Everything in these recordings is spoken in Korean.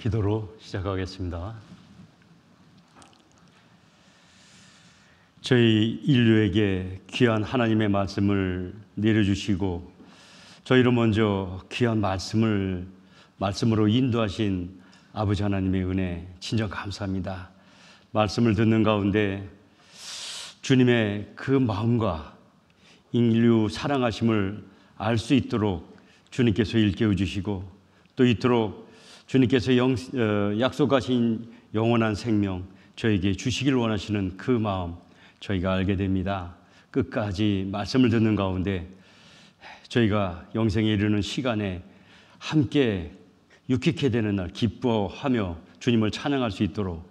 기도로 시작하겠습니다. 저희 인류에게 귀한 하나님의 말씀을 내려주시고 저희로 먼저 귀한 말씀으로 인도하신 아버지 하나님의 은혜 진정 감사합니다. 말씀을 듣는 가운데 주님의 그 마음과 인류 사랑하심을 알 수 있도록 주님께서 일깨워 주시고 또 이토록 주님께서 약속하신 영원한 생명 저에게 주시기를 원하시는 그 마음 저희가 알게 됩니다. 끝까지 말씀을 듣는 가운데 저희가 영생에 이르는 시간에 함께 유쾌케 되는 날 기뻐하며 주님을 찬양할 수 있도록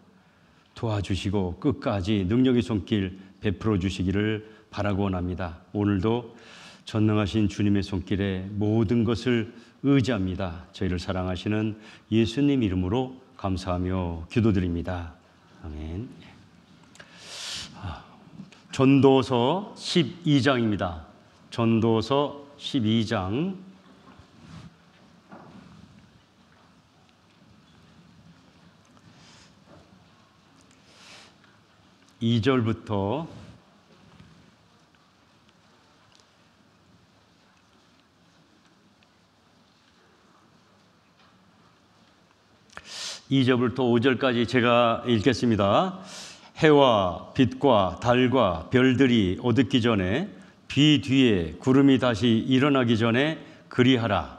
도와주시고 끝까지 능력의 손길 베풀어 주시기를 바라고 원합니다. 오늘도 전능하신 주님의 손길에 모든 것을 의지합니다. 저희를 사랑하시는 예수님 이름으로 감사하며 기도드립니다. 아멘. 전도서 12장입니다. 전도서 12장 2절부터 5절까지 제가 읽겠습니다. 해와 빛과 달과 별들이 어둡기 전에 비 뒤에 구름이 다시 일어나기 전에 그리하라.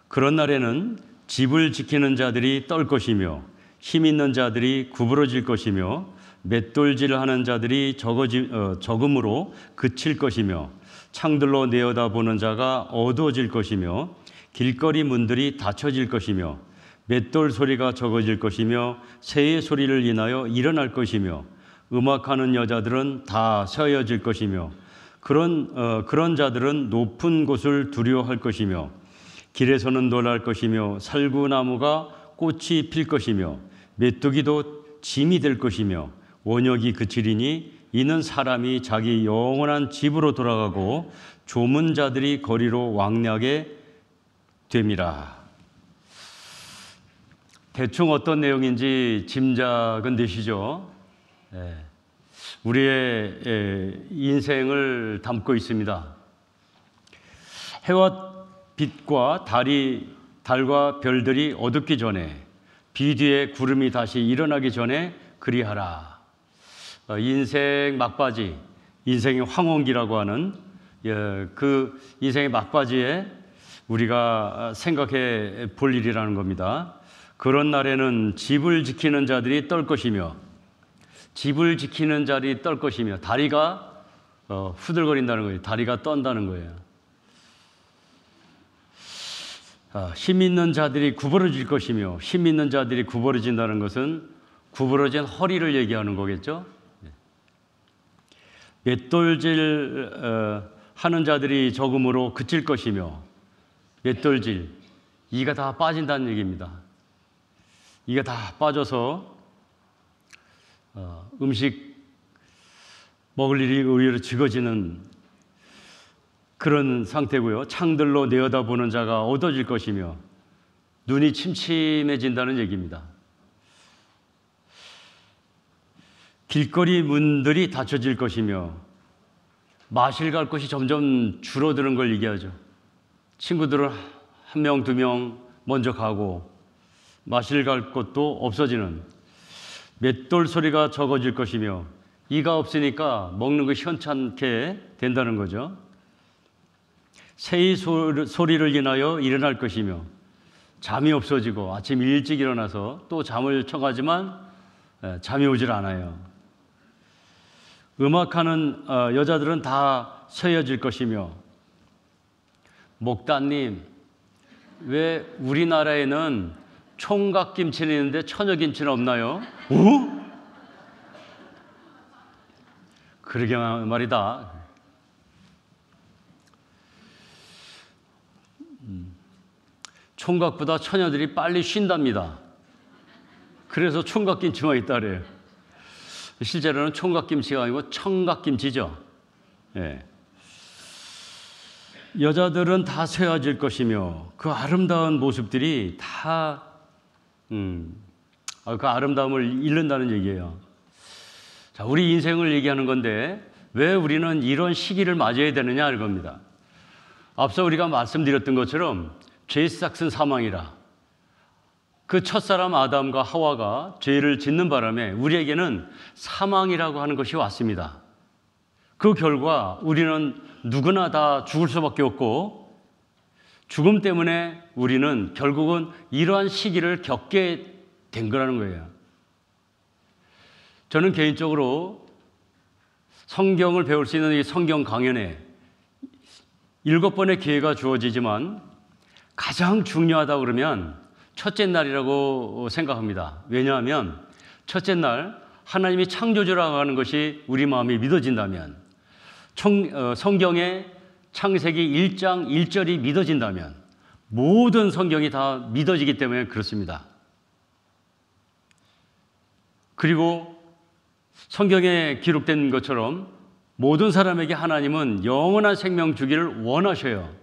그런 날에는 집을 지키는 자들이 떨 것이며 힘 있는 자들이 구부러질 것이며 맷돌질하는 자들이 적음으로 그칠 것이며 창들로 내어다보는 자가 어두워질 것이며 길거리 문들이 닫혀질 것이며 맷돌 소리가 적어질 것이며 새의 소리를 인하여 일어날 것이며 음악하는 여자들은 다 서여질 것이며 그런 자들은 높은 곳을 두려워할 것이며 길에서는 놀랄 것이며 살구나무가 꽃이 필 것이며 메뚜기도 짐이 될 것이며 원역이 그치리니 이는 사람이 자기 영원한 집으로 돌아가고 조문 자들이 거리로 왕래하게 됨이라. 대충 어떤 내용인지 짐작은 되시죠? 우리의 인생을 담고 있습니다. 해와 빛과 달과 별들이 어둡기 전에 비 뒤에 구름이 다시 일어나기 전에 그리하라. 인생 막바지, 인생의 황혼기라고 하는 그 인생의 막바지에 우리가 생각해 볼 일이라는 겁니다. 그런 날에는 집을 지키는 자들이 떨 것이며 다리가 후들거린다는 거예요. 다리가 떤다는 거예요. 힘 있는 자들이 구부러질 것이며 힘 있는 자들이 구부러진다는 것은 구부러진 허리를 얘기하는 거겠죠. 맷돌질 하는 자들이 적음으로 그칠 것이며 맷돌질, 이가 다 빠진다는 얘기입니다. 이가 다 빠져서 음식 먹을 일이 의외로 적어지는 그런 상태고요. 창들로 내어다보는 자가 어두워질 것이며 눈이 침침해진다는 얘기입니다. 길거리 문들이 닫혀질 것이며 마실 갈 곳이 점점 줄어드는 걸 얘기하죠. 친구들은 한 명, 두 명 먼저 가고 마실 갈 곳도 없어지는, 맷돌 소리가 적어질 것이며 이가 없으니까 먹는 거 현찮게 된다는 거죠. 새의 소리를 인하여 일어날 것이며 잠이 없어지고 아침 일찍 일어나서 또 잠을 청하지만 잠이 오질 않아요. 음악하는 여자들은 다 서여질 것이며, 목단님, 왜 우리나라에는 총각김치는 있는데 처녀김치는 없나요? 그러게 말이다. 총각보다 처녀들이 빨리 쉰답니다. 그래서 총각김치만 있다 그래요. 실제로는 총각김치가 아니고 청각김치죠. 예. 여자들은 다 쇠어질 것이며 그 아름다운 모습들이 다 그 아름다움을 잃는다는 얘기예요. 자, 우리 인생을 얘기하는 건데 왜 우리는 이런 시기를 맞이해야 되느냐 이겁니다. 앞서 우리가 말씀드렸던 것처럼 죄의 싹은 사망이라. 그 첫사람 아담과 하와가 죄를 짓는 바람에 우리에게는 사망이라고 하는 것이 왔습니다. 그 결과 우리는 누구나 다 죽을 수밖에 없고 죽음 때문에 우리는 결국은 이러한 시기를 겪게 된 거라는 거예요. 저는 개인적으로 성경을 배울 수 있는 이 성경 강연에 7번의 기회가 주어지지만 가장 중요하다고 그러면 첫째 날이라고 생각합니다. 왜냐하면 첫째 날 하나님이 창조주라고 하는 것이 우리 마음에 믿어진다면, 성경의 창세기 1장 1절이 믿어진다면 모든 성경이 다 믿어지기 때문에 그렇습니다. 그리고 성경에 기록된 것처럼 모든 사람에게 하나님은 영원한 생명 주기를 원하셔요.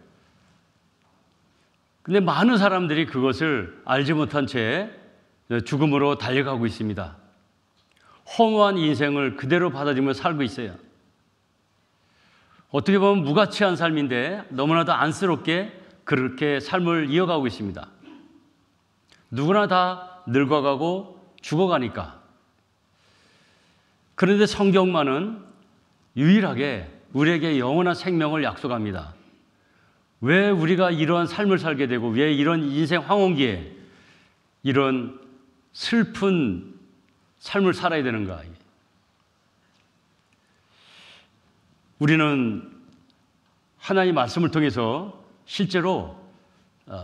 근데 많은 사람들이 그것을 알지 못한 채 죽음으로 달려가고 있습니다. 허무한 인생을 그대로 받아들이며 살고 있어요. 어떻게 보면 무가치한 삶인데 너무나도 안쓰럽게 그렇게 삶을 이어가고 있습니다. 누구나 다 늙어가고 죽어가니까. 그런데 성경만은 유일하게 우리에게 영원한 생명을 약속합니다. 왜 우리가 이러한 삶을 살게 되고 왜 이런 인생 황혼기에 이런 슬픈 삶을 살아야 되는가? 우리는 하나님 말씀을 통해서 실제로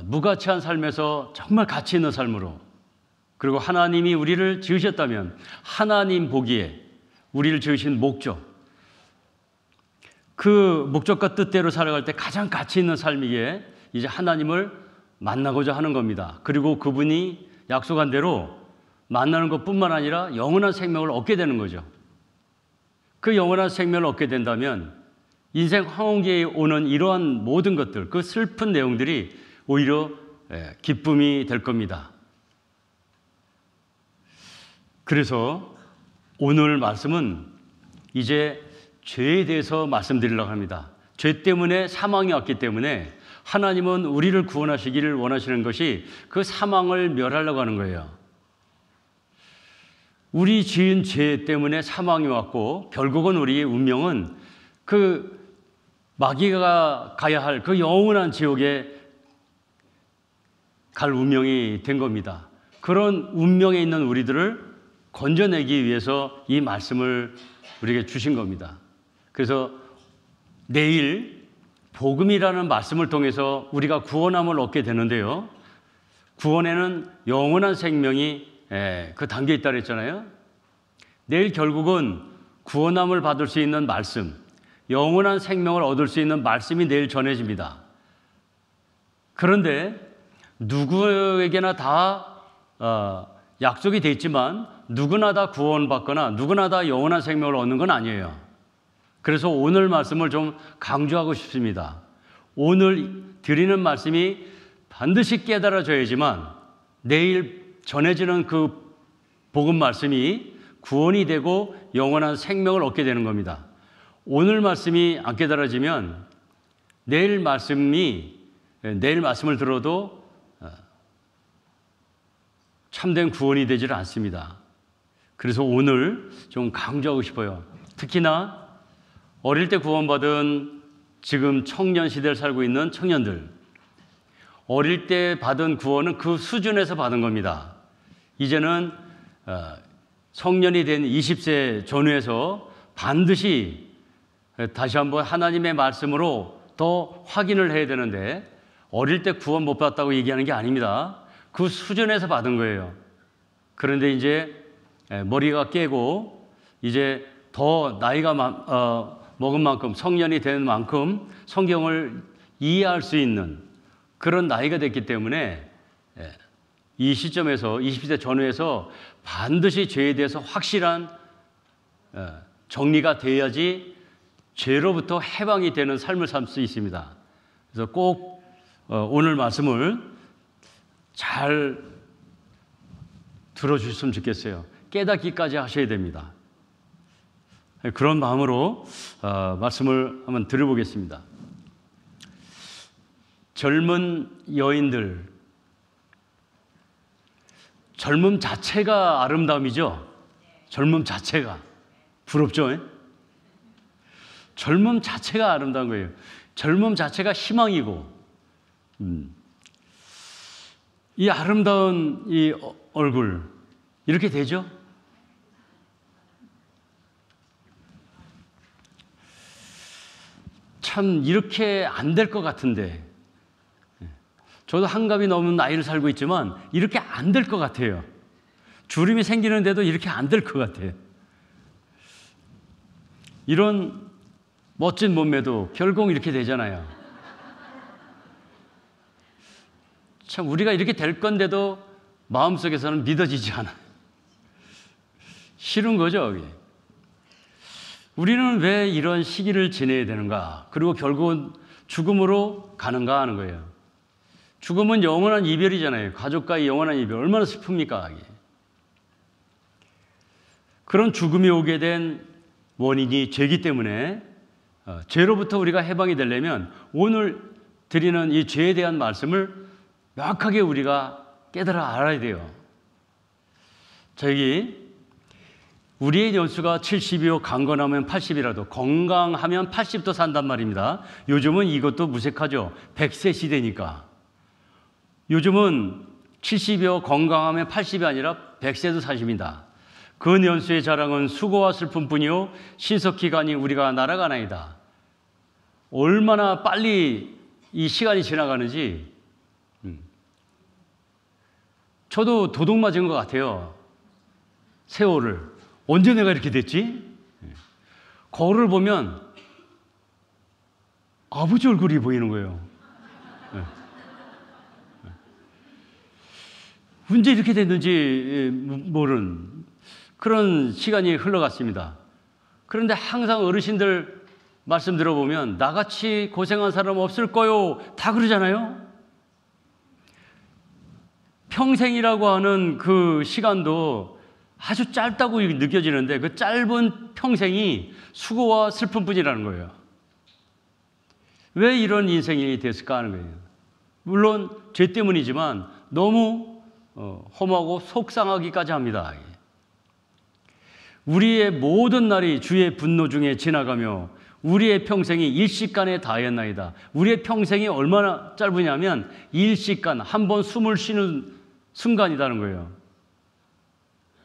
무가치한 삶에서 정말 가치 있는 삶으로, 그리고 하나님이 우리를 지으셨다면 하나님 보기에 우리를 지으신 목적, 그 목적과 뜻대로 살아갈 때 가장 가치 있는 삶이기에 이제 하나님을 만나고자 하는 겁니다. 그리고 그분이 약속한 대로 만나는 것뿐만 아니라 영원한 생명을 얻게 되는 거죠. 그 영원한 생명을 얻게 된다면 인생 황혼기에 오는 이러한 모든 것들, 그 슬픈 내용들이 오히려 기쁨이 될 겁니다. 그래서 오늘 말씀은 이제 죄에 대해서 말씀드리려고 합니다. 죄 때문에 사망이 왔기 때문에 하나님은 우리를 구원하시기를 원하시는 것이 그 사망을 멸하려고 하는 거예요. 우리 지은 죄 때문에 사망이 왔고 결국은 우리의 운명은 그 마귀가 가야 할 그 영원한 지옥에 갈 운명이 된 겁니다. 그런 운명에 있는 우리들을 건져내기 위해서 이 말씀을 우리에게 주신 겁니다. 그래서 내일 복음이라는 말씀을 통해서 우리가 구원함을 얻게 되는데요. 구원에는 영원한 생명이 그 담겨 있다고 했잖아요. 내일 결국은 구원함을 받을 수 있는 말씀, 영원한 생명을 얻을 수 있는 말씀이 내일 전해집니다. 그런데 누구에게나 다 약속이 돼 있지만 누구나 다 구원받거나 누구나 다 영원한 생명을 얻는 건 아니에요. 그래서 오늘 말씀을 좀 강조하고 싶습니다. 오늘 드리는 말씀이 반드시 깨달아져야지만 내일 전해지는 그 복음 말씀이 구원이 되고 영원한 생명을 얻게 되는 겁니다. 오늘 말씀이 안 깨달아지면 내일 말씀을 들어도 참된 구원이 되질 않습니다. 그래서 오늘 좀 강조하고 싶어요. 특히나 어릴 때 구원받은 지금 청년 시대를 살고 있는 청년들, 어릴 때 받은 구원은 그 수준에서 받은 겁니다. 이제는 성년이 된 20세 전후에서 반드시 다시 한번 하나님의 말씀으로 더 확인을 해야 되는데 어릴 때 구원 못 받았다고 얘기하는 게 아닙니다. 그 수준에서 받은 거예요. 그런데 이제 머리가 깨고 이제 더 나이가 먹은 만큼, 성년이 된 만큼 성경을 이해할 수 있는 그런 나이가 됐기 때문에 이 시점에서 20대 전후에서 반드시 죄에 대해서 확실한 정리가 돼야지 죄로부터 해방이 되는 삶을 살 수 있습니다. 그래서 꼭 오늘 말씀을 잘 들어주셨으면 좋겠어요. 깨닫기까지 하셔야 됩니다. 그런 마음으로 말씀을 한번 들어보겠습니다. 젊은 여인들, 젊음 자체가 아름다움이죠. 젊음 자체가 부럽죠. 젊음 자체가 아름다운 거예요. 젊음 자체가 희망이고, 이 아름다운 이 얼굴 이렇게 되죠. 참 이렇게 안 될 것 같은데, 저도 한갑이 넘은 나이를 살고 있지만 이렇게 안 될 것 같아요. 주름이 생기는데도 이렇게 안 될 것 같아요. 이런 멋진 몸매도 결국 이렇게 되잖아요. 참 우리가 이렇게 될 건데도 마음속에서는 믿어지지 않아요. 싫은 거죠. 이게. 우리는 왜 이런 시기를 지내야 되는가? 그리고 결국은 죽음으로 가는가 하는 거예요. 죽음은 영원한 이별이잖아요. 가족과의 영원한 이별. 얼마나 슬픕니까? 이게. 그런 죽음이 오게 된 원인이 죄이기 때문에 죄로부터 우리가 해방이 되려면 오늘 드리는 이 죄에 대한 말씀을 명확하게 우리가 깨달아 알아야 돼요. 우리의 연수가 70이요 강건하면 80이라도 건강하면 80도 산단 말입니다. 요즘은 이것도 무색하죠. 100세 시대니까. 요즘은 70이요 건강하면 80이 아니라 100세도 사십니다. 그 연수의 자랑은 수고와 슬픔뿐이요 신석기간이 우리가 날아가나이다. 얼마나 빨리 이 시간이 지나가는지 저도 도둑 맞은 것 같아요. 세월을. 언제 내가 이렇게 됐지? 거울을 보면 아버지 얼굴이 보이는 거예요. 언제 이렇게 됐는지 모르는 그런 시간이 흘러갔습니다. 그런데 항상 어르신들 말씀 들어보면 나같이 고생한 사람 없을 거요 다 그러잖아요. 평생이라고 하는 그 시간도 아주 짧다고 느껴지는데 그 짧은 평생이 수고와 슬픔뿐이라는 거예요. 왜 이런 인생이 됐을까 하는 거예요. 물론 죄 때문이지만 너무 험하고 속상하기까지 합니다. 우리의 모든 날이 주의 분노 중에 지나가며 우리의 평생이 일시간에 다하였나이다. 우리의 평생이 얼마나 짧으냐면 일시간, 한 번 숨을 쉬는 순간이라는 거예요.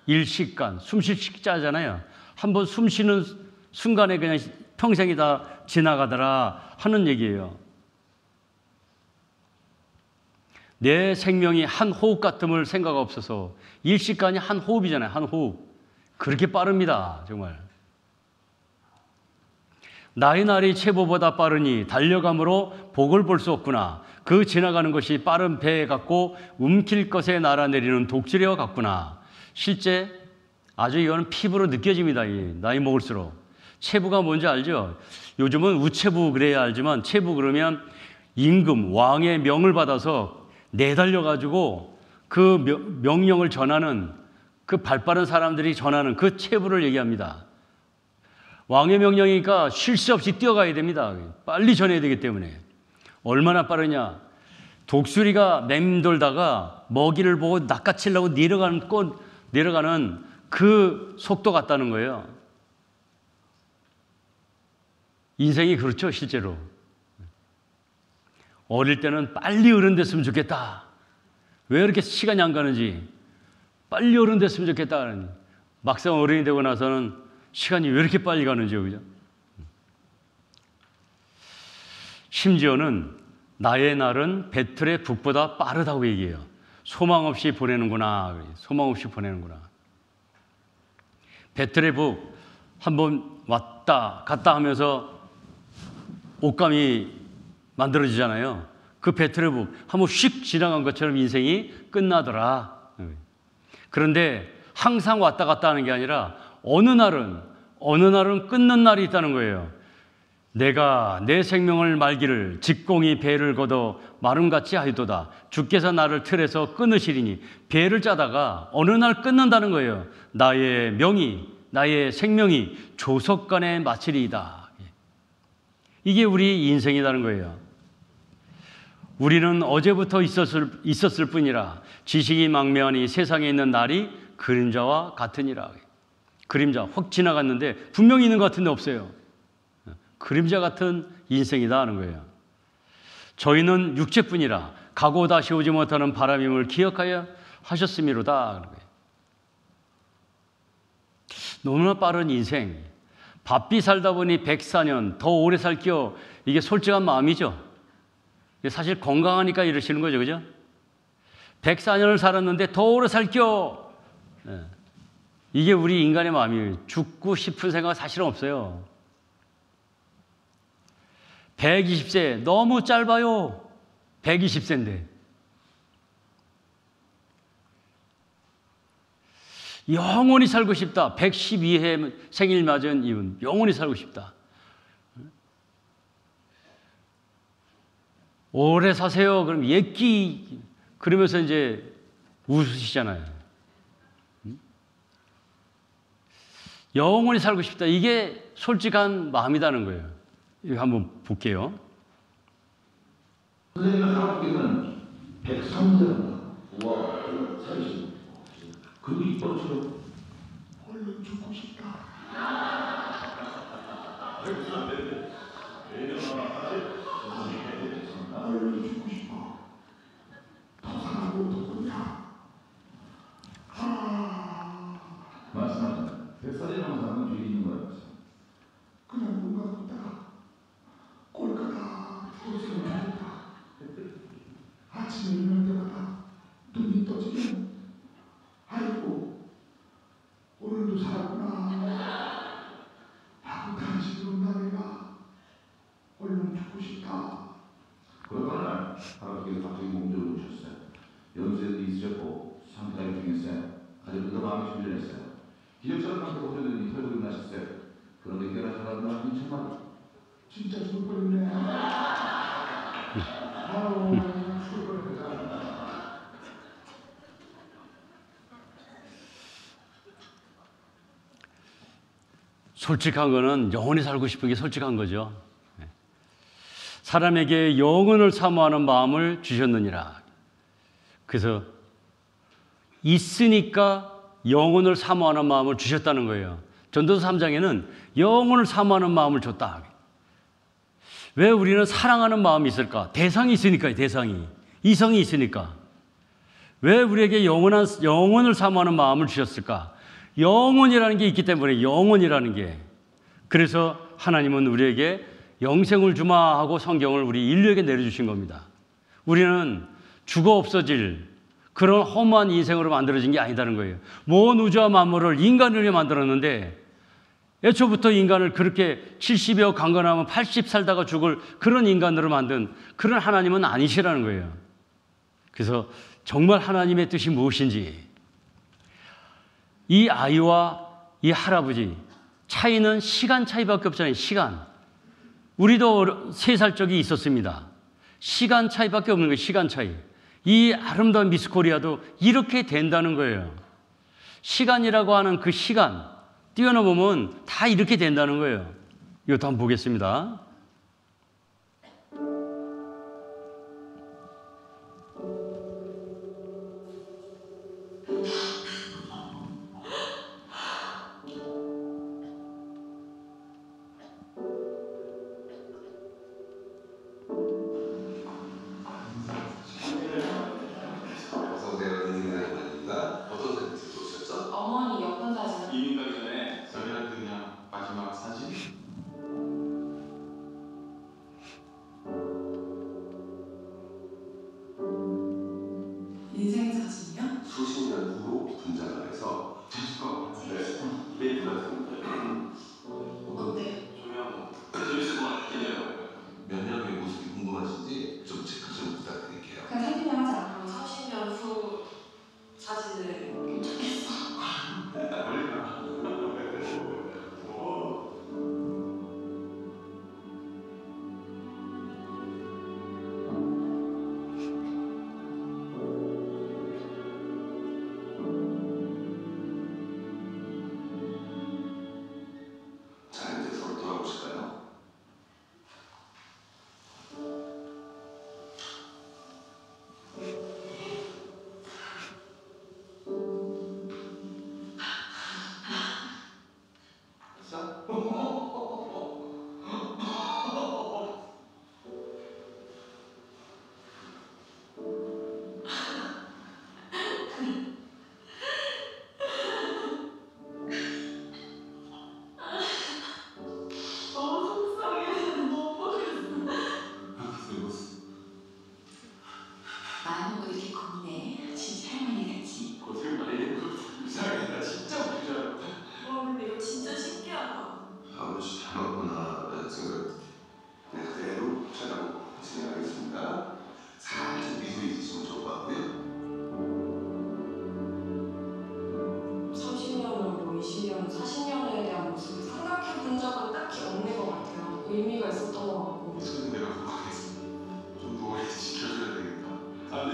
일시간, 숨 쉴 시자잖아요. 한 번 숨 쉬는 순간에 그냥 평생이 다 지나가더라 하는 얘기예요. 내 생명이 한 호흡 같음을 생각 없어서 일시간이 한 호흡이잖아요. 한 호흡. 그렇게 빠릅니다. 정말. 나의 날이 체보보다 빠르니 달려감으로 복을 볼 수 없구나. 그 지나가는 것이 빠른 배 같고 움킬 것에 날아내리는 독수리와 같구나. 실제 아주 이거는 피부로 느껴집니다. 나이 먹을수록. 체부가 뭔지 알죠? 요즘은 우체부 그래야 알지만 체부 그러면 임금, 왕의 명을 받아서 내달려가지고 그 명령을 전하는 그 발빠른 사람들이 전하는 그 체부를 얘기합니다. 왕의 명령이니까 쉴 새 없이 뛰어가야 됩니다. 빨리 전해야 되기 때문에. 얼마나 빠르냐. 독수리가 맴돌다가 먹이를 보고 낚아채려고 내려가는 그 속도 같다는 거예요. 인생이 그렇죠, 실제로. 어릴 때는 빨리 어른 됐으면 좋겠다. 왜 이렇게 시간이 안 가는지. 빨리 어른 됐으면 좋겠다. 막상 어른이 되고 나서는 시간이 왜 이렇게 빨리 가는지요, 그죠? 심지어는 나의 날은 배틀의 북보다 빠르다고 얘기해요. 소망 없이 보내는구나. 소망 없이 보내는구나. 배틀의 북 한번 왔다 갔다 하면서 옷감이 만들어지잖아요. 그 배틀의 북 한번 휙 지나간 것처럼 인생이 끝나더라. 그런데 항상 왔다 갔다 하는 게 아니라 어느 날은 끊는 날이 있다는 거예요. 내가 내 생명을 말기를 직공이 배를 걷어 마름같이 하였도다. 주께서 나를 틀에서 끊으시리니, 배를 짜다가 어느 날 끊는다는 거예요. 나의 명이, 나의 생명이 조석간에 마치리이다. 이게 우리 인생이라는 거예요. 우리는 어제부터 있었을 뿐이라 지식이 망매하니 세상에 있는 날이 그림자와 같으니라. 그림자 확 지나갔는데 분명히 있는 것 같은데 없어요. 그림자 같은 인생이다 하는 거예요. 저희는 육체뿐이라 가고 다시 오지 못하는 바람임을 기억하여 하셨음이로다 하는 거예요. 너무나 빠른 인생. 바삐 살다 보니 104년 더 오래 살게요. 이게 솔직한 마음이죠. 사실 건강하니까 이러시는 거죠, 그죠? 104년을 살았는데 더 오래 살게요. 이게 우리 인간의 마음이에요. 죽고 싶은 생각 사실은 없어요. 120세 너무 짧아요. 120세인데. 영원히 살고 싶다. 112회 생일 맞은 이분, 영원히 살고 싶다. 오래 사세요. 그럼 예끼 그러면서 이제 웃으시잖아요. 영원히 살고 싶다. 이게 솔직한 마음이라는 거예요. 이거 한번 볼게요. 선생님은 하나님께서는 103세입니다. 와, 30. 그리고 이뻐처럼 얼른 죽고 싶다. 얼른 죽고 싶어. 더 살아고 더 그냥. 말씀하셨다. 100살이 넘은 사람은 죄 있는 거야. 그냥 눈 감고 있다가 꼴까다 죽었으면 좋겠다. 아침에 일어날 때마다 눈이 떠지면 아이고 오늘도 살았구나 하고 다시 들어온다. 내가 얼른 죽고 싶다. 그러던 날 할아버지께서 갑자기 몸조를 오셨어요. 연세도 있으셨고 상태가 일정했어요. 가족들도 마음이 준비했어요. 기적처럼 상태가 오셨더니 털고름 나셨어요. 그런데 걔가 살았나 한참 만에 진짜 죽을 뻔했네. 아우 죽을 뻔했다. 솔직한 거는 영원히 살고 싶은 게 솔직한 거죠. 사람에게 영원을 사모하는 마음을 주셨느니라. 그래서 있으니까 영혼을 사모하는 마음을 주셨다는 거예요. 전도서 3장에는 영혼을 사모하는 마음을 줬다. 왜 우리는 사랑하는 마음이 있을까? 대상이 있으니까요. 대상이. 이성이 있으니까. 왜 우리에게 영혼을 사모하는 마음을 주셨을까? 영혼이라는 게 있기 때문에. 영혼이라는 게. 그래서 하나님은 우리에게 영생을 주마 하고 성경을 우리 인류에게 내려주신 겁니다. 우리는 죽어 없어질 그런 허무한 인생으로 만들어진 게 아니다는 거예요. 모든 우주와 만물을 인간을 위해 만들었는데 애초부터 인간을 그렇게 70여 강건하면 80 살다가 죽을 그런 인간으로 만든 그런 하나님은 아니시라는 거예요. 그래서 정말 하나님의 뜻이 무엇인지, 이 아이와 이 할아버지 차이는 시간 차이밖에 없잖아요. 시간. 우리도 3살 적이 있었습니다. 시간 차이밖에 없는 거예요. 시간 차이. 이 아름다운 미스 코리아도 이렇게 된다는 거예요. 시간이라고 하는 그 시간 뛰어넘으면 다 이렇게 된다는 거예요. 이것도 한번 보겠습니다. 어머니 여권 사진. 이민 가기 전에 저희한테 그냥 마지막 사진?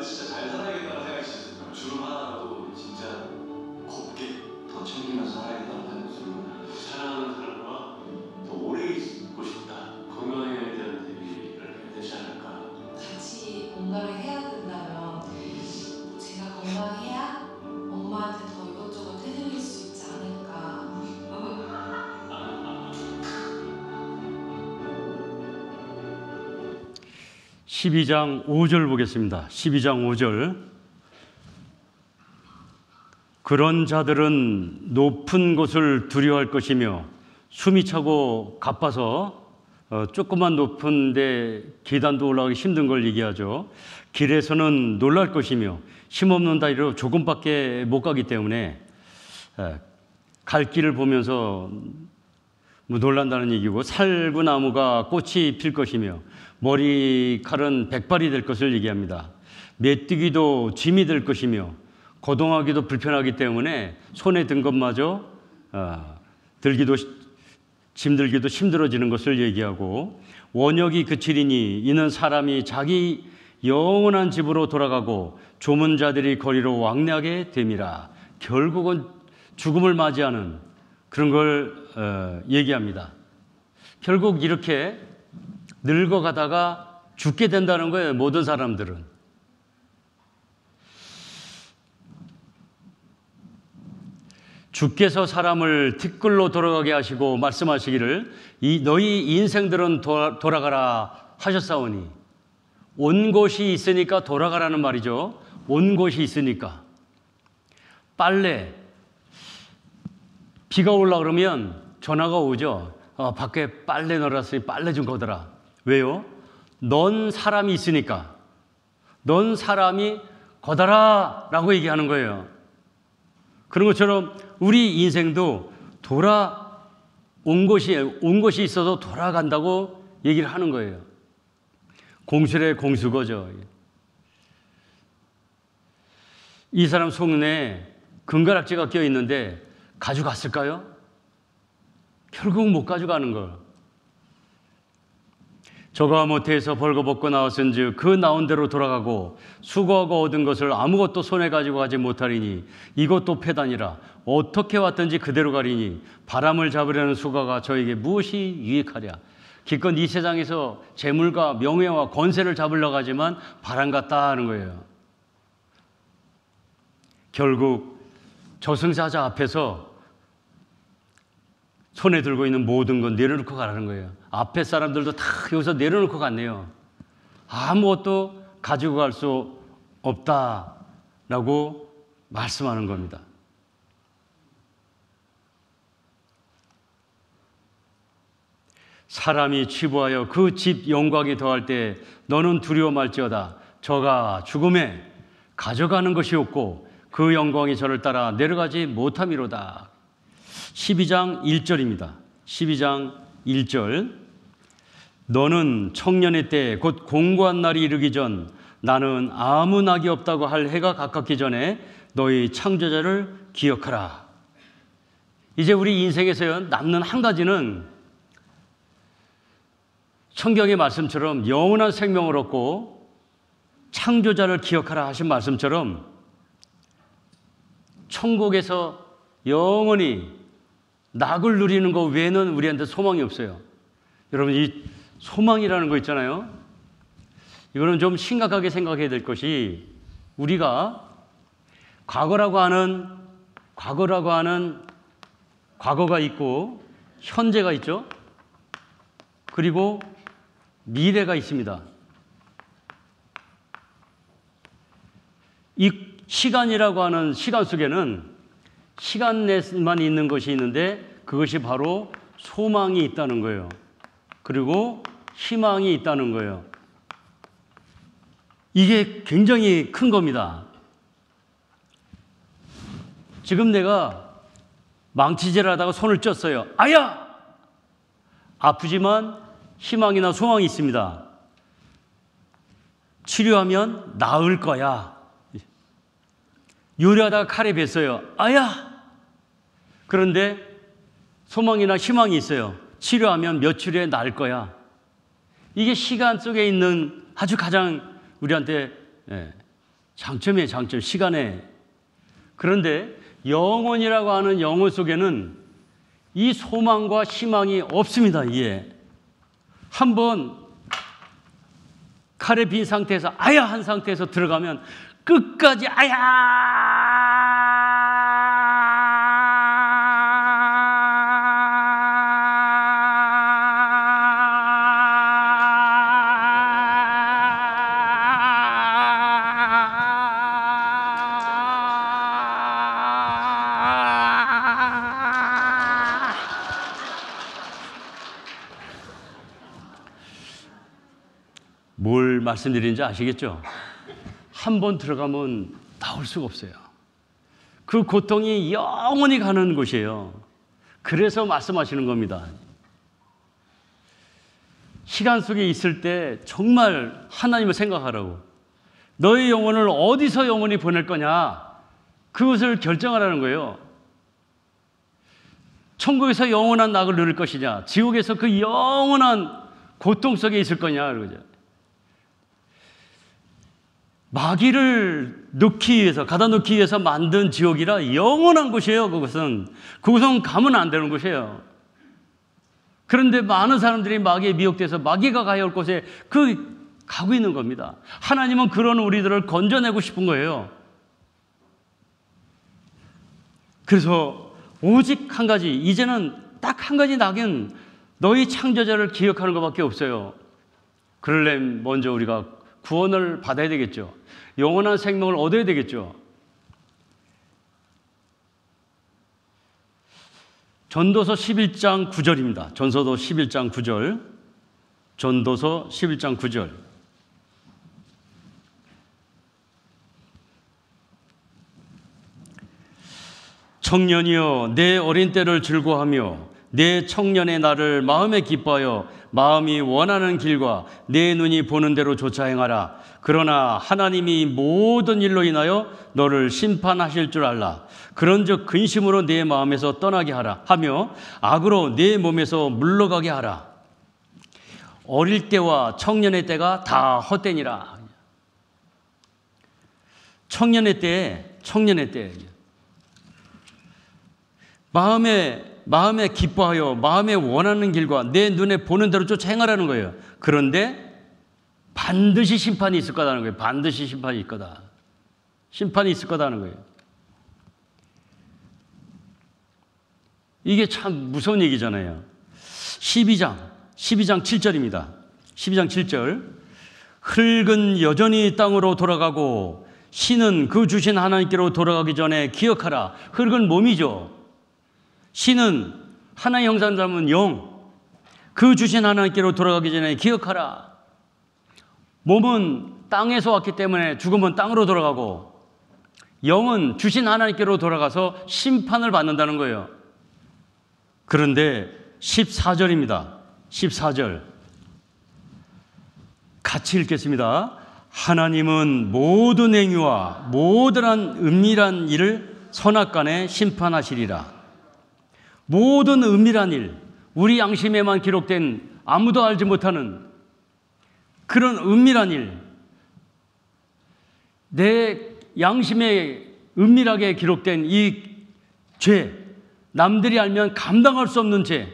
나한테 진짜 잘 살아야겠다는 생각이 진짜 주름 하나라도 진짜 곱게 더 챙기면서 살아야겠다는 생각이 들어요. 사랑하는 사람과 더 오래 있고 싶다. 건강에 대한 대비를 해야 되지 않을까. 같이 뭔가를 해야 된다면 제가 건강해야 엄마한테 더 이것저것 해드릴 수 있지 않을까. 12장 5절 보겠습니다. 12장 5절. 그런 자들은 높은 곳을 두려워할 것이며 숨이 차고 가빠서 조금만 높은데 계단도 올라가기 힘든 걸 얘기하죠. 길에서는 놀랄 것이며 힘없는 다리로 조금밖에 못 가기 때문에 갈 길을 보면서 놀란다는 얘기고, 살구나무가 꽃이 필 것이며 머리칼은 백발이 될 것을 얘기합니다. 메뚜기도 짐이 될 것이며 거동하기도 불편하기 때문에 손에 든 것마저 짐들기도 힘들어지는 것을 얘기하고, 원역이 그치리니 이는 사람이 자기 영원한 집으로 돌아가고 조문 자들이 거리로 왕래하게 됨이라. 결국은 죽음을 맞이하는 그런 걸 얘기합니다. 결국 이렇게 늙어가다가 죽게 된다는 거예요, 모든 사람들은. 주께서 사람을 티끌로 돌아가게 하시고 말씀하시기를 너희 인생들은 돌아가라 하셨사오니, 온 곳이 있으니까 돌아가라는 말이죠. 온 곳이 있으니까. 빨래, 비가 올라 그러면 전화가 오죠. 밖에 빨래 널었으니 빨래 좀 걷어라. 왜요? 넌 사람이 있으니까. 넌 사람이 걷어라 라고 얘기하는 거예요. 그런 것처럼 우리 인생도 온 곳이 있어서 돌아간다고 얘기를 하는 거예요. 공술의 공수거죠. 이 사람 손에 금가락지가 껴 있는데 가져갔을까요? 결국 못 가져가는 걸. 저가 모태에서 벌거벗고 나왔은즉 그 나온 대로 돌아가고 수고하고 얻은 것을 아무것도 손에 가지고 가지 못하리니 이것도 패단이라. 어떻게 왔든지 그대로 가리니 바람을 잡으려는 수고가 저에게 무엇이 유익하랴. 기껏 이 세상에서 재물과 명예와 권세를 잡으려고 하지만 바람 같다 하는 거예요. 결국 저승사자 앞에서 손에 들고 있는 모든 건 내려놓고 가라는 거예요. 앞에 사람들도 다 여기서 내려놓고 갔네요. 아무것도 가지고 갈 수 없다라고 말씀하는 겁니다. 사람이 취부하여 그 집 영광이 더할 때 너는 두려워 말지어다. 저가 죽음에 가져가는 것이 없고 그 영광이 저를 따라 내려가지 못함이로다. 12장 1절입니다. 12장 1절. 너는 청년의 때 곧 공고한 날이 이르기 전 나는 아무 낙이 없다고 할 해가 가깝기 전에 너희 창조자를 기억하라. 이제 우리 인생에서 남는 한 가지는 성경의 말씀처럼 영원한 생명을 얻고 창조자를 기억하라 하신 말씀처럼 천국에서 영원히 낙을 누리는 것 외에는 우리한테 소망이 없어요. 여러분, 이 소망이라는 거 있잖아요. 이거는 좀 심각하게 생각해야 될 것이, 우리가 과거라고 하는 과거가 있고 현재가 있죠. 그리고 미래가 있습니다. 이 시간이라고 하는 시간 속에는 시간 내만 있는 것이 있는데 그것이 바로 소망이 있다는 거예요. 그리고 희망이 있다는 거예요. 이게 굉장히 큰 겁니다. 지금 내가 망치질 하다가 손을 쪘어요. 아야! 아프지만 희망이나 소망이 있습니다. 치료하면 나을 거야. 요리하다가 칼에 뱄어요. 아야! 그런데 소망이나 희망이 있어요. 치료하면 며칠 후에 나을 거야. 이게 시간 속에 있는 아주 가장 우리한테 장점이에요, 장점. 시간에. 그런데 영혼이라고 하는 영혼 속에는 이 소망과 희망이 없습니다. 이게 한번 칼에 빈 상태에서 아야 한 상태에서 들어가면 끝까지 뭘 말씀드리는지 아시겠죠? 한 번 들어가면 나올 수가 없어요. 그 고통이 영원히 가는 곳이에요. 그래서 말씀하시는 겁니다. 시간 속에 있을 때 정말 하나님을 생각하라고. 너의 영혼을 어디서 영원히 보낼 거냐? 그것을 결정하라는 거예요. 천국에서 영원한 낙을 누릴 것이냐? 지옥에서 그 영원한 고통 속에 있을 거냐? 그러죠. 마귀를 넣기 위해서, 가다 놓기 위해서 만든 지옥이라 영원한 곳이에요. 그것은 가면 안 되는 곳이에요. 그런데 많은 사람들이 마귀에 미혹돼서 마귀가 가야 할 곳에 가고 있는 겁니다. 하나님은 그런 우리들을 건져내고 싶은 거예요. 그래서 오직 한 가지, 이제는 딱 한 가지 낙은 너희 창조자를 기억하는 것밖에 없어요. 그러려면 먼저 우리가 구원을 받아야 되겠죠. 영원한 생명을 얻어야 되겠죠. 전도서 11장 9절입니다. 전도서 11장 9절. 전도서 11장 9절. 청년이여 내 어린 때를 즐거워하며 내 청년의 날을 마음에 기뻐하여 마음이 원하는 길과 내 눈이 보는 대로 조차 행하라. 그러나 하나님이 모든 일로 인하여 너를 심판하실 줄 알라. 그런즉 근심으로 내 마음에서 떠나게 하라 하며 악으로 내 몸에서 물러가게 하라. 어릴 때와 청년의 때가 다 헛되니라. 청년의 때 마음에 기뻐하여 마음에 원하는 길과 내 눈에 보는 대로 쫓아 행하라는 거예요. 그런데 반드시 심판이 있을 거다는 거예요. 반드시 심판이 있을 거다. 심판이 있을 거다는 거예요. 이게 참 무서운 얘기잖아요. 12장 7절입니다. 12장 7절. 흙은 여전히 땅으로 돌아가고 신은 그 주신 하나님께로 돌아가기 전에 기억하라. 흙은 몸이죠. 신은 하나의 형상을 담은 영, 그 주신 하나님께로 돌아가기 전에 기억하라. 몸은 땅에서 왔기 때문에 죽으면 땅으로 돌아가고 영은 주신 하나님께로 돌아가서 심판을 받는다는 거예요. 그런데 14절입니다. 14절 같이 읽겠습니다. 하나님은 모든 행위와 모든 은밀한 일을 선악간에 심판하시리라. 모든 은밀한 일, 우리 양심에만 기록된 아무도 알지 못하는 그런 은밀한 일, 내 양심에 은밀하게 기록된 이 죄, 남들이 알면 감당할 수 없는 죄,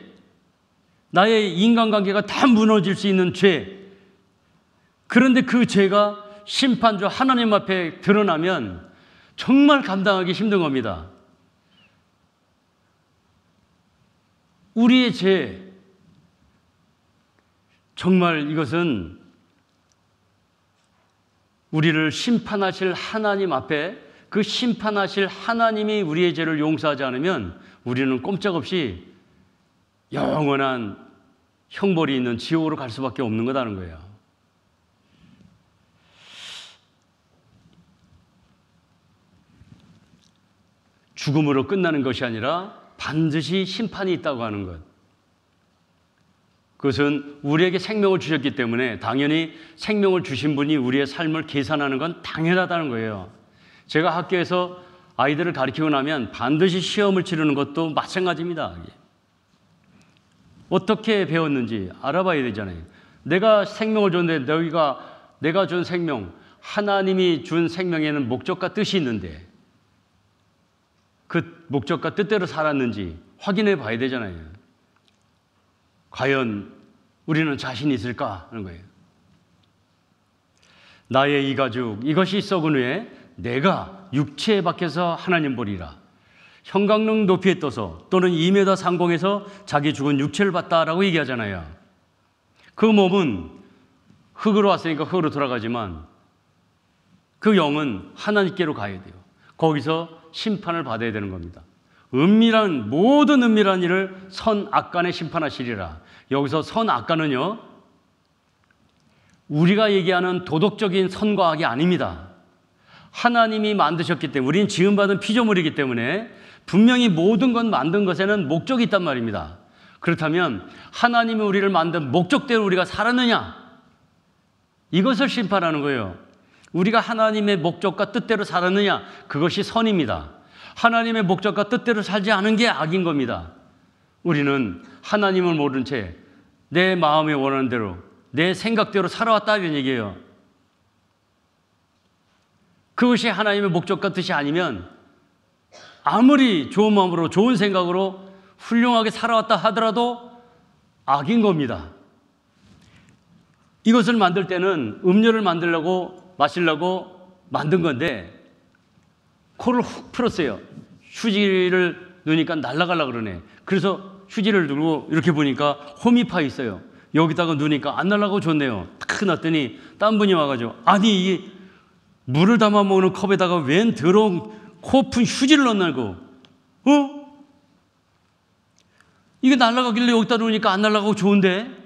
나의 인간관계가 다 무너질 수 있는 죄, 그런데 그 죄가 심판주 하나님 앞에 드러나면 정말 감당하기 힘든 겁니다. 우리의 죄, 정말 이것은 우리를 심판하실 하나님 앞에 그 심판하실 하나님이 우리의 죄를 용서하지 않으면 우리는 꼼짝없이 영원한 형벌이 있는 지옥으로 갈 수밖에 없는 거라는 거예요. 죽음으로 끝나는 것이 아니라 반드시 심판이 있다고 하는 것. 그것은 우리에게 생명을 주셨기 때문에 당연히 생명을 주신 분이 우리의 삶을 계산하는 건 당연하다는 거예요. 제가 학교에서 아이들을 가르치고 나면 반드시 시험을 치르는 것도 마찬가지입니다. 어떻게 배웠는지 알아봐야 되잖아요. 내가 생명을 줬는데 내가 준 생명 하나님이 준 생명에는 목적과 뜻이 있는데 그 목적과 뜻대로 살았는지 확인해 봐야 되잖아요. 과연 우리는 자신이 있을까 하는 거예요. 나의 이 가죽 이것이 썩은 후에 내가 육체에 박혀서 하나님 보리라. 형광등 높이에 떠서 또는 2m 상공에서 자기 죽은 육체를 봤다라고 얘기하잖아요. 그 몸은 흙으로 왔으니까 흙으로 돌아가지만 그 영은 하나님께로 가야 돼요. 거기서 심판을 받아야 되는 겁니다. 모든 은밀한 일을 선악간에 심판하시리라. 여기서 선악간은요, 우리가 얘기하는 도덕적인 선과 악이 아닙니다. 하나님이 만드셨기 때문에, 우리는 지음받은 피조물이기 때문에 분명히 모든 것 만든 것에는 목적이 있단 말입니다. 그렇다면 하나님이 우리를 만든 목적대로 우리가 살았느냐? 이것을 심판하는 거예요. 우리가 하나님의 목적과 뜻대로 살았느냐? 그것이 선입니다. 하나님의 목적과 뜻대로 살지 않은 게 악인 겁니다. 우리는 하나님을 모른 채 내 마음에 원하는 대로 내 생각대로 살아왔다는 얘기예요. 그것이 하나님의 목적과 뜻이 아니면 아무리 좋은 마음으로 좋은 생각으로 훌륭하게 살아왔다 하더라도 악인 겁니다. 이것을 만들 때는 음료를 만들려고 마시려고 만든 건데 코를 훅 풀었어요. 휴지를 넣으니까 날아가려고 그러네. 그래서 휴지를 들고 이렇게 보니까 홈이 파 있어요. 여기다가 넣으니까 안 날아가고 좋네요. 탁 놨더니 딴 분이 와가지고 아니 이 물을 담아 먹는 컵에다가 웬 더러운 코푼 휴지를 넣냐고. 이게 날아가길래 여기다 놓으니까 안 날아가고 좋은데?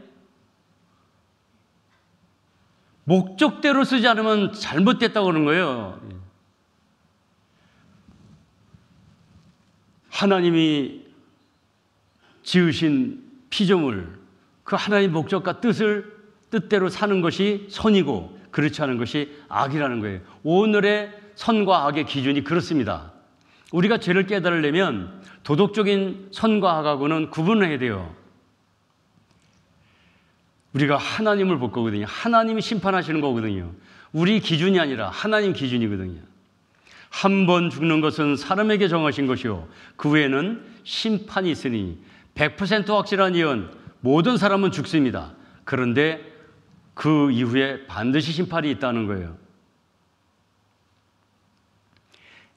목적대로 쓰지 않으면 잘못됐다고 그러는 거예요. 하나님이 지으신 피조물, 그 하나님의 목적과 뜻대로 사는 것이 선이고 그렇지 않은 것이 악이라는 거예요. 오늘의 선과 악의 기준이 그렇습니다. 우리가 죄를 깨달으려면 도덕적인 선과 악하고는 구분을 해야 돼요. 우리가 하나님을 볼 거거든요. 하나님이 심판하시는 거거든요. 우리 기준이 아니라 하나님 기준이거든요. 한 번 죽는 것은 사람에게 정하신 것이요 그 후에는 심판이 있으니 100% 확실한 예언, 모든 사람은 죽습니다. 그런데 그 이후에 반드시 심판이 있다는 거예요.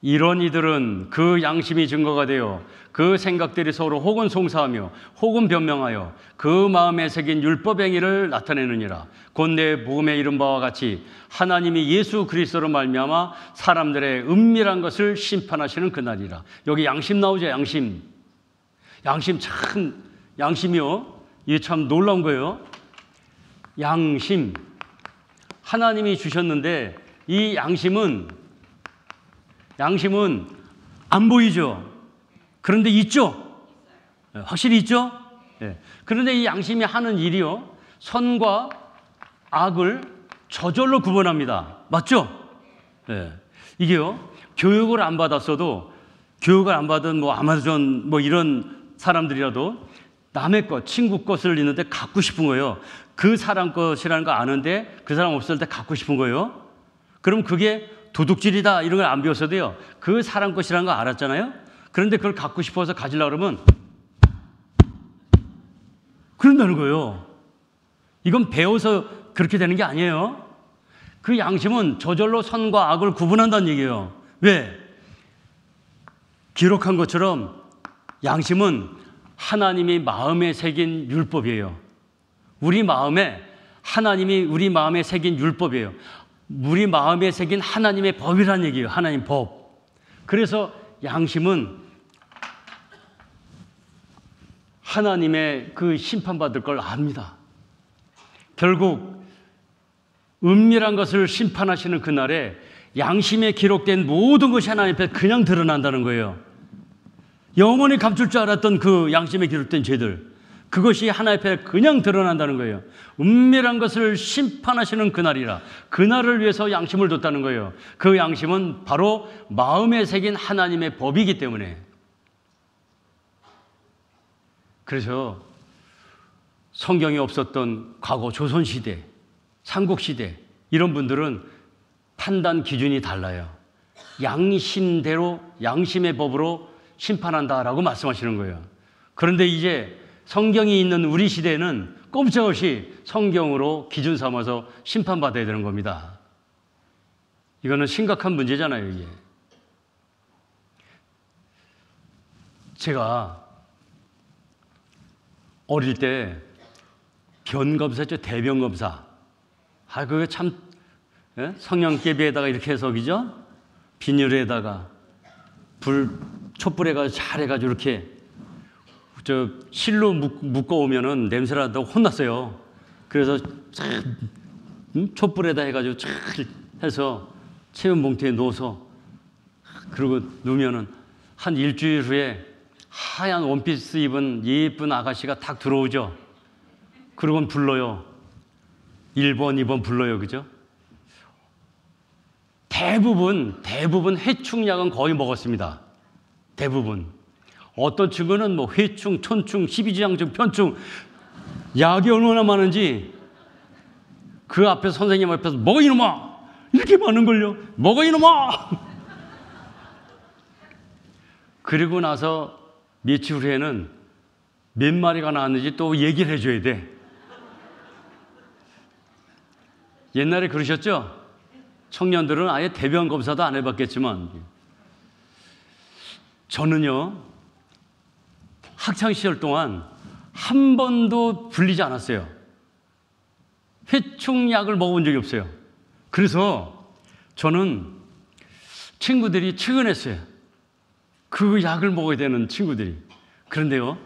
이런 이들은 그 양심이 증거가 되어 그 생각들이 서로 혹은 송사하며 혹은 변명하여 그 마음에 새긴 율법 행위를 나타내느니라. 곧 내 복음에 이른 바와 같이 하나님이 예수 그리스도로 말미암아 사람들의 은밀한 것을 심판하시는 그날이라. 여기 양심 나오죠. 양심 참, 양심이요, 이게 참 놀라운 거예요. 양심 하나님이 주셨는데 이 양심은 안 보이죠. 그런데 있죠. 확실히 있죠. 그런데 이 양심이 하는 일이요, 선과 악을 저절로 구분합니다. 맞죠? 이게요, 교육을 안 받았어도, 교육을 안 받은 아마존 이런 사람들이라도 남의 것, 친구 것을 있는데 갖고 싶은 거예요. 그 사람 것이라는 거 아는데 그 사람 없을 때 갖고 싶은 거예요. 그럼 그게 도둑질이다 이런 걸 안 배웠어도요, 그 사람 것이라는 거 알았잖아요. 그런데 그걸 갖고 싶어서 가지려고 그러면 그런다는 거예요. 이건 배워서 그렇게 되는 게 아니에요. 그 양심은 저절로 선과 악을 구분한다는 얘기예요. 왜? 기록한 것처럼 양심은 하나님이 마음에 새긴 율법이에요. 우리 마음에, 하나님이 우리 마음에 새긴 율법이에요. 우리 마음에 새긴 하나님의 법이라는 얘기예요. 하나님 법. 그래서 양심은 하나님의 그 심판받을 걸 압니다. 결국 은밀한 것을 심판하시는 그날에 양심에 기록된 모든 것이 하나님 앞에 그냥 드러난다는 거예요. 영원히 감출 줄 알았던 그 양심에 기록된 죄들, 그것이 하나님 앞에 그냥 드러난다는 거예요. 은밀한 것을 심판하시는 그날이라. 그날을 위해서 양심을 뒀다는 거예요. 그 양심은 바로 마음에 새긴 하나님의 법이기 때문에. 그래서 성경이 없었던 과거 조선시대, 삼국시대 이런 분들은 판단 기준이 달라요. 양심대로, 양심의 법으로 심판한다라고 말씀하시는 거예요. 그런데 이제 성경이 있는 우리 시대에는 꼼짝없이 성경으로 기준 삼아서 심판받아야 되는 겁니다. 이거는 심각한 문제잖아요, 이게. 제가 어릴 때 변검사죠, 대변검사. 그게 참, 성냥개비에다가 이렇게 해서, 그죠? 비닐에다가 촛불에가 잘해가지고 이렇게 실로 묶어오면은 냄새가 나다고 혼났어요. 그래서 촛불에다 해가지고 잘 해서 체온 봉투에 넣어서 그러고 놓으면은 한 일주일 후에 하얀 원피스 입은 예쁜 아가씨가 딱 들어오죠. 그러고는 불러요. 1번, 2번 불러요. 그죠? 대부분 해충약은 거의 먹었습니다. 대부분. 어떤 친구는 뭐 회충, 천충, 십이지장충, 편충, 약이 얼마나 많은지 그 앞에서 선생님 앞에서 먹어 이놈아! 이렇게 많은걸요. 먹어 이놈아! 그리고 나서 며칠 후에는 몇 마리가 나왔는지 또 얘기를 해줘야 돼. 옛날에 그러셨죠? 청년들은 아예 대변 검사도 안 해봤겠지만 저는요 학창시절 동안 한 번도 불리지 않았어요. 회충약을 먹어본 적이 없어요. 그래서 저는 친구들이 측은했어요. 그 약을 먹어야 되는 친구들이. 그런데요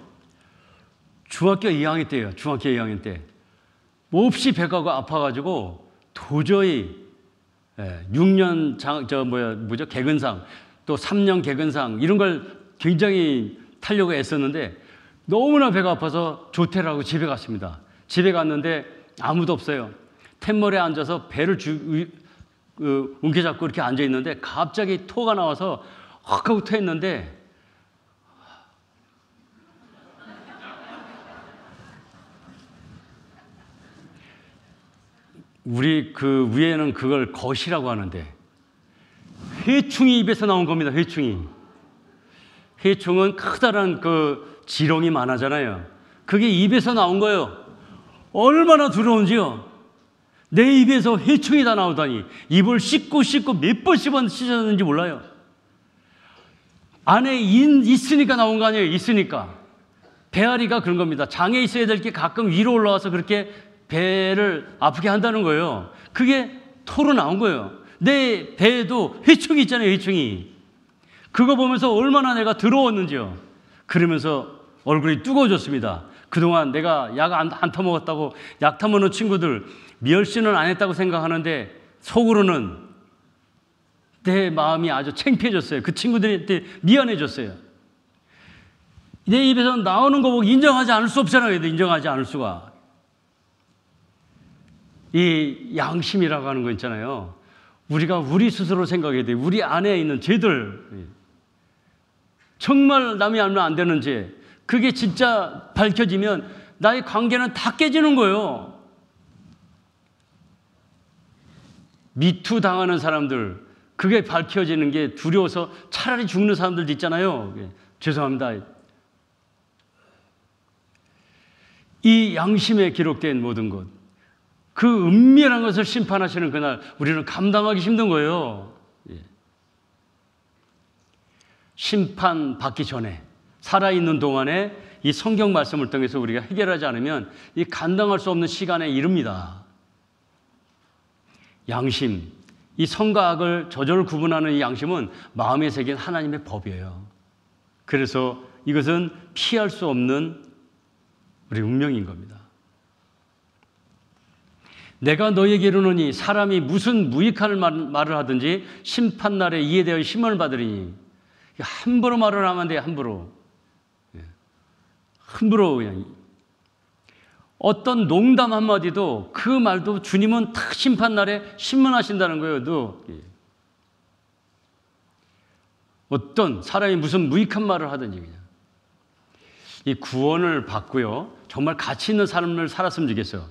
중학교 2학년 때예요. 중학교 2학년 때 몹시 배가 아파가지고 도저히 6년 개근상 또 3년 개근상 이런 걸 굉장히 타려고 애썼는데 너무나 배가 아파서 조퇴를 하고 집에 갔습니다. 집에 갔는데 아무도 없어요. 툇머리에 앉아서 배를 움켜잡고 이렇게 앉아 있는데 갑자기 토가 나와서 확 하고 토했는데 우리 그 위에는 그걸 거시라고 하는데 회충이 입에서 나온 겁니다. 회충이. 회충은 커다란 그 지렁이 만화잖아요. 그게 입에서 나온 거예요. 얼마나 두려운지요. 내 입에서 회충이 다 나오다니 입을 씻고 몇 번 씻었는지 몰라요. 안에 있으니까 나온 거 아니에요. 있으니까. 배앓이가 그런 겁니다. 장에 있어야 될 게 가끔 위로 올라와서 그렇게 배를 아프게 한다는 거예요. 그게 토로 나온 거예요. 내 배에도 회충이 있잖아요. 회충이. 그거 보면서 얼마나 내가 더러웠는지요. 그러면서 얼굴이 뜨거워졌습니다. 그동안 내가 약 안 타먹었다고 약 타먹는 친구들 멸시는 안 했다고 생각하는데 속으로는 내 마음이 아주 창피해졌어요. 그 친구들한테 미안해졌어요. 내 입에서 나오는 거 보고 인정하지 않을 수 없잖아요. 인정하지 않을 수가. 이 양심이라고 하는 거 있잖아요. 우리가 우리 스스로 생각해야 돼요. 우리 안에 있는 죄들. 정말 남이 알면 안 되는 죄. 그게 진짜 밝혀지면 나의 관계는 다 깨지는 거예요. 미투 당하는 사람들, 그게 밝혀지는 게 두려워서 차라리 죽는 사람들도 있잖아요. 죄송합니다. 이 양심에 기록된 모든 것, 그 은밀한 것을 심판하시는 그날 우리는 감당하기 힘든 거예요. 심판받기 전에 살아있는 동안에 이 성경 말씀을 통해서 우리가 해결하지 않으면 이 감당할 수 없는 시간에 이릅니다. 양심, 이 선과 악을 저절로 구분하는 이 양심은 마음에 새긴 하나님의 법이에요. 그래서 이것은 피할 수 없는 우리 운명인 겁니다. 내가 너에게 이르노니 사람이 무슨 무익한 말을 하든지 심판날에 이에 대하여 심판을 받으리니. 함부로 말을 하면 안 돼요. 함부로 그냥. 어떤 농담 한마디도 그 말도 주님은 탁 심판날에 심문하신다는 거예요. 어떤 사람이 무슨 무익한 말을 하든지 그냥. 이 구원을 받고요. 정말 가치 있는 삶을 살았으면 좋겠어요.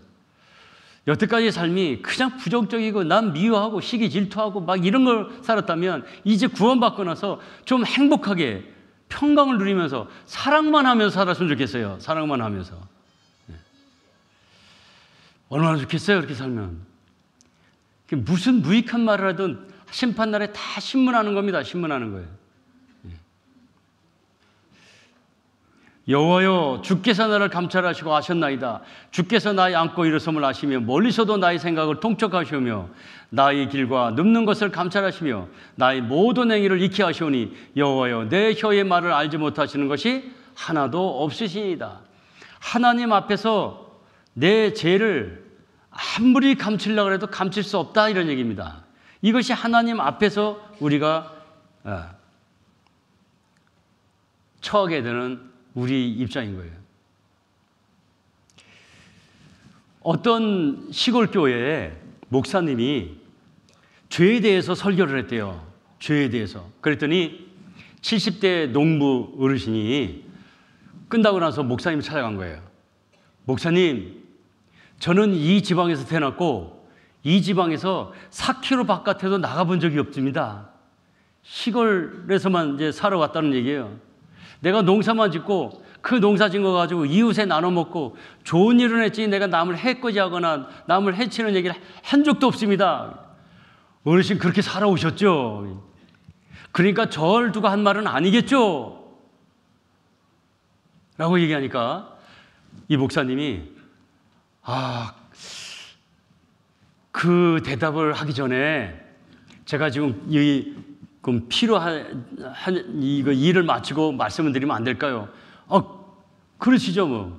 여태까지 삶이 그냥 부정적이고 남 미워하고 시기 질투하고 막 이런 걸 살았다면 이제 구원받고 나서 좀 행복하게 평강을 누리면서 사랑만 하면서 살았으면 좋겠어요. 사랑만 하면서. 얼마나 좋겠어요, 그렇게 살면. 무슨 무익한 말을 하든 심판날에 다 신문하는 겁니다. 신문하는 거예요. 여호와여, 주께서 나를 감찰하시고 아셨나이다. 주께서 나의 안고 일어섬을 아시며 멀리서도 나의 생각을 통촉하시오며 나의 길과 눕는 것을 감찰하시며 나의 모든 행위를 익히 하시오니 여호와여, 내 혀의 말을 알지 못하시는 것이 하나도 없으시니이다. 하나님 앞에서 내 죄를 아무리 감추려고 해도 감출 수 없다, 이런 얘기입니다. 이것이 하나님 앞에서 우리가 처하게 되는 우리 입장인 거예요. 어떤 시골 교회에 목사님이 죄에 대해서 설교를 했대요. 죄에 대해서. 그랬더니 70대 농부 어르신이 끝나고 나서 목사님을 찾아간 거예요. 목사님, 저는 이 지방에서 태어났고 이 지방에서 4km 바깥에도 나가본 적이 없습니다. 시골에서만 이제 살아왔다는 얘기예요. 내가 농사만 짓고 그 농사 짓는 거 가지고 이웃에 나눠 먹고 좋은 일을 했지 내가 남을 해코지하거나 남을 해치는 얘기를 한 적도 없습니다. 어르신 그렇게 살아오셨죠. 그러니까 저를 두고 한 말은 아니겠죠. 라고 얘기하니까 이 목사님이 그 대답을 하기 전에 제가 지금 필요한 이거 일을 마치고 말씀을 드리면 안 될까요? 그러시죠 뭐.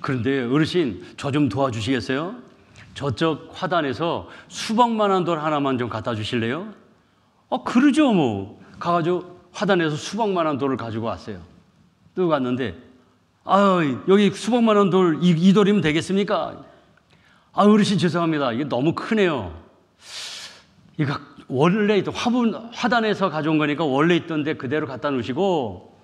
그런데 어르신 저 좀 도와주시겠어요? 저쪽 화단에서 수박만한 돌 하나만 좀 갖다 주실래요? 그러죠 뭐. 가가지고 화단에서 수박만한 돌을 가지고 왔어요. 또 갔는데 여기 수박만한 돌 이 돌이면 되겠습니까? 어르신 죄송합니다. 이게 너무 크네요. 이거 원래 있던 화단에서 가져온 거니까 원래 있던 데 그대로 갖다 놓으시고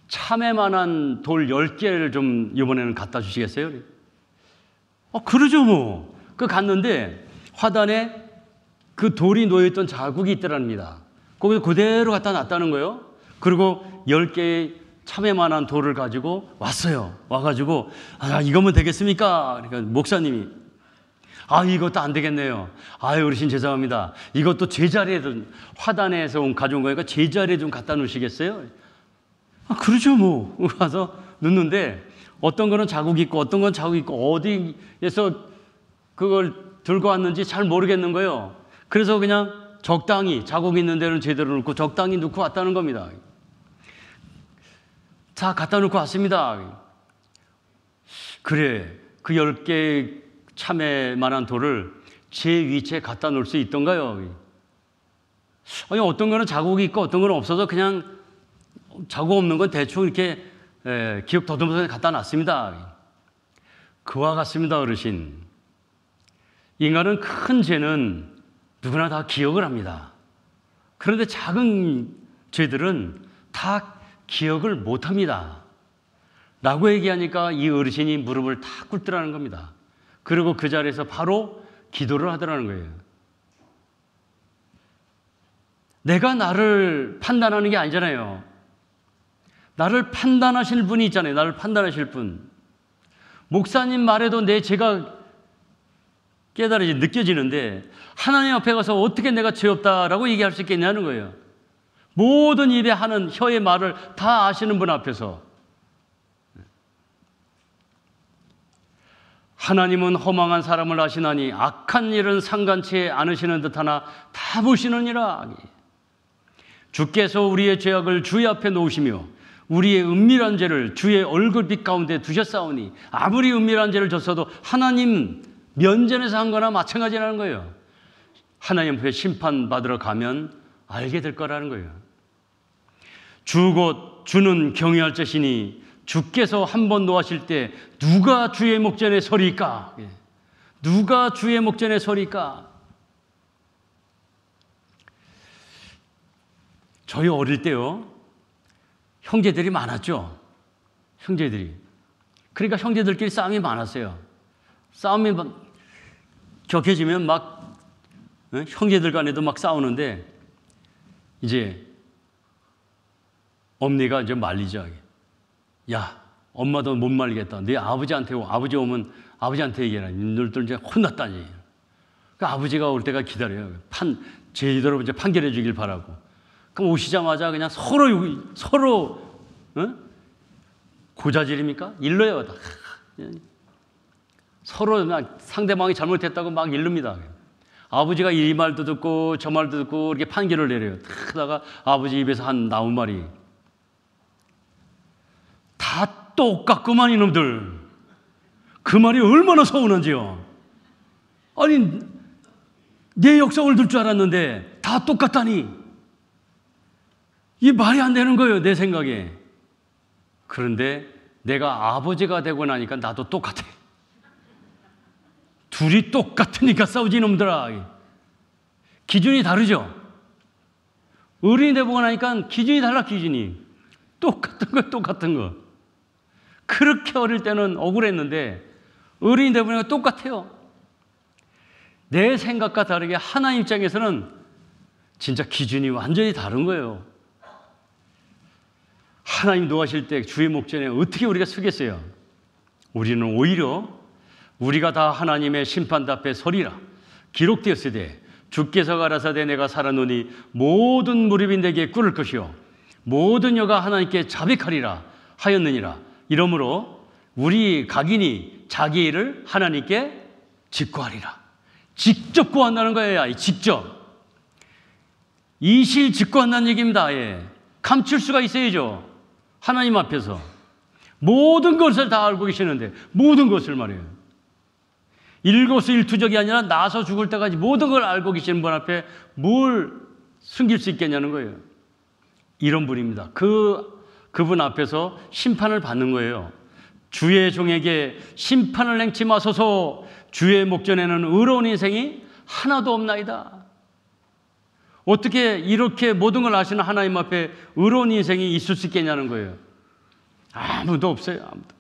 참외만한 돌 10개를 좀 이번에는 갖다 주시겠어요? 그러죠 뭐. 갔는데 화단에 그 돌이 놓여있던 자국이 있더랍니다. 거기서 그대로 갖다 놨다는 거예요. 그리고 10개의 참외만한 돌을 가지고 왔어요. 와가지고 이거면 되겠습니까? 그러니까 목사님이 이것도 안 되겠네요. 어르신 죄송합니다. 이것도 제자리에 화단에서 가져온 거니까 제자리에 좀 갖다 놓으시겠어요? 그러죠 뭐. 가서 놓는데 어떤 거는 자국이 있고 어떤 건 자국이 있고 어디에서 그걸 들고 왔는지 잘 모르겠는 거예요. 그래서 그냥 적당히 자국 있는 데는 제대로 놓고 적당히 놓고 왔다는 겁니다. 자, 갖다 놓고 왔습니다. 그래, 그 10개 참외만한 돌을 제 위치에 갖다 놓을 수 있던가요? 어떤 거는 자국이 있고 어떤 거는 없어서 그냥 자국 없는 건 대충 이렇게 기억 더듬어서 갖다 놨습니다. 그와 같습니다, 어르신. 인간은 큰 죄는 누구나 다 기억을 합니다. 그런데 작은 죄들은 다 기억을 못합니다. 라고 얘기하니까 이 어르신이 무릎을 탁 꿇더라는 겁니다. 그리고 그 자리에서 바로 기도를 하더라는 거예요. 내가 나를 판단하는 게 아니잖아요. 나를 판단하실 분이 있잖아요. 나를 판단하실 분. 목사님 말에도 내 죄가 느껴지는데 하나님 앞에 가서 어떻게 내가 죄 없다라고 얘기할 수 있겠냐는 거예요. 모든 입에 하는 혀의 말을 다 아시는 분 앞에서. 하나님은 허망한 사람을 아시나니 악한 일은 상관치 않으시는 듯하나 다 보시느니라. 주께서 우리의 죄악을 주의 앞에 놓으시며 우리의 은밀한 죄를 주의 얼굴빛 가운데 두셨사오니 아무리 은밀한 죄를 졌어도 하나님 면전에서 한 거나 마찬가지라는 거예요. 하나님 앞에 심판받으러 가면 알게 될 거라는 거예요. 주 곧 주는 경외할 자시니 주께서 한 번 노하실 때 누가 주의 목전에 서리까? 누가 주의 목전에 서리까? 저희 어릴 때요, 형제들이 많았죠. 형제들이. 그러니까 형제들끼리 싸움이 많았어요. 싸움이 격해지면 막 형제들 간에도 막 싸우는데 이제 엄니가 이제 말리죠. 야, 엄마도 못 말리겠다. 네 아버지한테 아버지 오면 아버지한테 얘기해라. 너희들 이제 혼났다니. 그러니까 아버지가 올 때가 기다려요. 제대로 이제 판결해 주길 바라고. 그럼 오시자마자 그냥 서로 고자질입니까? 일러요. 서로 상대방이 잘못했다고 막 일릅니다. 아버지가 이 말도 듣고 저 말도 듣고 이렇게 판결을 내려요. 하다가 아버지 입에서 나온 말이 다 똑같구만 이놈들. 그 말이 얼마나 서운한지요. 아니 내 역성을 들 줄 알았는데 다 똑같다니. 이 말이 안 되는 거예요, 내 생각에. 그런데 내가 아버지가 되고 나니까 나도 똑같아. 둘이 똑같으니까 싸우지 이놈들아. 기준이 다르죠. 어른이 되고 나니까 기준이 달라. 기준이 똑같은 거. 그렇게 어릴 때는 억울했는데 어른이 되고 나니까 똑같아요. 내 생각과 다르게 하나님 입장에서는 진짜 기준이 완전히 다른 거예요. 하나님 노하실 때 주의 목전에 어떻게 우리가 서겠어요? 우리는 오히려 우리가 다 하나님의 심판대 앞에 서리라. 기록되었으되 주께서 가라사대 내가 살아노니 모든 무릎이 내게 꿇을 것이요 모든 여가 하나님께 자백하리라 하였느니라. 이러므로 우리 각인이 자기 일을 하나님께 직구하리라. 직접 구한다는 거예요. 직접. 이실 직구한다는 얘기입니다. 감출 수가 있어야죠. 하나님 앞에서 모든 것을 다 알고 계시는데 모든 것을 말해요. 일거수일투족이 아니라 나서 죽을 때까지 모든 걸 알고 계시는 분 앞에 뭘 숨길 수 있겠냐는 거예요. 이런 분입니다. 그분 앞에서 심판을 받는 거예요. 주의 종에게 심판을 행치 마소서. 주의 목전에는 의로운 인생이 하나도 없나이다. 어떻게 이렇게 모든 걸 아시는 하나님 앞에 의로운 인생이 있을 수 있겠냐는 거예요. 아무도 없어요. 아무도.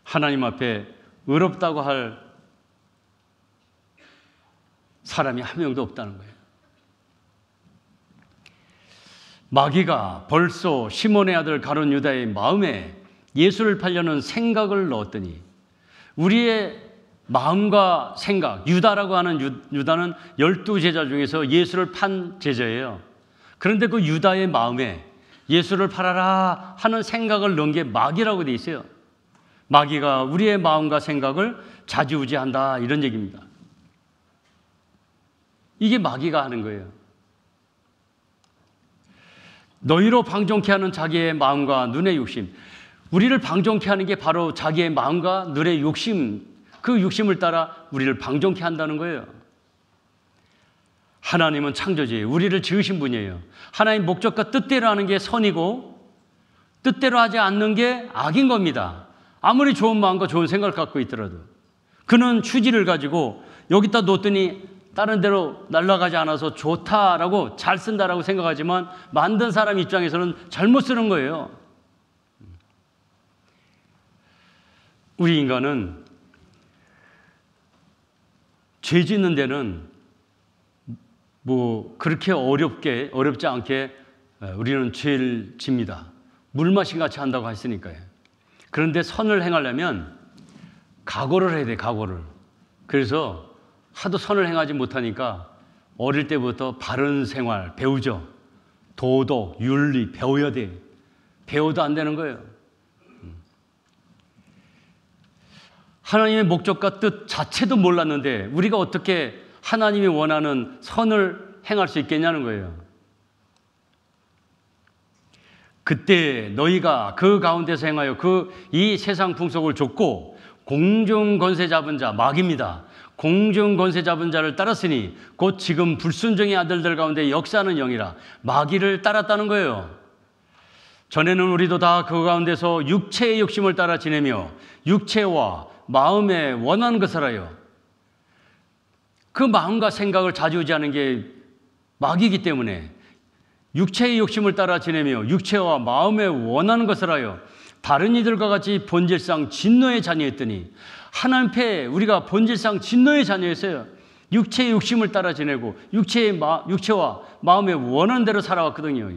하나님 앞에 의롭다고 할 사람이 한 명도 없다는 거예요. 마귀가 벌써 시몬의 아들 가룟 유다의 마음에 예수를 팔려는 생각을 넣었더니 우리의 마음과 생각, 유다라고 하는 유다는 12제자 중에서 예수를 판 제자예요. 그런데 그 유다의 마음에 예수를 팔아라 하는 생각을 넣은 게 마귀라고 돼 있어요. 마귀가 우리의 마음과 생각을 좌지우지한다 이런 얘기입니다. 이게 마귀가 하는 거예요. 너희로 방종케 하는 자기의 마음과 눈의 욕심. 우리를 방종케 하는 게 바로 자기의 마음과 눈의 욕심, 그 욕심을 따라 우리를 방종케 한다는 거예요. 하나님은 창조주예요. 우리를 지으신 분이에요. 하나님 목적과 뜻대로 하는 게 선이고 뜻대로 하지 않는 게 악인 겁니다. 아무리 좋은 마음과 좋은 생각을 갖고 있더라도 그는 휴지를 가지고 여기다 놓더니 다른 데로 날아가지 않아서 좋다라고 잘 쓴다라고 생각하지만 만든 사람 입장에서는 잘못 쓰는 거예요. 우리 인간은 죄 짓는 데는 그렇게 어렵지 않게 우리는 죄를 집니다. 물마신 같이 한다고 했으니까요. 그런데 선을 행하려면 각오를 해야 돼, 각오를. 그래서 하도 선을 행하지 못하니까 어릴 때부터 바른 생활 배우죠. 도덕, 윤리 배워야 돼. 배워도 안 되는 거예요. 하나님의 목적과 뜻 자체도 몰랐는데 우리가 어떻게 하나님이 원하는 선을 행할 수 있겠냐는 거예요. 그때 너희가 그 가운데서 행하여 이 세상 풍속을 좇고 공중 권세 잡은 자, 마귀입니다. 공중 권세 잡은 자를 따랐으니 곧 지금 불순종의 아들들 가운데 역사하는 영이라. 마귀를 따랐다는 거예요. 전에는 우리도 다 그 가운데서 육체의 욕심을 따라 지내며 육체와 마음에 원하는 것을 하여 그 마음과 생각을 좌지우지하는 게 마귀이기 때문에 육체의 욕심을 따라 지내며 육체와 마음에 원하는 것을 하여 다른 이들과 같이 본질상 진노의 자녀였더니 하나님 앞에 우리가 본질상 진노의 자녀였어요. 육체의 욕심을 따라 지내고 육체와 마음의 원하는 대로 살아왔거든요.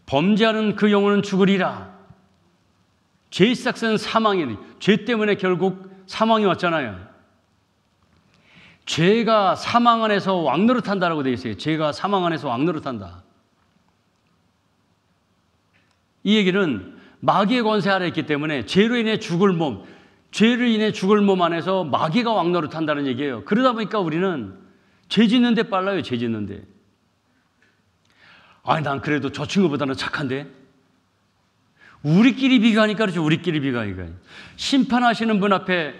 범죄하는 그 영혼은 죽으리라. 죄의 삭은 사망이니 죄 때문에 결국 사망이 왔잖아요. 죄가 사망 안에서 왕노릇한다라고 되어 있어요. 죄가 사망 안에서 왕노릇한다. 이 얘기는 마귀의 권세 아래 있기 때문에 죄로 인해 죽을 몸, 죄로 인해 죽을 몸 안에서 마귀가 왕노릇한다는 얘기예요. 그러다 보니까 우리는 죄 짓는 데 빨라요. 죄 짓는 데. 아니 난 그래도 저 친구보다는 착한데. 우리끼리 비교하니까 그렇죠. 우리끼리 비교하니까. 심판하시는 분 앞에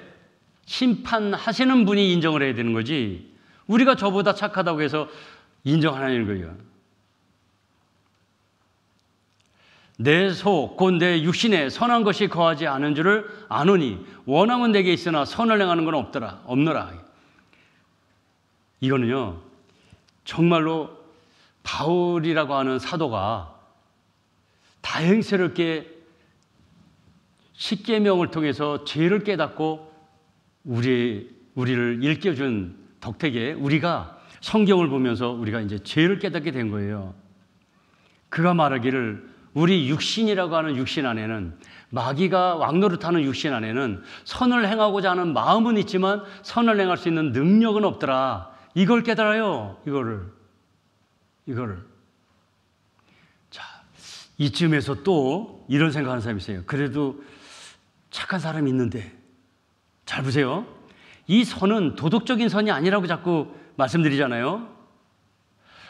심판하시는 분이 인정을 해야 되는 거지. 우리가 저보다 착하다고 해서 인정 안 하는 거예요. 내 속, 곧 내 육신에 선한 것이 거하지 않은 줄을 아노니 원함은 내게 있으나 선을 행하는 건 없노라. 이거는요, 정말로 바울이라고 하는 사도가 다행스럽게 십계명을 통해서 죄를 깨닫고 우리를 일깨워준 덕택에 우리가 성경을 보면서 우리가 이제 죄를 깨닫게 된 거예요. 그가 말하기를 우리 육신이라고 하는 육신 안에는 마귀가 왕노릇하는 육신 안에는 선을 행하고자 하는 마음은 있지만 선을 행할 수 있는 능력은 없더라. 이걸 깨달아요. 이거를. 자, 이쯤에서 또 이런 생각하는 사람이 있어요. 그래도 착한 사람이 있는데 잘 보세요. 이 선은 도덕적인 선이 아니라고 자꾸 말씀드리잖아요.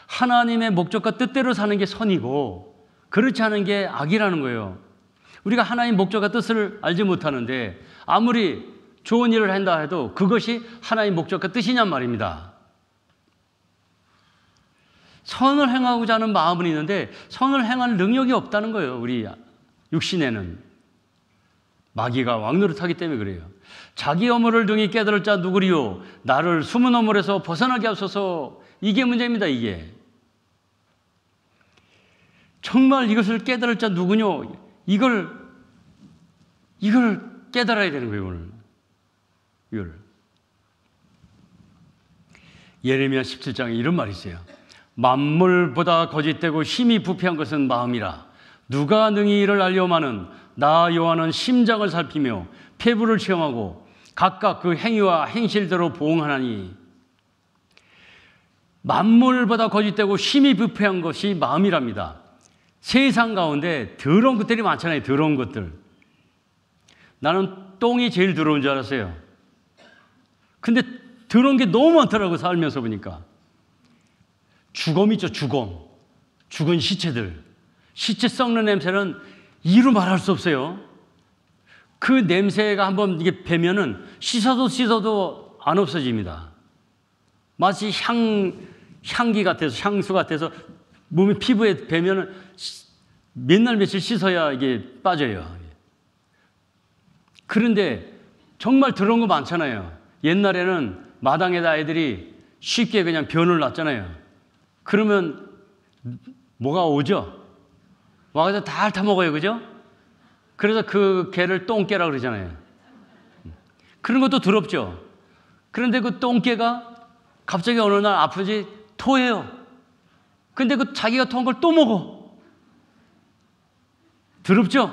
하나님의 목적과 뜻대로 사는 게 선이고 그렇지 않은 게 악이라는 거예요. 우리가 하나님의 목적과 뜻을 알지 못하는데 아무리 좋은 일을 한다 해도 그것이 하나님의 목적과 뜻이냔 말입니다. 선을 행하고자 하는 마음은 있는데 선을 행할 능력이 없다는 거예요. 우리 육신에는. 마귀가 왕노릇하기 때문에 그래요. 자기 허물을 등이 깨달을 자 누구리요? 나를 숨은 허물에서 벗어나게 하소서. 이게 문제입니다. 이게. 정말 이것을 깨달을 자 누구뇨? 이걸 깨달아야 되는 거예요. 오늘. 이걸. 예레미야 17장에 이런 말이 있어요. 만물보다 거짓되고 힘이 부패한 것은 마음이라. 누가 능히 이를 알려마는 나 여호와는 심장을 살피며 폐부를 시험하고 각각 그 행위와 행실대로 보응하나니. 만물보다 거짓되고 힘이 부패한 것이 마음이랍니다. 세상 가운데 더러운 것들이 많잖아요. 더러운 것들. 나는 똥이 제일 더러운 줄 알았어요. 근데 더러운 게 너무 많더라고요. 살면서 보니까. 주검 있죠. 죽은 시체들. 시체 썩는 냄새는 이루 말할 수 없어요. 그 냄새가 한번 이게 배면은 씻어도 안 없어집니다. 마치 향기 같아서, 향수 같아서 몸의 피부에 배면은 맨날 며칠 씻어야 이게 빠져요. 그런데 정말 더러운 거 많잖아요. 옛날에는 마당에다 애들이 쉽게 그냥 변을 놨잖아요. 그러면 뭐가 오죠? 와가지고 다 핥아먹어요. 그죠? 그래서 그 개를 똥개라고 그러잖아요. 그런 것도 더럽죠. 그런데 그 똥개가 갑자기 어느 날 아프지 토해요. 근데 그 자기가 토한 걸 또 먹어. 더럽죠?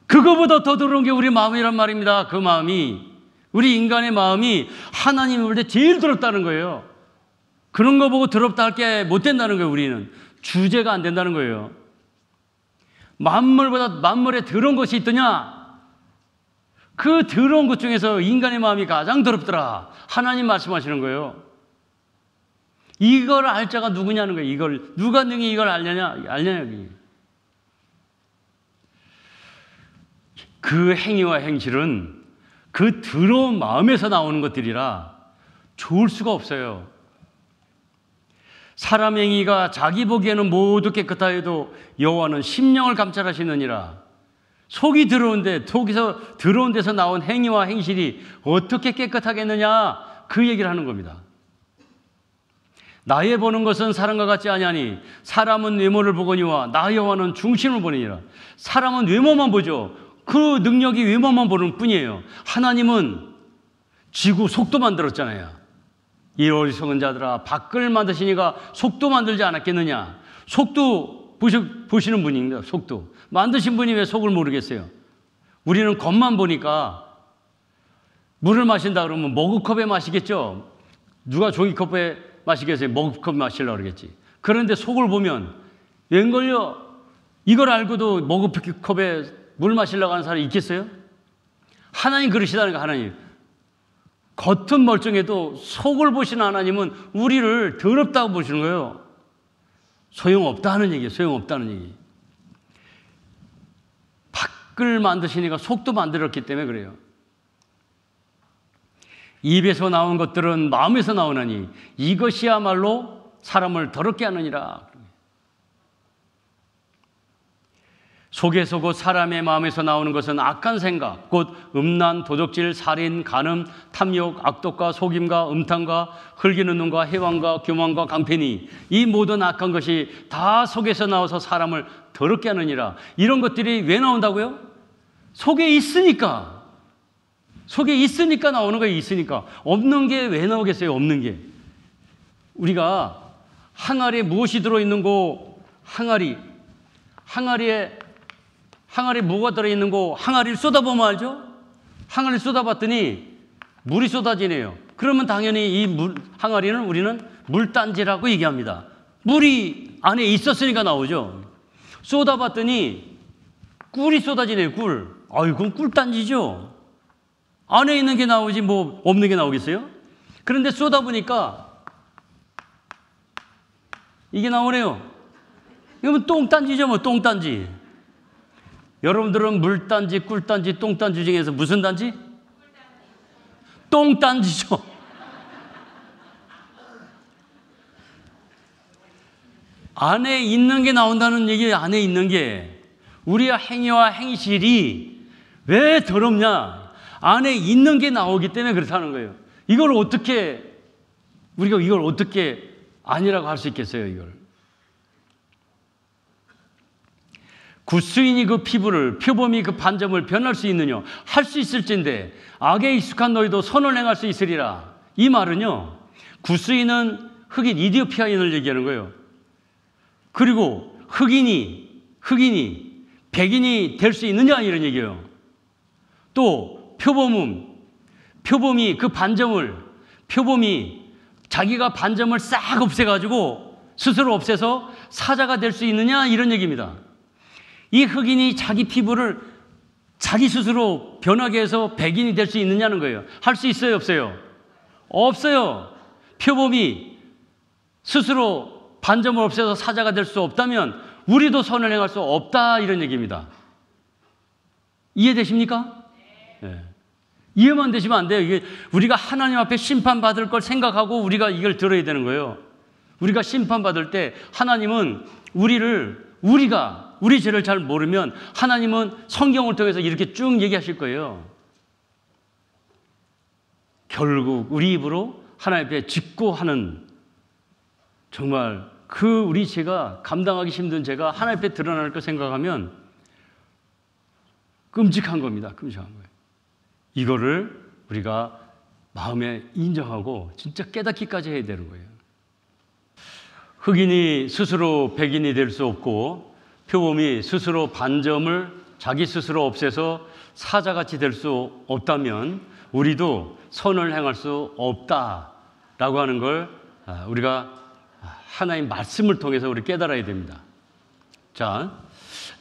그거보다 더 더러운 게 우리 마음이란 말입니다. 그 마음이. 우리 인간의 마음이 하나님이 볼 때 제일 더럽다는 거예요. 그런 거 보고 더럽다 할 게 못 된다는 거예요. 우리는. 주제가 안 된다는 거예요. 만물에 더러운 것이 있더냐? 그 더러운 것 중에서 인간의 마음이 가장 더럽더라. 하나님 말씀하시는 거예요. 이걸 알 자가 누구냐는 거예요. 이걸 누가 능히 이걸 알냐? 그 행위와 행실은 그 더러운 마음에서 나오는 것들이라 좋을 수가 없어요. 사람 행위가 자기 보기에는 모두 깨끗하여도 여호와는 심령을 감찰하시느니라. 속이 더러운데 속에서 더러운 데서 나온 행위와 행실이 어떻게 깨끗하겠느냐, 그 얘기를 하는 겁니다. 나의 보는 것은 사람과 같지 아니하니 사람은 외모를 보거니와 나 여호와는 중심을 보느니라. 사람은 외모만 보죠. 그 능력이 외모만 보는 뿐이에요. 하나님은 지구 속도 만들었잖아요. 이 어리석은 자들아, 밖을 만드시니가 속도 만들지 않았겠느냐. 속도 보시는 분입니다. 속도 만드신 분이 왜 속을 모르겠어요? 우리는 겉만 보니까 물을 마신다 그러면 머그컵에 마시겠죠. 누가 종이컵에 마시겠어요? 머그컵 마시려고 그러겠지. 그런데 속을 보면 웬걸요? 이걸 알고도 머그컵에 물 마시려고 하는 사람이 있겠어요? 하나님 그러시다는 거. 하나님 겉은 멀쩡해도 속을 보시는 하나님은 우리를 더럽다고 보시는 거예요. 소용없다는 얘기예요. 소용없다는 얘기. 밖을 만드시니까 속도 만들었기 때문에 그래요. 입에서 나온 것들은 마음에서 나오나니 이것이야말로 사람을 더럽게 하느니라. 속에서 곧 사람의 마음에서 나오는 것은 악한 생각, 곧 음란, 도적질, 살인, 간음, 탐욕, 악독과 속임과 음탕과 흘기는 눈과 해왕과 교만과 강패니 이 모든 악한 것이 다 속에서 나와서 사람을 더럽게 하느니라. 이런 것들이 왜 나온다고요? 속에 있으니까. 속에 있으니까 나오는 거예요. 있으니까. 없는 게 왜 나오겠어요? 없는 게. 우리가 항아리에 무엇이 들어있는 거, 항아리에 뭐가 들어있는 거, 항아리를 쏟아보면 알죠? 항아리를 쏟아봤더니 물이 쏟아지네요. 그러면 당연히 이 항아리는 우리는 물단지라고 얘기합니다. 물이 안에 있었으니까 나오죠. 쏟아봤더니 꿀이 쏟아지네요. 꿀. 아유, 그건 꿀단지죠. 안에 있는 게 나오지 뭐 없는 게 나오겠어요? 그런데 쏟아보니까 이게 나오네요. 이건 똥단지죠, 뭐 똥단지. 여러분들은 물단지, 꿀단지, 똥단지 중에서 무슨 단지? 똥단지죠. 안에 있는 게 나온다는 얘기예요. 안에 있는 게. 우리의 행위와 행실이 왜 더럽냐? 안에 있는 게 나오기 때문에 그렇다는 거예요. 우리가 이걸 어떻게 아니라고 할 수 있겠어요, 이걸. 구수인이 그 피부를, 표범이 그 반점을 변할 수 있느냐? 할 수 있을진데 악에 익숙한 너희도 선을 행할 수 있으리라. 이 말은요, 구수인은 흑인, 이디오피아인을 얘기하는 거예요. 그리고 흑인이 백인이 될 수 있느냐 이런 얘기예요. 또 표범이 그 반점을, 표범이 자기가 반점을 싹 없애가지고 스스로 없애서 사자가 될 수 있느냐 이런 얘기입니다. 이 흑인이 자기 피부를 자기 스스로 변하게 해서 백인이 될 수 있느냐는 거예요. 할 수 있어요, 없어요? 없어요. 표범이 스스로 반점을 없애서 사자가 될 수 없다면 우리도 선을 행할 수 없다 이런 얘기입니다. 이해되십니까? 네. 이해만 되시면 안 돼요. 이게 우리가 하나님 앞에 심판받을 걸 생각하고 우리가 이걸 들어야 되는 거예요. 우리가 심판받을 때 하나님은 우리 죄를 잘 모르면 하나님은 성경을 통해서 이렇게 쭉 얘기하실 거예요. 결국 우리 입으로 하나님 앞에 직고하는, 정말 우리 죄가, 감당하기 힘든 죄가 하나님 앞에 드러날 거 생각하면 끔찍한 겁니다. 끔찍한 거예요. 이거를 우리가 마음에 인정하고 진짜 깨닫기까지 해야 되는 거예요. 흑인이 스스로 백인이 될 수 없고 표범이 스스로 반점을 자기 스스로 없애서 사자같이 될 수 없다면 우리도 선을 행할 수 없다라고 하는 걸 우리가 하나님 말씀을 통해서 우리 깨달아야 됩니다. 자,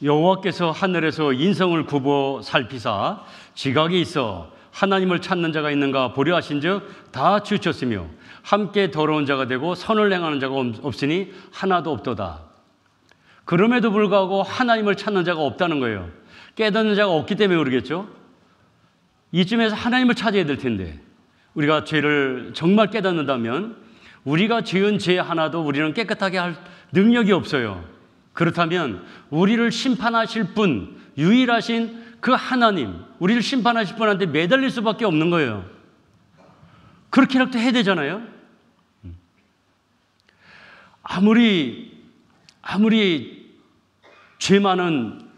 여호와께서 하늘에서 인성을 굽어 살피사 지각이 있어 하나님을 찾는 자가 있는가 보려 하신즉 다 치우쳤으며 함께 더러운 자가 되고 선을 행하는 자가 없으니 하나도 없도다. 그럼에도 불구하고 하나님을 찾는 자가 없다는 거예요. 깨닫는 자가 없기 때문에 그러겠죠. 이쯤에서 하나님을 찾아야 될 텐데 우리가 죄를 정말 깨닫는다면 우리가 지은 죄 하나도 우리는 깨끗하게 할 능력이 없어요. 그렇다면 우리를 심판하실 분, 유일하신 그 하나님, 우리를 심판하실 분한테 매달릴 수밖에 없는 거예요. 그렇게라도 해야 되잖아요. 아무리 죄 많은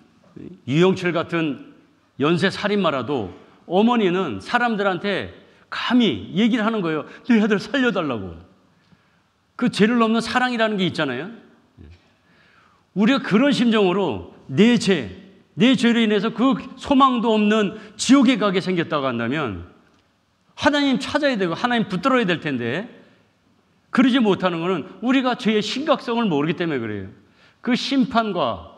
유영철 같은 연쇄 살인마라도 어머니는 사람들한테 감히 얘기를 하는 거예요. 내 아들 살려달라고. 그 죄를 넘는 사랑이라는 게 있잖아요. 우리가 그런 심정으로 내 죄로 인해서 그 소망도 없는 지옥에 가게 생겼다고 한다면 하나님 찾아야 되고 하나님 붙들어야 될 텐데 그러지 못하는 것은 우리가 죄의 심각성을 모르기 때문에 그래요. 그 심판과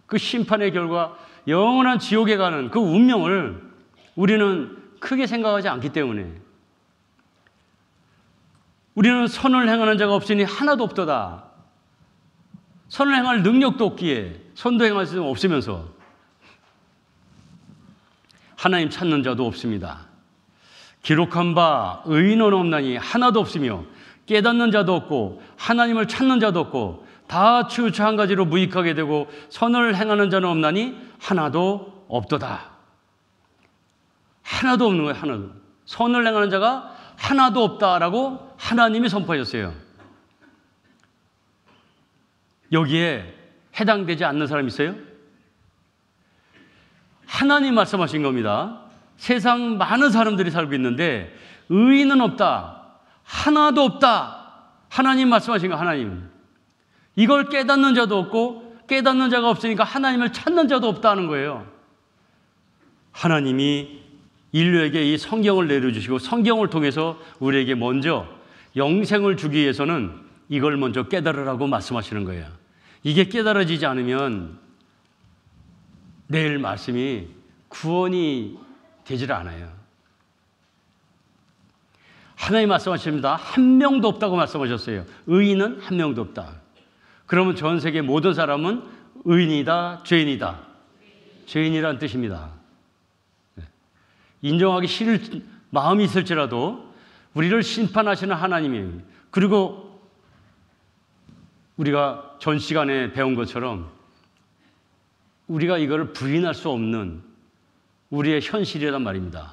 그 심판의 결과 영원한 지옥에 가는 그 운명을 우리는 크게 생각하지 않기 때문에 우리는 선을 행하는 자가 없으니 하나도 없도다. 선을 행할 능력도 없기에 선도 행할 수 없으면서 하나님 찾는 자도 없습니다. 기록한 바 의인은 없나니 하나도 없으며 깨닫는 자도 없고 하나님을 찾는 자도 없고 다 치우쳐 한 가지로 무익하게 되고 선을 행하는 자는 없나니 하나도 없도다. 하나도 없는 거예요. 하나도. 선을 행하는 자가 하나도 없다라고 하나님이 선포하셨어요. 여기에 해당되지 않는 사람 있어요? 하나님 말씀하신 겁니다. 세상 많은 사람들이 살고 있는데 의인은 없다. 하나도 없다. 하나님 말씀하신 거 하나님. 이걸 깨닫는 자도 없고 깨닫는 자가 없으니까 하나님을 찾는 자도 없다는 거예요. 하나님이 인류에게 이 성경을 내려주시고 성경을 통해서 우리에게 먼저 영생을 주기 위해서는 이걸 먼저 깨달으라고 말씀하시는 거예요. 이게 깨달아지지 않으면 내일 말씀이 구원이 되질 않아요. 하나님 말씀하십니다. 한 명도 없다고 말씀하셨어요. 의인은 한 명도 없다. 그러면 전 세계 모든 사람은 의인이다, 죄인이다. 죄인이라는 뜻입니다. 인정하기 싫을 마음이 있을지라도 우리를 심판하시는 하나님이, 그리고 우리가 전 시간에 배운 것처럼 우리가 이거를 부인할 수 없는 우리의 현실이란 말입니다.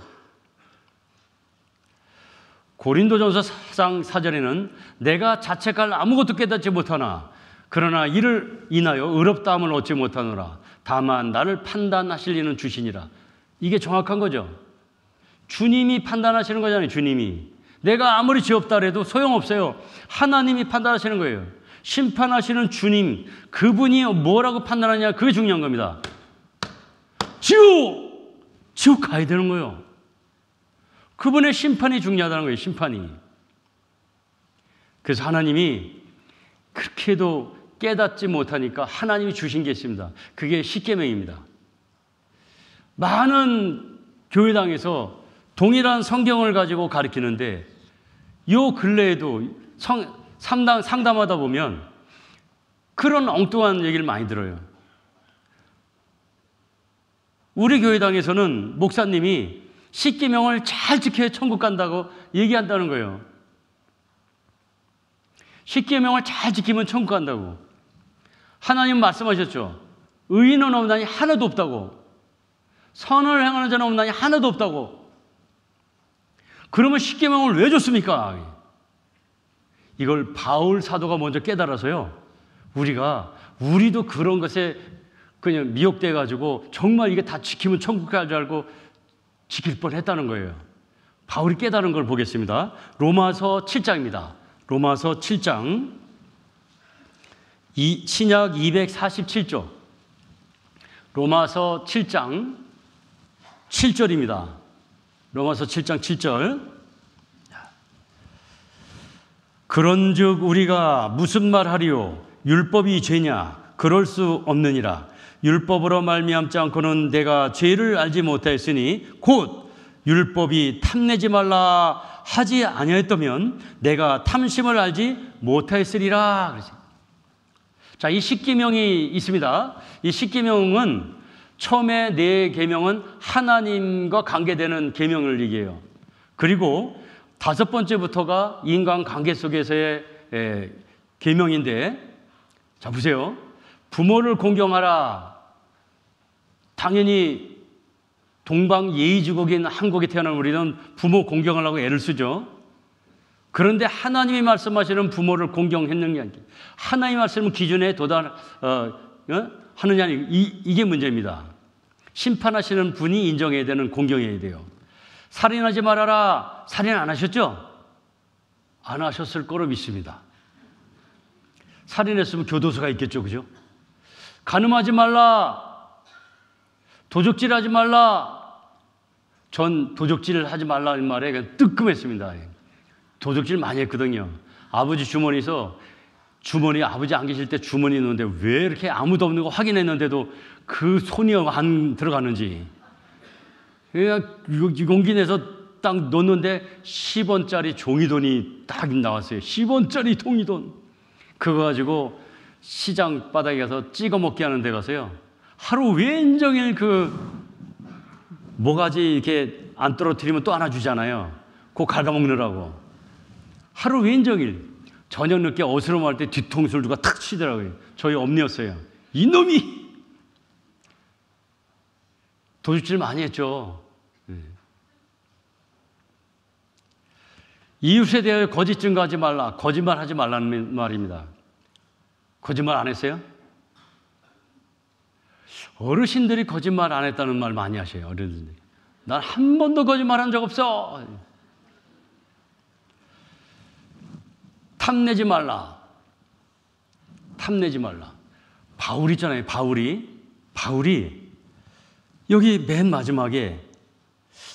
고린도전서 4장 4절에는 내가 자책할 아무것도 깨닫지 못하나 그러나 이를 인하여 의롭다함을 얻지 못하노라. 다만 나를 판단하실 이는 주시니라. 이게 정확한 거죠. 주님이 판단하시는 거잖아요. 주님이. 내가 아무리 죄 없다 해도 소용없어요. 하나님이 판단하시는 거예요. 심판하시는 주님, 그분이 뭐라고 판단하냐, 그게 중요한 겁니다. 지옥 가야 되는 거예요. 그분의 심판이 중요하다는 거예요. 심판이. 그래서 하나님이 그렇게 해도 깨닫지 못하니까 하나님이 주신 게 있습니다. 그게 십계명입니다. 많은 교회당에서 동일한 성경을 가지고 가르치는데 요 근래에도 상담하다 보면 그런 엉뚱한 얘기를 많이 들어요. 우리 교회당에서는 목사님이 십계명을 잘 지켜야 천국 간다고 얘기한다는 거예요. 십계명을 잘 지키면 천국 간다고. 하나님 말씀하셨죠. 의인은 없나니 하나도 없다고. 선을 행하는 자는 없나니 하나도 없다고. 그러면 십계명을 왜 줬습니까? 이걸 바울 사도가 먼저 깨달아서요. 우리도 그런 것에 그냥 미혹돼 가지고 정말 이게 다 지키면 천국 갈 줄 알고 지킬 뻔했다는 거예요. 바울이 깨달은 걸 보겠습니다. 로마서 7장입니다. 로마서 7장 신약 247조. 로마서 7장 7절입니다. 로마서 7장 7절. 그런즉 우리가 무슨 말하리요? 율법이 죄냐? 그럴 수 없느니라. 율법으로 말미암지 않고는 내가 죄를 알지 못하였으니 곧 율법이 탐내지 말라 하지 아니하였다면 내가 탐심을 알지 못하였으리라. 자, 이 십계명이 있습니다. 이 십계명은 처음에 네 계명은 하나님과 관계되는 계명을 얘기해요. 그리고 5번째부터가 인간 관계 속에서의 계명인데, 자 보세요. 부모를 공경하라. 당연히 동방 예의지국인 한국에 태어난 우리는 부모 공경하려고 애를 쓰죠. 그런데 하나님이 말씀하시는 부모를 공경했느냐, 하나님이 말씀은 기준에 하느냐, 이게 문제입니다. 심판하시는 분이 인정해야 되는, 공경해야 돼요. 살인하지 말아라. 살인 안 하셨죠? 안 하셨을 거로 믿습니다. 살인했으면 교도소가 있겠죠, 그죠? 간음하지 말라. 도적질하지 말라. 전 도적질을 하지 말라는 말에 그냥 뜨끔했습니다. 도적질 많이 했거든요. 아버지 주머니에서 아버지 안 계실 때 주머니 있는데 왜 이렇게 아무도 없는 거 확인했는데도 그 손이 안 들어가는지. 그냥 용기 내서 딱 넣었는데 10원짜리 종이돈이 딱 나왔어요. 10원짜리 종이돈. 그거 가지고 시장 바닥에 가서 찍어 먹게 하는 데 가서요. 하루 왼종일 모가지 이렇게 안 떨어뜨리면 또 하나 주잖아요. 그거 갉아먹느라고. 하루 왼종일 저녁 늦게 어스름할 때 뒤통수를 누가 탁 치더라고요. 저희 엄니였어요. 이놈이! 도둑질 많이 했죠. 이웃에 대하여 거짓 증거하지 말라. 거짓말하지 말라는 말입니다. 거짓말 안 했어요? 어르신들이 거짓말 안 했다는 말 많이 하셔요. 어른들이. 난 한 번도 거짓말한 적 없어. 탐내지 말라. 탐내지 말라. 바울 있잖아요. 바울이 여기 맨 마지막에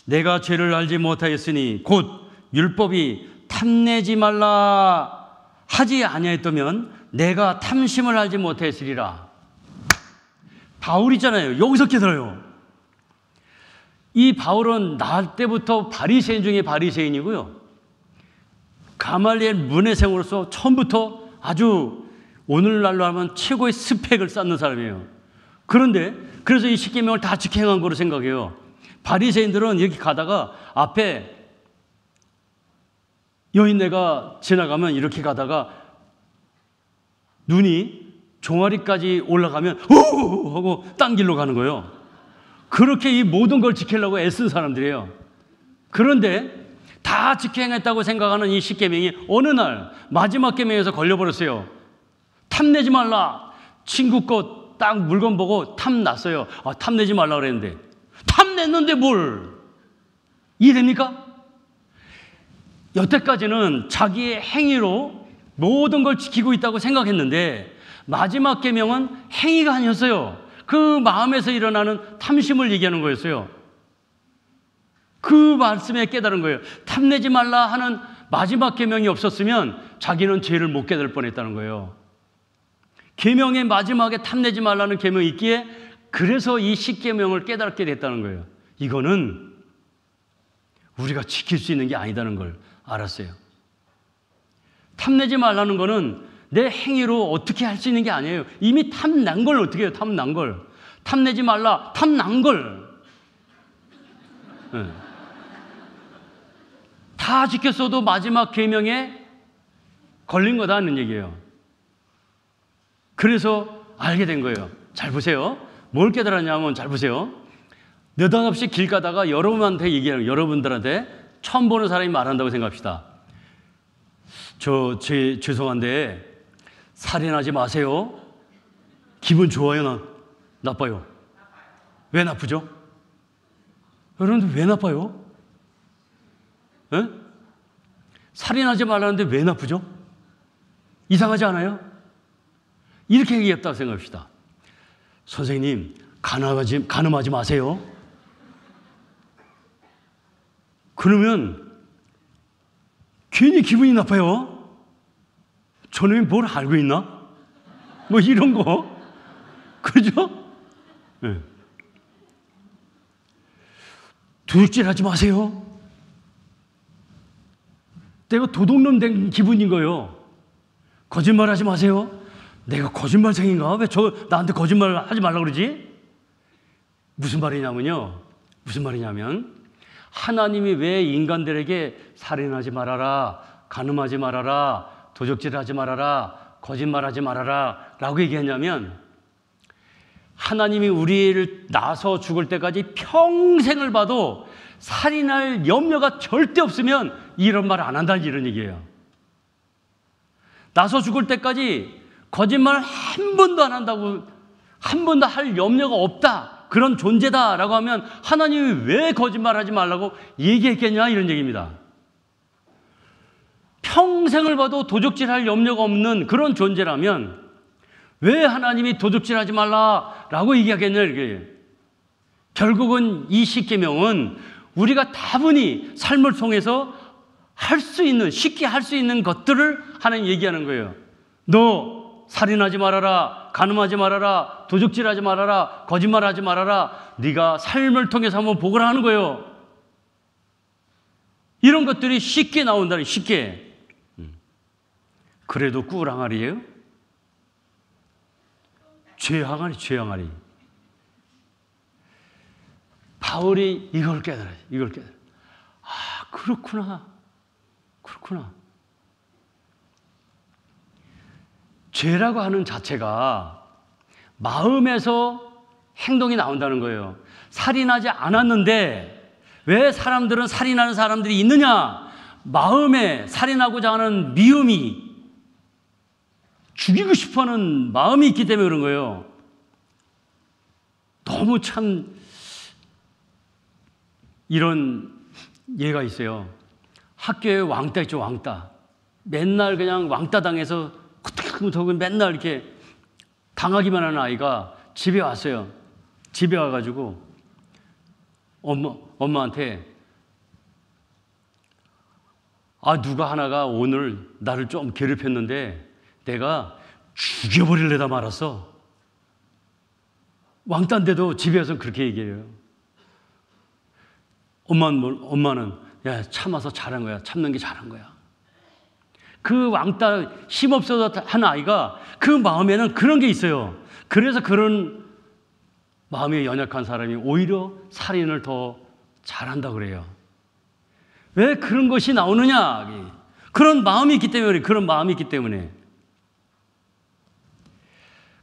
내가 죄를 알지 못하였으니 곧 율법이 탐내지 말라 하지 아니하였다면 내가 탐심을 알지 못하였으리라. 바울 있잖아요. 여기서 깨달아요. 이 바울은 날 때부터 바리새인 중에 바리새인이고요. 가말리엘 문해생으로서 처음부터 아주 오늘날로 하면 최고의 스펙을 쌓는 사람이에요. 그런데 그래서 이 십계명을 다 직행한 거로 생각해요. 바리새인들은 여기 가다가 앞에 여인네가 지나가면 이렇게 가다가 눈이 종아리까지 올라가면 오 하고 딴 길로 가는 거예요. 그렇게 이 모든 걸 지키려고 애쓴 사람들이에요. 그런데 다 직행했다고 생각하는 이 십계명이 어느 날 마지막 계명에서 걸려버렸어요. 탐내지 말라. 친구 것 딱 물건 보고 탐났어요. 탐내지 말라 그랬는데 탐냈는데 뭘 이해됩니까? 여태까지는 자기의 행위로 모든 걸 지키고 있다고 생각했는데 마지막 계명은 행위가 아니었어요. 그 마음에서 일어나는 탐심을 얘기하는 거였어요. 그 말씀에 깨달은 거예요. 탐내지 말라 하는 마지막 계명이 없었으면 자기는 죄를 못 깨달을 뻔했다는 거예요. 계명의 마지막에 탐내지 말라는 계명이 있기에 그래서 이 십계명을 깨닫게 됐다는 거예요. 이거는 우리가 지킬 수 있는 게 아니다는 걸 알았어요. 탐내지 말라는 거는 내 행위로 어떻게 할 수 있는 게 아니에요. 이미 탐난 걸 어떻게 해요? 탐난 걸. 탐내지 말라. 탐난 걸. 네. 다 지켰어도 마지막 계명에 걸린 거다는 얘기예요. 그래서 알게 된 거예요. 잘 보세요. 뭘 깨달았냐면 잘 보세요. 느닷없이 길 가다가 여러분한테 얘기하는 여러분들한테 처음 보는 사람이 말한다고 생각합시다. 죄송한데 살인하지 마세요. 기분 좋아요? 나빠요? 왜 나쁘죠? 여러분들 왜 나빠요? 에? 살인하지 말라는데 왜 나쁘죠? 이상하지 않아요? 이렇게 얘기했다고 생각합시다. 선생님, 간음하지 마세요. 그러면 괜히 기분이 나빠요. 저놈이 뭘 알고 있나? 뭐 이런 거. 그죠? 네. 도둑질 하지 마세요. 내가 도둑놈 된 기분인 거예요. 거짓말 하지 마세요. 내가 거짓말쟁인가? 왜 나한테 거짓말 하지 말라고 그러지? 무슨 말이냐면 하나님이 왜 인간들에게 살인하지 말아라, 간음하지 말아라, 도적질하지 말아라, 거짓말하지 말아라 라고 얘기했냐면 하나님이 우리를 낳아서 죽을 때까지 평생을 봐도 살인할 염려가 절대 없으면 이런 말 안 한다는 이런 얘기예요. 나서 죽을 때까지 거짓말을 한 번도 안 한다고, 한 번도 할 염려가 없다, 그런 존재다라고 하면 하나님이 왜 거짓말하지 말라고 얘기했겠냐 이런 얘기입니다. 평생을 봐도 도적질할 염려가 없는 그런 존재라면 왜 하나님이 도둑질하지 말라라고 얘기하겠냐 이게. 결국은 이 십계명은 우리가 다분히 삶을 통해서 할 수 있는, 쉽게 할 수 있는 것들을 하나님 얘기하는 거예요. 너 살인하지 말아라, 간음하지 말아라, 도둑질하지 말아라, 거짓말하지 말아라. 네가 삶을 통해서 한번 보거라 하는 거예요. 이런 것들이 쉽게 나온다는, 쉽게. 그래도 꿀항아리예요? 죄항아리, 죄항아리. 바울이 이걸 깨달아요. 이걸 깨달아요. 아, 그렇구나. 그렇구나. 죄라고 하는 자체가 마음에서 행동이 나온다는 거예요. 살인하지 않았는데 왜 사람들은 살인하는 사람들이 있느냐? 마음에 살인하고자 하는 미움이, 죽이고 싶어하는 마음이 있기 때문에 그런 거예요. 너무 참 이런 예가 있어요. 학교에 왕따 있죠, 왕따. 맨날 그냥 왕따 당해서 kutkuk 맨날 이렇게 당하기만 하는 아이가 집에 왔어요. 집에 와가지고 엄마한테 아, 누가 하나가 오늘 나를 좀 괴롭혔는데 내가 죽여버리려다 말았어. 왕따인데도 집에 와서 그렇게 얘기해요. 엄마는 야, 참아서 잘한 거야. 참는 게 잘한 거야. 그 왕따 힘없어서 한 아이가 그 마음에는 그런 게 있어요. 그래서 그런 마음이 연약한 사람이 오히려 살인을 더 잘한다 그래요. 왜 그런 것이 나오느냐? 그런 마음이 있기 때문에, 그런 마음이 있기 때문에.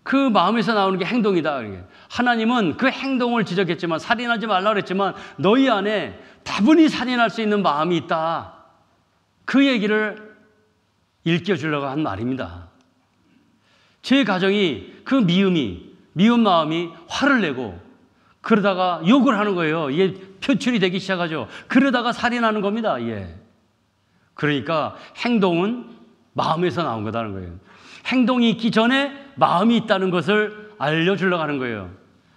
그 마음에서 나오는 게 행동이다. 하나님은 그 행동을 지적했지만, 살인하지 말라 그랬지만 너희 안에 다분히 살인할 수 있는 마음이 있다. 그 얘기를 일깨워주려고 한 말입니다. 제 가정이 그 미운 마음이 화를 내고 그러다가 욕을 하는 거예요. 이게 표출이 되기 시작하죠. 그러다가 살인하는 겁니다. 예. 그러니까 행동은 마음에서 나온 거다는 거예요. 행동이 있기 전에 마음이 있다는 것을 알려주려고 하는 거예요.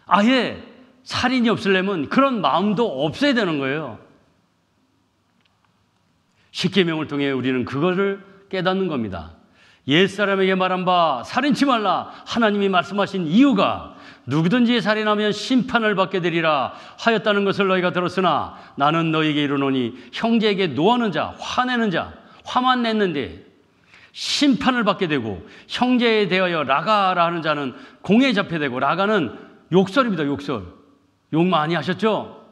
아예 살인이 없으려면 그런 마음도 없어야 되는 거예요. 십계명을 통해 우리는 그거를 깨닫는 겁니다. 옛사람에게 말한 바 살인치 말라 하나님이 말씀하신 이유가 누구든지 살인하면 심판을 받게 되리라 하였다는 것을 너희가 들었으나 나는 너희에게 이르노니 형제에게 노하는 자, 화내는 자, 화만 냈는데 심판을 받게 되고 형제에 대하여 라가라 하는 자는 공에 잡게 되고, 라가는 욕설입니다. 욕설. 욕 많이 하셨죠?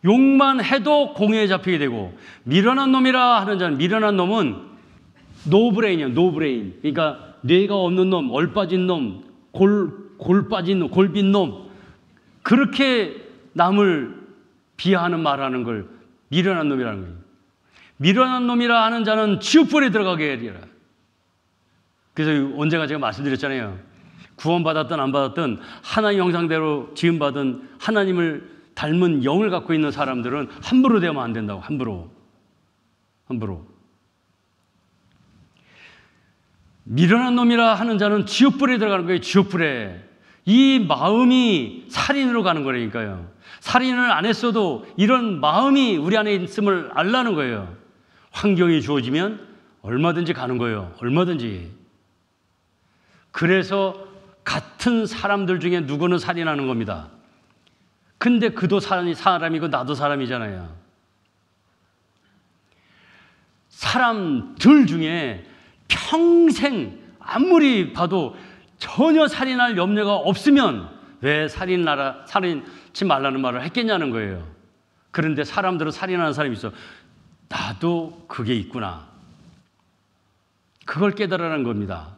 욕만 해도 공에 잡히게 되고, 미련한 놈이라 하는 자는, 미련한 놈은 노브레인이에요. 노브레인. 그러니까 뇌가 없는 놈, 얼빠진 놈, 골 빠진 놈, 골빈 놈. 그렇게 남을 비하하는 말하는 걸 미련한 놈이라는 거예요. 미련한 놈이라 하는 자는 지옥불에 들어가게 하리라. 그래서 언제가 제가 말씀드렸잖아요. 구원받았든 안 받았든 하나님 형상대로 지음받은 하나님을 닮은 영을 갖고 있는 사람들은 함부로 대하면 안 된다고. 함부로. 미련한 놈이라 하는 자는 지옥불에 들어가는 거예요. 지옥불에. 이 마음이 살인으로 가는 거라니까요. 살인을 안 했어도 이런 마음이 우리 안에 있음을 알라는 거예요. 환경이 주어지면 얼마든지 가는 거예요. 얼마든지. 그래서 같은 사람들 중에 누구는 살인하는 겁니다. 근데 그도 사람이고 나도 사람이잖아요. 사람들 중에 평생 아무리 봐도 전혀 살인할 염려가 없으면 왜 살인치 말라는 말을 했겠냐는 거예요. 그런데 사람들은 살인하는 사람이 있어. 나도 그게 있구나. 그걸 깨달으라는 겁니다.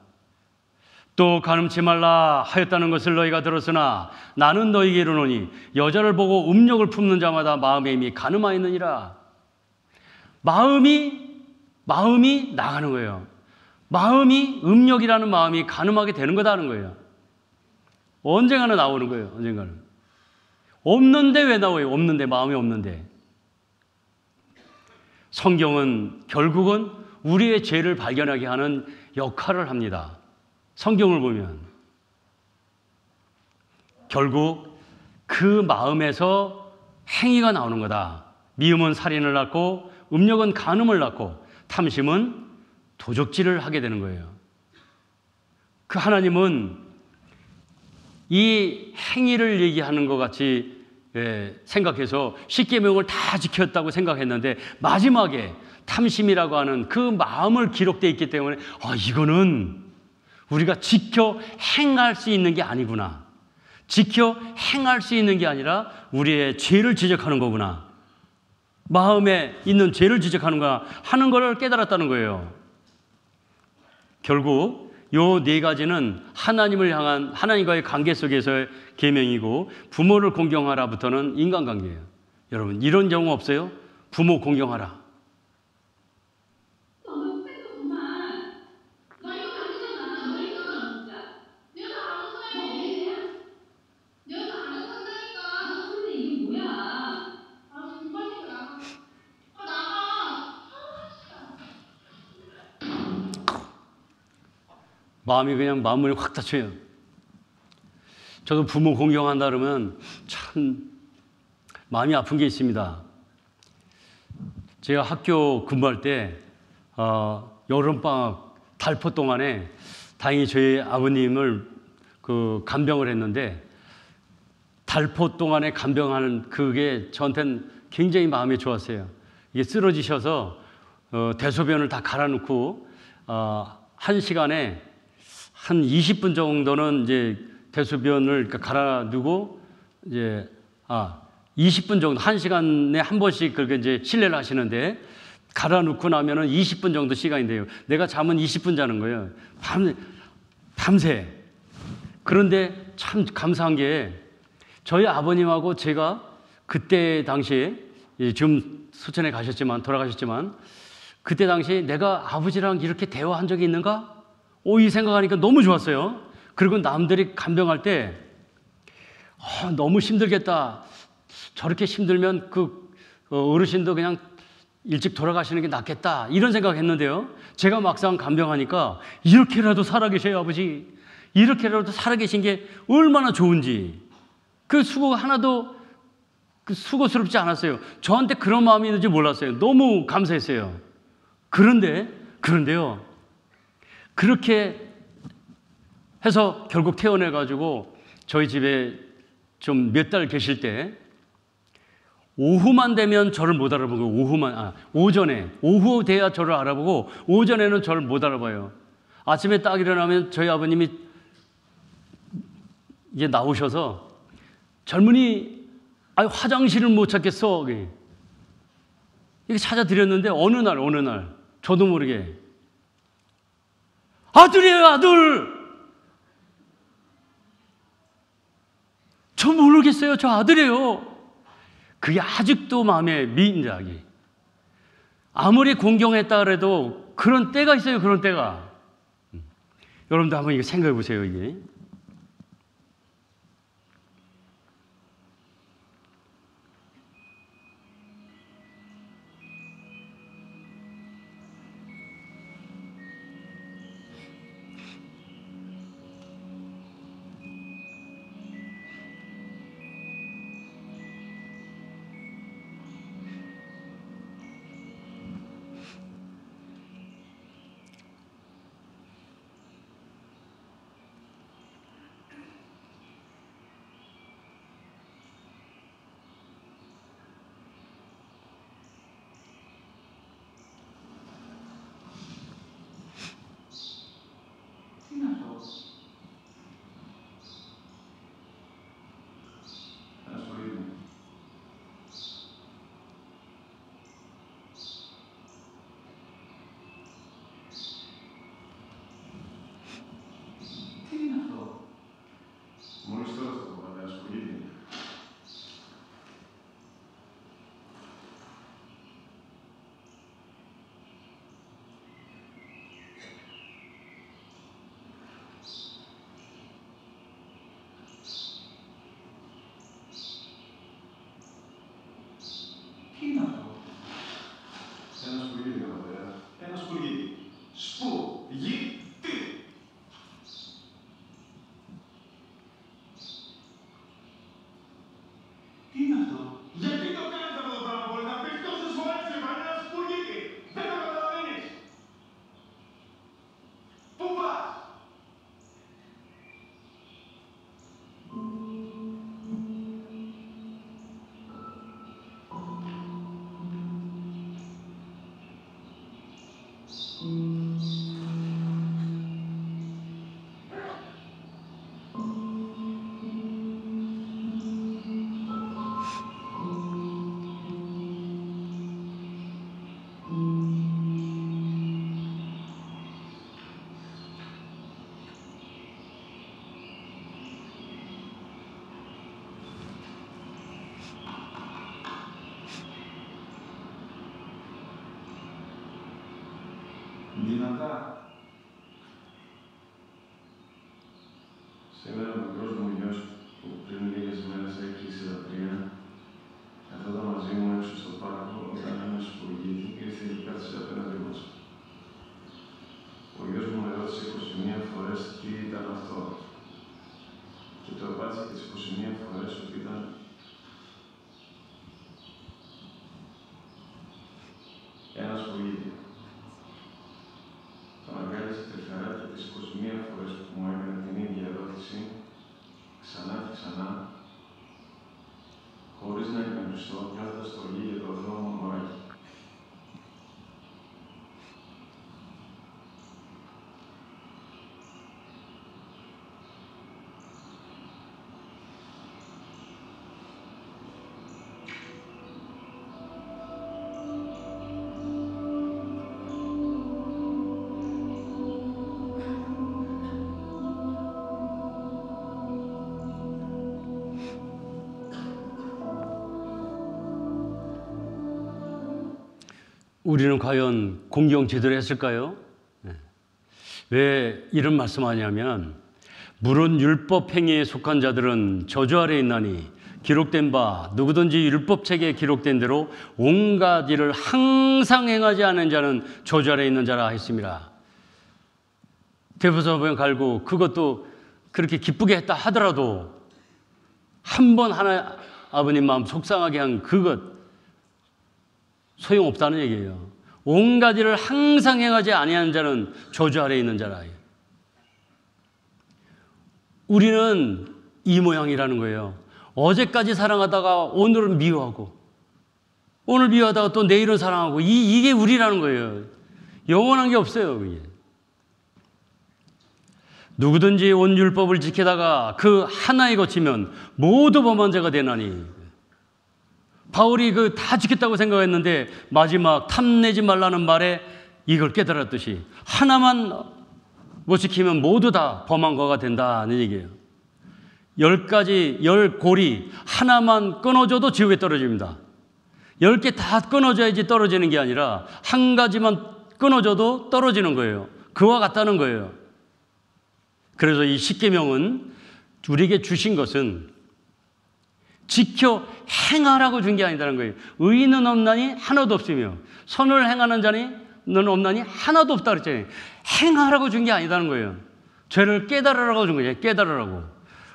또 가늠치 말라 하였다는 것을 너희가 들었으나 나는 너희에게 이르노니 여자를 보고 음욕을 품는 자마다 마음에 이미 가늠하였느니라. 마음이 나가는 거예요. 마음이 음욕이라는 마음이 가늠하게 되는 거다는 거예요. 언젠가는 나오는 거예요. 언젠가는. 없는데 왜 나와요? 없는데, 마음이 없는데. 성경은 결국은 우리의 죄를 발견하게 하는 역할을 합니다. 성경을 보면 결국 그 마음에서 행위가 나오는 거다. 미움은 살인을 낳고 음욕은 간음을 낳고 탐심은 도적질을 하게 되는 거예요. 그 하나님은 이 행위를 얘기하는 것 같이 생각해서 십계명을 다 지켰다고 생각했는데 마지막에 탐심이라고 하는 그 마음을 기록되어 있기 때문에 이거는 우리가 지켜 행할 수 있는 게 아니구나. 지켜 행할 수 있는 게 아니라 우리의 죄를 지적하는 거구나. 마음에 있는 죄를 지적하는 거야 하는 걸 깨달았다는 거예요. 결국 요 네 가지는 하나님을 향한 하나님과의 관계 속에서의 계명이고 부모를 공경하라부터는 인간관계예요. 여러분 이런 경우 없어요? 부모 공경하라. 마음이 그냥 마음문이 확 닫혀요. 저도 부모 공경한다 그러면 참 마음이 아픈 게 있습니다. 제가 학교 근무할 때 여름방학 달포 동안에 다행히 저희 아버님을 간병을 했는데 달포 동안에 간병하는 그게 저한테는 굉장히 마음이 좋았어요. 이게 쓰러지셔서 대소변을 다 갈아놓고 한 시간에 한 20분 정도는 이제 대소변을 갈아두고 이제 20분 정도 한 시간에 한 번씩 그렇게 이제 실례를 하시는데 갈아놓고 나면은 20분 정도 시간이 돼요. 내가 잠은 20분 자는 거예요. 밤새. 그런데 참 감사한 게 저희 아버님하고 제가 그때 당시에 지금 수천에 돌아가셨지만 그때 당시에 내가 아버지랑 이렇게 대화한 적이 있는가? 이 생각하니까 너무 좋았어요. 그리고 남들이 간병할 때 너무 힘들겠다. 저렇게 힘들면 그 어르신도 그냥 일찍 돌아가시는 게 낫겠다. 이런 생각했는데요. 제가 막상 간병하니까 이렇게라도 살아계셔요, 아버지. 이렇게라도 살아계신 게 얼마나 좋은지. 그 수고 하나도 수고스럽지 않았어요. 저한테 그런 마음이 있는지 몰랐어요. 너무 감사했어요. 그런데요. 그렇게 해서 결국 퇴원해가지고 저희 집에 좀 몇 달 계실 때 오후만 되면 저를 못 알아보고 오후 돼야 저를 알아보고 오전에는 저를 못 알아봐요. 아침에 딱 일어나면 저희 아버님이 이제 나오셔서 젊은이 화장실을 못 찾겠어. 이렇게 찾아드렸는데 어느 날 저도 모르게 아들이에요, 아들. 저 모르겠어요. 저 아들이에요. 그게 아직도 마음에 미인작이. 아무리 공경했다 그래도 그런 때가 있어요. 그런 때가. 여러분도 한번 이거 생각해 보세요. 이게. spogliete. Tinato, ja ty to kazał do Pana Boga, byś to ze słońce, Panie nas spogliete. Tego to nie Popatrz! Δυνατά. Σήμερα ο μικρός μου γιος που πριν λίγες μέρες έκλεισε τα 3 καθόταν μαζί μου έξω στο πάρκο όταν ένας σπουργίτη ήρθε και κάθισε απέναντι μας. Ο γιος μου με ρώτησε 21 φορές τι ήταν αυτό και το απάντησε τις 21 φορές ότι ήταν ένα σπουργίτη. Τον αγκάλιασε τρυφερά και τις 21 φορές που μου έκανε την ίδια ερώτηση, ξανά και ξανά, χωρίς να εκνευριστώ, νιώθοντας στοργή για το δρόμο μου μωράκι. 우리는 과연 공경 제대로 했을까요? 왜 이런 말씀하냐면 물은 율법 행위에 속한 자들은 저주 아래에 있나니 기록된 바 누구든지 율법책에 기록된 대로 온갖 일을 항상 행하지 않은 자는 저주 아래에 있는 자라 했습니다. 대부서 보면 갈고 그것도 그렇게 기쁘게 했다 하더라도 한 번 하나 아버님 마음 속상하게 한 그것 소용없다는 얘기예요. 온갖 일을 항상 행하지 아니하는 자는 저주 아래에 있는 자라. 우리는 이 모양이라는 거예요. 어제까지 사랑하다가 오늘은 미워하고 오늘 미워하다가 또 내일은 사랑하고 이게 우리라는 거예요. 영원한 게 없어요. 그게. 누구든지 온 율법을 지키다가 그 하나에 거치면 모두 범한 자가 되나니 바울이 다 지켰다고 생각했는데 마지막 탐내지 말라는 말에 이걸 깨달았듯이 하나만 못 지키면 모두 다 범한 거가 된다는 얘기예요. 10가지 10골이 하나만 끊어줘도 지옥에 떨어집니다. 10개 다 끊어줘야지 떨어지는 게 아니라 한 가지만 끊어줘도 떨어지는 거예요. 그와 같다는 거예요. 그래서 이 십계명은 우리에게 주신 것은 지켜 행하라고 준 게 아니라는 거예요. 의인은 없나니 하나도 없으며 선을 행하는 자는 없나니 하나도 없다 그랬잖아요. 행하라고 준 게 아니라는 거예요. 죄를 깨달으라고 준 거예요. 깨달으라고.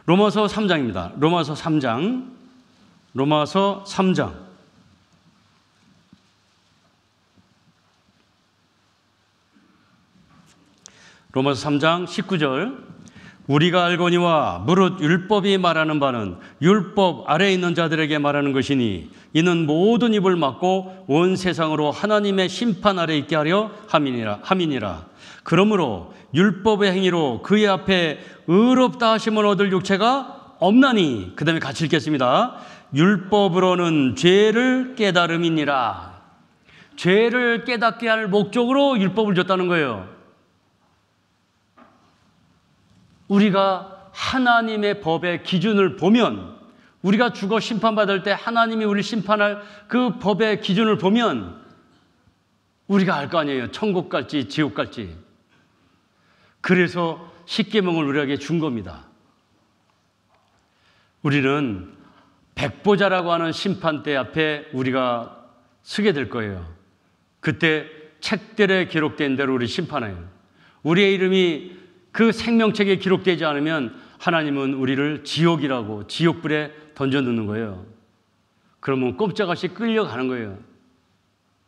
로마서 3장입니다. 로마서 3장. 로마서 3장. 로마서 3장 19절. 우리가 알거니와 무릇 율법이 말하는 바는 율법 아래에 있는 자들에게 말하는 것이니 이는 모든 입을 막고 온 세상으로 하나님의 심판 아래 있게 하려 함이니라. 그러므로 율법의 행위로 그의 앞에 의롭다 하심을 얻을 육체가 없나니 그 다음에 같이 읽겠습니다. 율법으로는 죄를 깨달음이니라. 죄를 깨닫게 할 목적으로 율법을 줬다는 거예요. 우리가 하나님의 법의 기준을 보면 우리가 죽어 심판받을 때 하나님이 우리를 심판할 그 법의 기준을 보면 우리가 알 거 아니에요. 천국 갈지 지옥 갈지. 그래서 십계명을 우리에게 준 겁니다. 우리는 백보자라고 하는 심판대 앞에 우리가 서게 될 거예요. 그때 책들에 기록된 대로 우리 심판해요. 우리의 이름이 그 생명책에 기록되지 않으면 하나님은 우리를 지옥이라고 지옥불에 던져놓는 거예요. 그러면 꼼짝없이 끌려가는 거예요.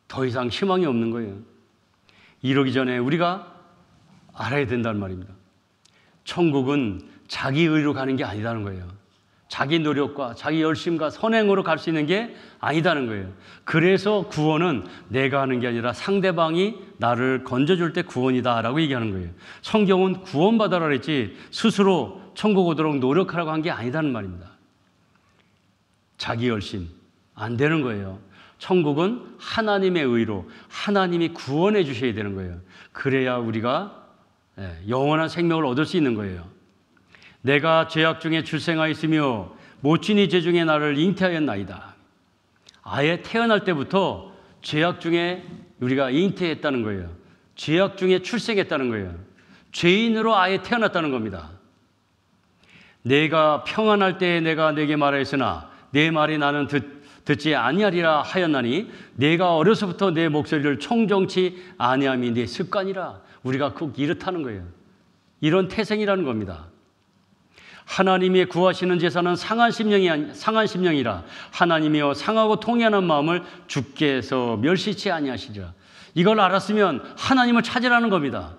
더 이상 희망이 없는 거예요. 이러기 전에 우리가 알아야 된다는 말입니다. 천국은 자기 의로 가는 게 아니다는 거예요. 자기 노력과 자기 열심과 선행으로 갈 수 있는 게 아니다는 거예요. 그래서 구원은 내가 하는 게 아니라 상대방이 나를 건져줄 때 구원이다라고 얘기하는 거예요. 성경은 구원받아라 그랬지 스스로 천국 오도록 노력하라고 한 게 아니다는 말입니다. 자기 열심 안 되는 거예요. 천국은 하나님의 의로 하나님이 구원해 주셔야 되는 거예요. 그래야 우리가 영원한 생명을 얻을 수 있는 거예요. 내가 죄악 중에 출생하였으며 모친이 죄 중에 나를 잉태하였나이다. 아예 태어날 때부터 죄악 중에 우리가 잉태했다는 거예요. 죄악 중에 출생했다는 거예요. 죄인으로 아예 태어났다는 겁니다. 내가 평안할 때에 내가 내게 말하였으나 내 말이 나는 듣지 아니하리라 하였나니 내가 어려서부터 내 목소리를 총정치 아니함이 내 습관이라. 우리가 꼭 이렇다는 거예요. 이런 태생이라는 겁니다. 하나님이 구하시는 제사는 상한 심령이라. 하나님이여 상하고 통회하는 마음을 주께서 멸시치 아니하시리라. 이걸 알았으면 하나님을 찾으라는 겁니다.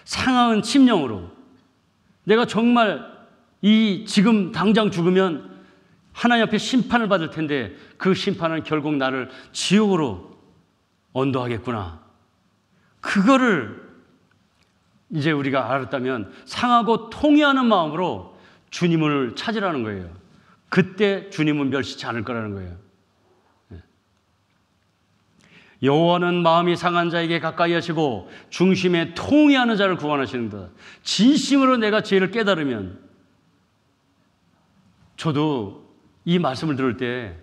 상한 심령으로. 내가 정말 지금 당장 죽으면 하나님 앞에 심판을 받을 텐데 그 심판은 결국 나를 지옥으로 언도하겠구나. 그거를 이제 우리가 알았다면 상하고 통회하는 마음으로 주님을 찾으라는 거예요. 그때 주님은 멸시치 않을 거라는 거예요. 여호와는 마음이 상한 자에게 가까이 하시고 중심에 통회하는 자를 구원하시는다. 진심으로 내가 죄를 깨달으면, 저도 이 말씀을 들을 때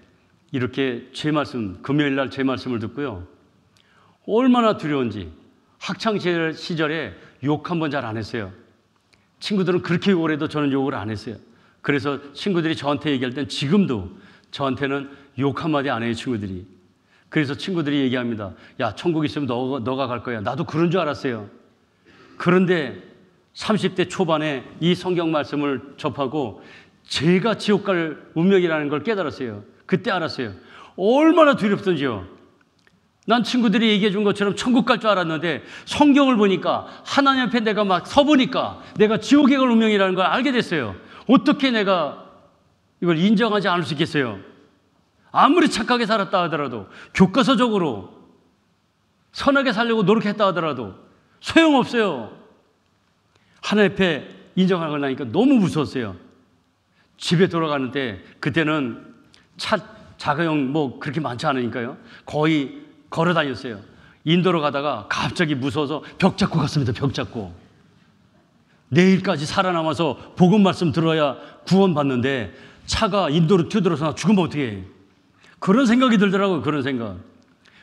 이렇게 제 말씀, 금요일 날 제 말씀을 듣고요, 얼마나 두려운지. 학창 시절에 욕 한 번 잘 안 했어요. 친구들은 그렇게 욕을 해도 저는 욕을 안 했어요. 그래서 친구들이 저한테 얘기할 땐 지금도 저한테는 욕 한마디 안 해요, 친구들이. 그래서 친구들이 얘기합니다. 야, 천국 있으면 너가 갈 거야. 나도 그런 줄 알았어요. 그런데 30대 초반에 이 성경 말씀을 접하고 제가 지옥 갈 운명이라는 걸 깨달았어요. 그때 알았어요. 얼마나 두렵던지요. 난 친구들이 얘기해 준 것처럼 천국 갈 줄 알았는데 성경을 보니까, 하나님 앞에 내가 막 서보니까 내가 지옥에 갈 운명이라는 걸 알게 됐어요. 어떻게 내가 이걸 인정하지 않을 수 있겠어요? 아무리 착하게 살았다 하더라도, 교과서적으로 선하게 살려고 노력했다 하더라도 소용없어요. 하나님 앞에 인정하고 나니까 너무 무서웠어요. 집에 돌아가는데, 그때는 자가용 뭐 그렇게 많지 않으니까요, 거의 걸어 다녔어요. 인도로 가다가 갑자기 무서워서 벽 잡고 갔습니다. 벽 잡고. 내일까지 살아남아서 복음 말씀 들어야 구원 받는데 차가 인도로 튀어들어서 나 죽으면 어떻게 해? 그런 생각이 들더라고요. 그런 생각.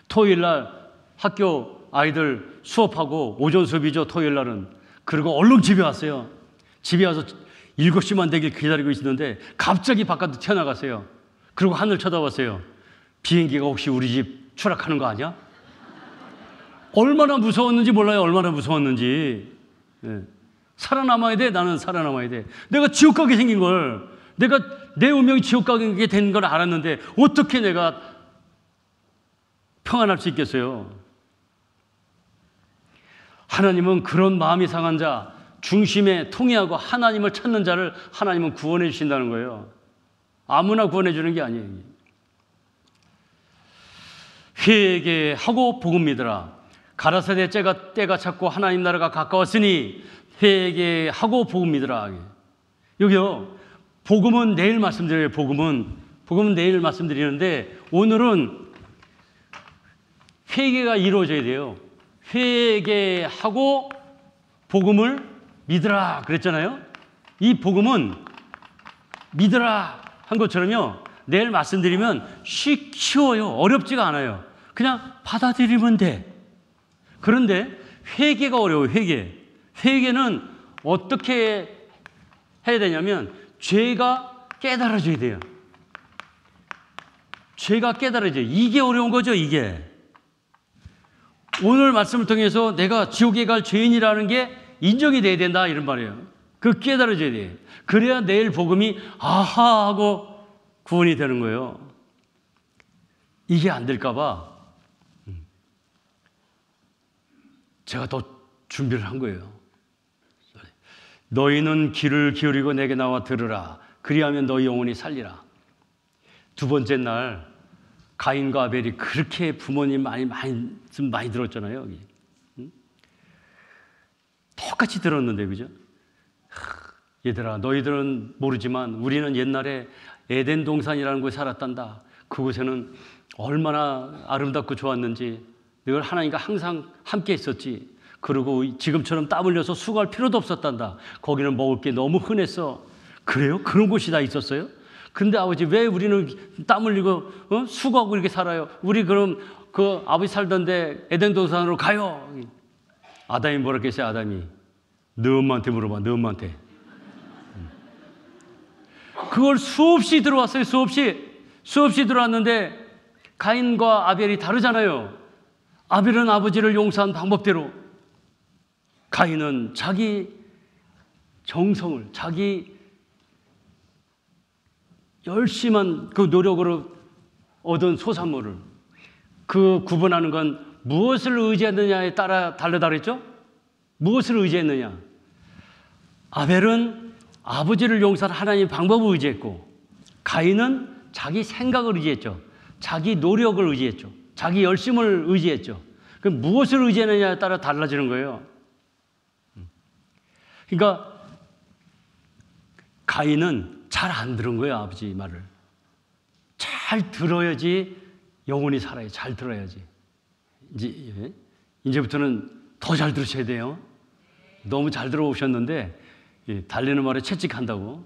토요일 날 학교 아이들 수업하고, 오전 수업이죠, 토요일 날은. 그리고 얼른 집에 왔어요. 집에 와서 7시만 되길 기다리고 있었는데 갑자기 바깥으로 튀어나갔어요. 그리고 하늘 쳐다봤어요. 비행기가 혹시 우리 집 추락하는 거 아니야? 얼마나 무서웠는지 몰라요. 얼마나 무서웠는지. 살아남아야 돼. 나는 살아남아야 돼. 내가 지옥 가게 생긴 걸, 내가 내 운명이 지옥 가게 된 걸 알았는데 어떻게 내가 평안할 수 있겠어요? 하나님은 그런 마음이 상한 자, 중심에 통회하고 하나님을 찾는 자를 하나님은 구원해 주신다는 거예요. 아무나 구원해 주는 게 아니에요. 회개하고 복음 믿으라. 가라사대 때가 찼고 하나님 나라가 가까웠으니 회개하고 복음 믿으라. 여기요, 복음은 내일 말씀드려요. 복음은 내일 말씀드리는데, 오늘은 회개가 이루어져야 돼요. 회개하고 복음을 믿으라 그랬잖아요. 이 복음은 믿으라 한 것처럼요, 내일 말씀드리면 쉬워요. 어렵지가 않아요. 그냥 받아들이면 돼. 그런데 회개가 어려워요. 회개는 어떻게 해야 되냐면, 죄가 깨달아져야 돼요. 죄가 깨달아져요. 이게 어려운 거죠, 이게. 오늘 말씀을 통해서 내가 지옥에 갈 죄인이라는 게 인정이 돼야 된다 이런 말이에요. 그 깨달아져야 돼. 그래야 내일 복음이 아하 하고 구원이 되는 거예요. 이게 안 될까 봐 제가 더 준비를 한 거예요. 너희는 귀를 기울이고 내게 나와 들으라. 그리하면 너희 영혼이 살리라. 두 번째 날 가인과 아벨이 그렇게 부모님 많이 들었잖아요. 여기. 똑같이 들었는데, 그죠? 얘들아, 너희들은 모르지만 우리는 옛날에 에덴 동산이라는 곳에 살았단다. 그곳에는 얼마나 아름답고 좋았는지 늘 하나님과 항상 함께 있었지. 그리고 지금처럼 땀 흘려서 수고할 필요도 없었단다. 거기는 먹을 게 너무 흔했어. 그래요? 그런 곳이 다 있었어요? 근데 아버지 왜 우리는 땀 흘리고 수고하고 이렇게 살아요? 우리 그럼 그 아버지 살던데 에덴 동산으로 가요. 아담이 뭐라 했어요? 아담이 너 엄마한테 물어봐. 너 엄마한테. 그걸 수없이 들어왔어요. 수없이 들어왔는데 가인과 아벨이 다르잖아요. 아벨은 아버지를 용서한 방법대로, 가인은 자기 정성을, 자기 열심한 그 노력으로 얻은 소산물을, 그 구분하는 건 무엇을 의지했느냐에 따라 다르다 그랬죠? 무엇을 의지했느냐? 아벨은 아버지를 용서한 하나님의 방법을 의지했고, 가인은 자기 생각을 의지했죠. 자기 노력을 의지했죠. 자기 열심을 의지했죠. 그럼 무엇을 의지했느냐에 따라 달라지는 거예요. 그러니까 가인은 잘 안 들은 거예요. 아버지 말을. 잘 들어야지 영혼이 살아요. 잘 들어야지. 이제부터는 더 잘 들으셔야 돼요. 너무 잘 들어오셨는데 달리는 말에 채찍한다고.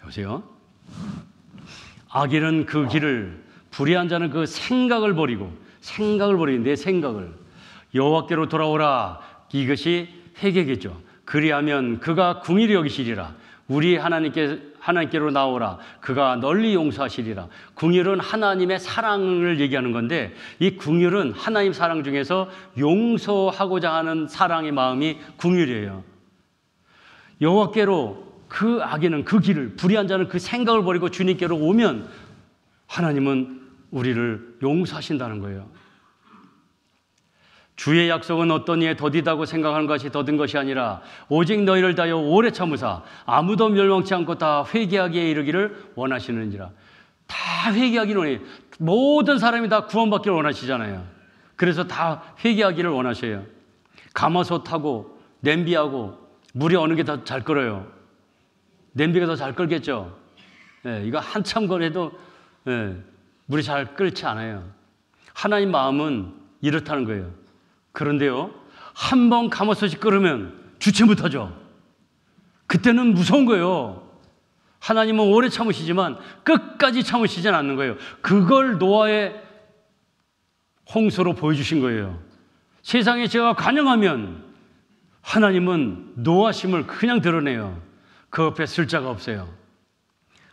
보세요. 악인은 그 길을, 불의한 자는 그 생각을 버리고 내 생각을 여호와께로 돌아오라. 이것이 회개겠죠. 그리하면 그가 궁일이 여기시리라. 우리 하나님께로 나오라. 그가 널리 용서하시리라. 궁일은 하나님의 사랑을 얘기하는 건데, 이 궁일은 하나님 사랑 중에서 용서하고자 하는 사랑의 마음이 궁일이에요. 여호와께로, 그 악인은 그 길을, 불의한 자는 그 생각을 버리고 주님께로 오면 하나님은 우리를 용서하신다는 거예요. 주의 약속은 어떤 이에 더디다고 생각하는 것이 더딘 것이 아니라 오직 너희를 다하여 오래 참으사 아무도 멸망치 않고 다 회개하기에 이르기를 원하시는지라. 다 회개하기를 원해요. 모든 사람이 다 구원받기를 원하시잖아요. 그래서 다 회개하기를 원하셔요. 가마솥하고 냄비하고 물이 어느 게 더 잘 끓어요? 냄비가 더 잘 끓겠죠. 이거 한참 거려도 물이 잘 끓지 않아요. 하나님 마음은 이렇다는 거예요. 그런데요, 한 번 가마솥이 끓으면 주체 못하죠. 그때는 무서운 거예요. 하나님은 오래 참으시지만 끝까지 참으시진 않는 거예요. 그걸 노아의 홍수로 보여주신 거예요. 세상에 제가 관영하면 하나님은 노하심을 그냥 드러내요. 그 옆에 쓸 자가 없어요.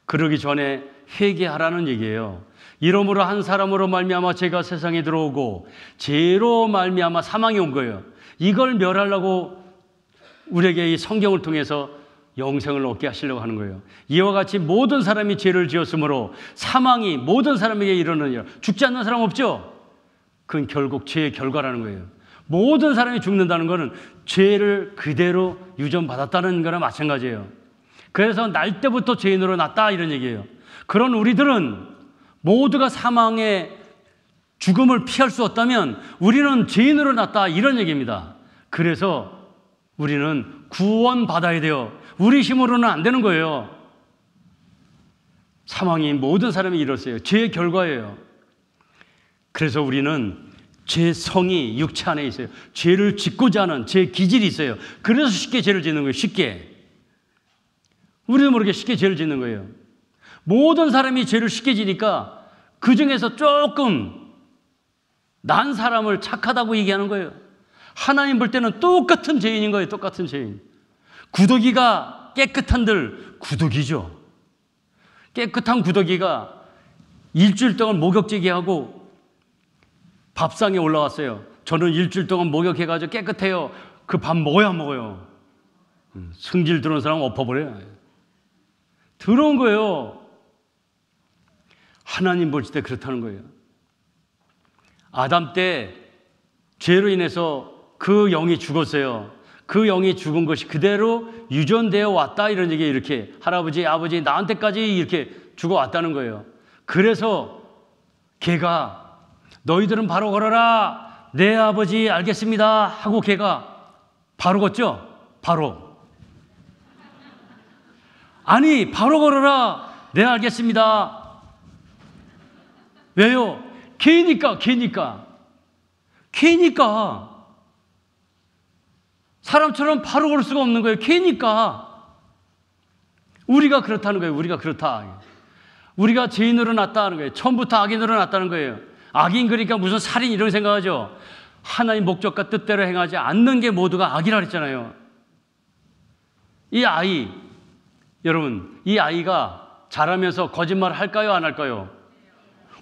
그러기 전에 회개하라는 얘기예요. 이러므로 한 사람으로 말미암아 죄가 세상에 들어오고 죄로 말미암아 사망이 온 거예요. 이걸 멸하려고 우리에게 이 성경을 통해서 영생을 얻게 하시려고 하는 거예요. 이와 같이 모든 사람이 죄를 지었으므로 사망이 모든 사람에게 이르느니라. 죽지 않는 사람 없죠? 그건 결국 죄의 결과라는 거예요. 모든 사람이 죽는다는 것은 죄를 그대로 유전받았다는 거나 마찬가지예요. 그래서 날 때부터 죄인으로 났다 이런 얘기예요. 그런 우리들은 모두가 사망의 죽음을 피할 수 없다면 우리는 죄인으로 났다 이런 얘기입니다. 그래서 우리는 구원받아야 돼요. 우리 힘으로는 안 되는 거예요. 사망이 모든 사람이 이뤘어요. 죄의 결과예요. 그래서 우리는 죄 성이 육체 안에 있어요. 죄를 짓고자 하는 죄 기질이 있어요. 그래서 쉽게 죄를 짓는 거예요. 쉽게. 우리도 모르게 쉽게 죄를 짓는 거예요. 모든 사람이 죄를 쉽게 지니까 그 중에서 조금 난 사람을 착하다고 얘기하는 거예요. 하나님 볼 때는 똑같은 죄인인 거예요. 똑같은 죄인. 구더기가 깨끗한들 구더기죠. 깨끗한 구더기가 일주일 동안 목욕제기하고 밥상에 올라왔어요. 저는 일주일 동안 목욕해가지고 깨끗해요. 그 밥 먹어야 안 먹어요? 승질 들어온 사람은 엎어버려요. 더러운 거예요. 하나님 볼 때 그렇다는 거예요. 아담 때 죄로 인해서 그 영이 죽었어요. 그 영이 죽은 것이 그대로 유전되어 왔다, 이런 얘기. 이렇게 할아버지, 아버지, 나한테까지 이렇게 죽어왔다는 거예요. 그래서 걔가 너희들은 바로 걸어라, 네 아버지 알겠습니다 하고 걔가 바로 걷죠. 바로. 아니, 바로 걸어라, 네 알겠습니다. 왜요? 걔니까. 사람처럼 바로 걸을 수가 없는 거예요. 걔니까. 우리가 그렇다는 거예요. 우리가 그렇다. 우리가 죄인으로 났다는 거예요. 처음부터 악인으로 났다는 거예요. 악인 그러니까 무슨 살인 이런 생각하죠. 하나님 목적과 뜻대로 행하지 않는 게 모두가 악이라 그랬잖아요. 이 아이, 여러분, 이 아이가 자라면서 거짓말 할까요, 안 할까요?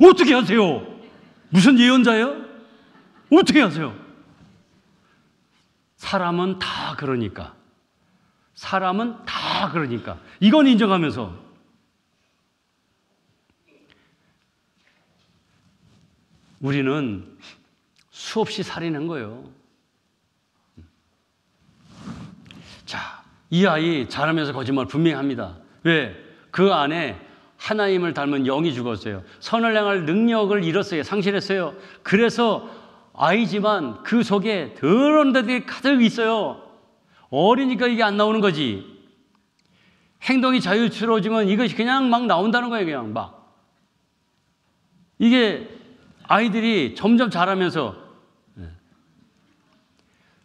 어떻게 하세요? 무슨 예언자예요? 어떻게 하세요? 사람은 다 그러니까. 이건 인정하면서 우리는 수없이 살인한 거예요. 자, 이 아이 자라면서 거짓말 분명히 합니다. 왜? 그 안에 하나님을 닮은 영이 죽었어요. 선을 행할 능력을 잃었어요. 상실했어요. 그래서 아이지만 그 속에 더러운 데들이 가득 있어요. 어리니까 이게 안 나오는 거지. 행동이 자유스러워지면 이것이 그냥 막 나온다는 거예요. 그냥 막. 이게 아이들이 점점 자라면서,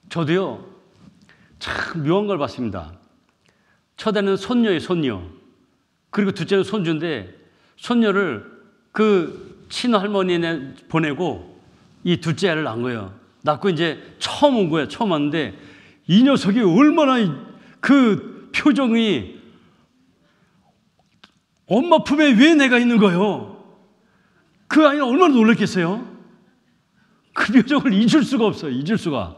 저도요 참 묘한 걸 봤습니다. 첫째는 손녀예요. 손녀. 그리고 둘째는 손주인데, 손녀를 그 친할머니네 보내고 이 둘째 애를 낳은 거예요. 낳고 이제 처음 온 거예요. 처음 왔는데 이 녀석이 얼마나 그 표정이, 엄마 품에 왜 내가 있는 거예요? 그 아이는 얼마나 놀랐겠어요? 그 표정을 잊을 수가 없어요. 잊을 수가.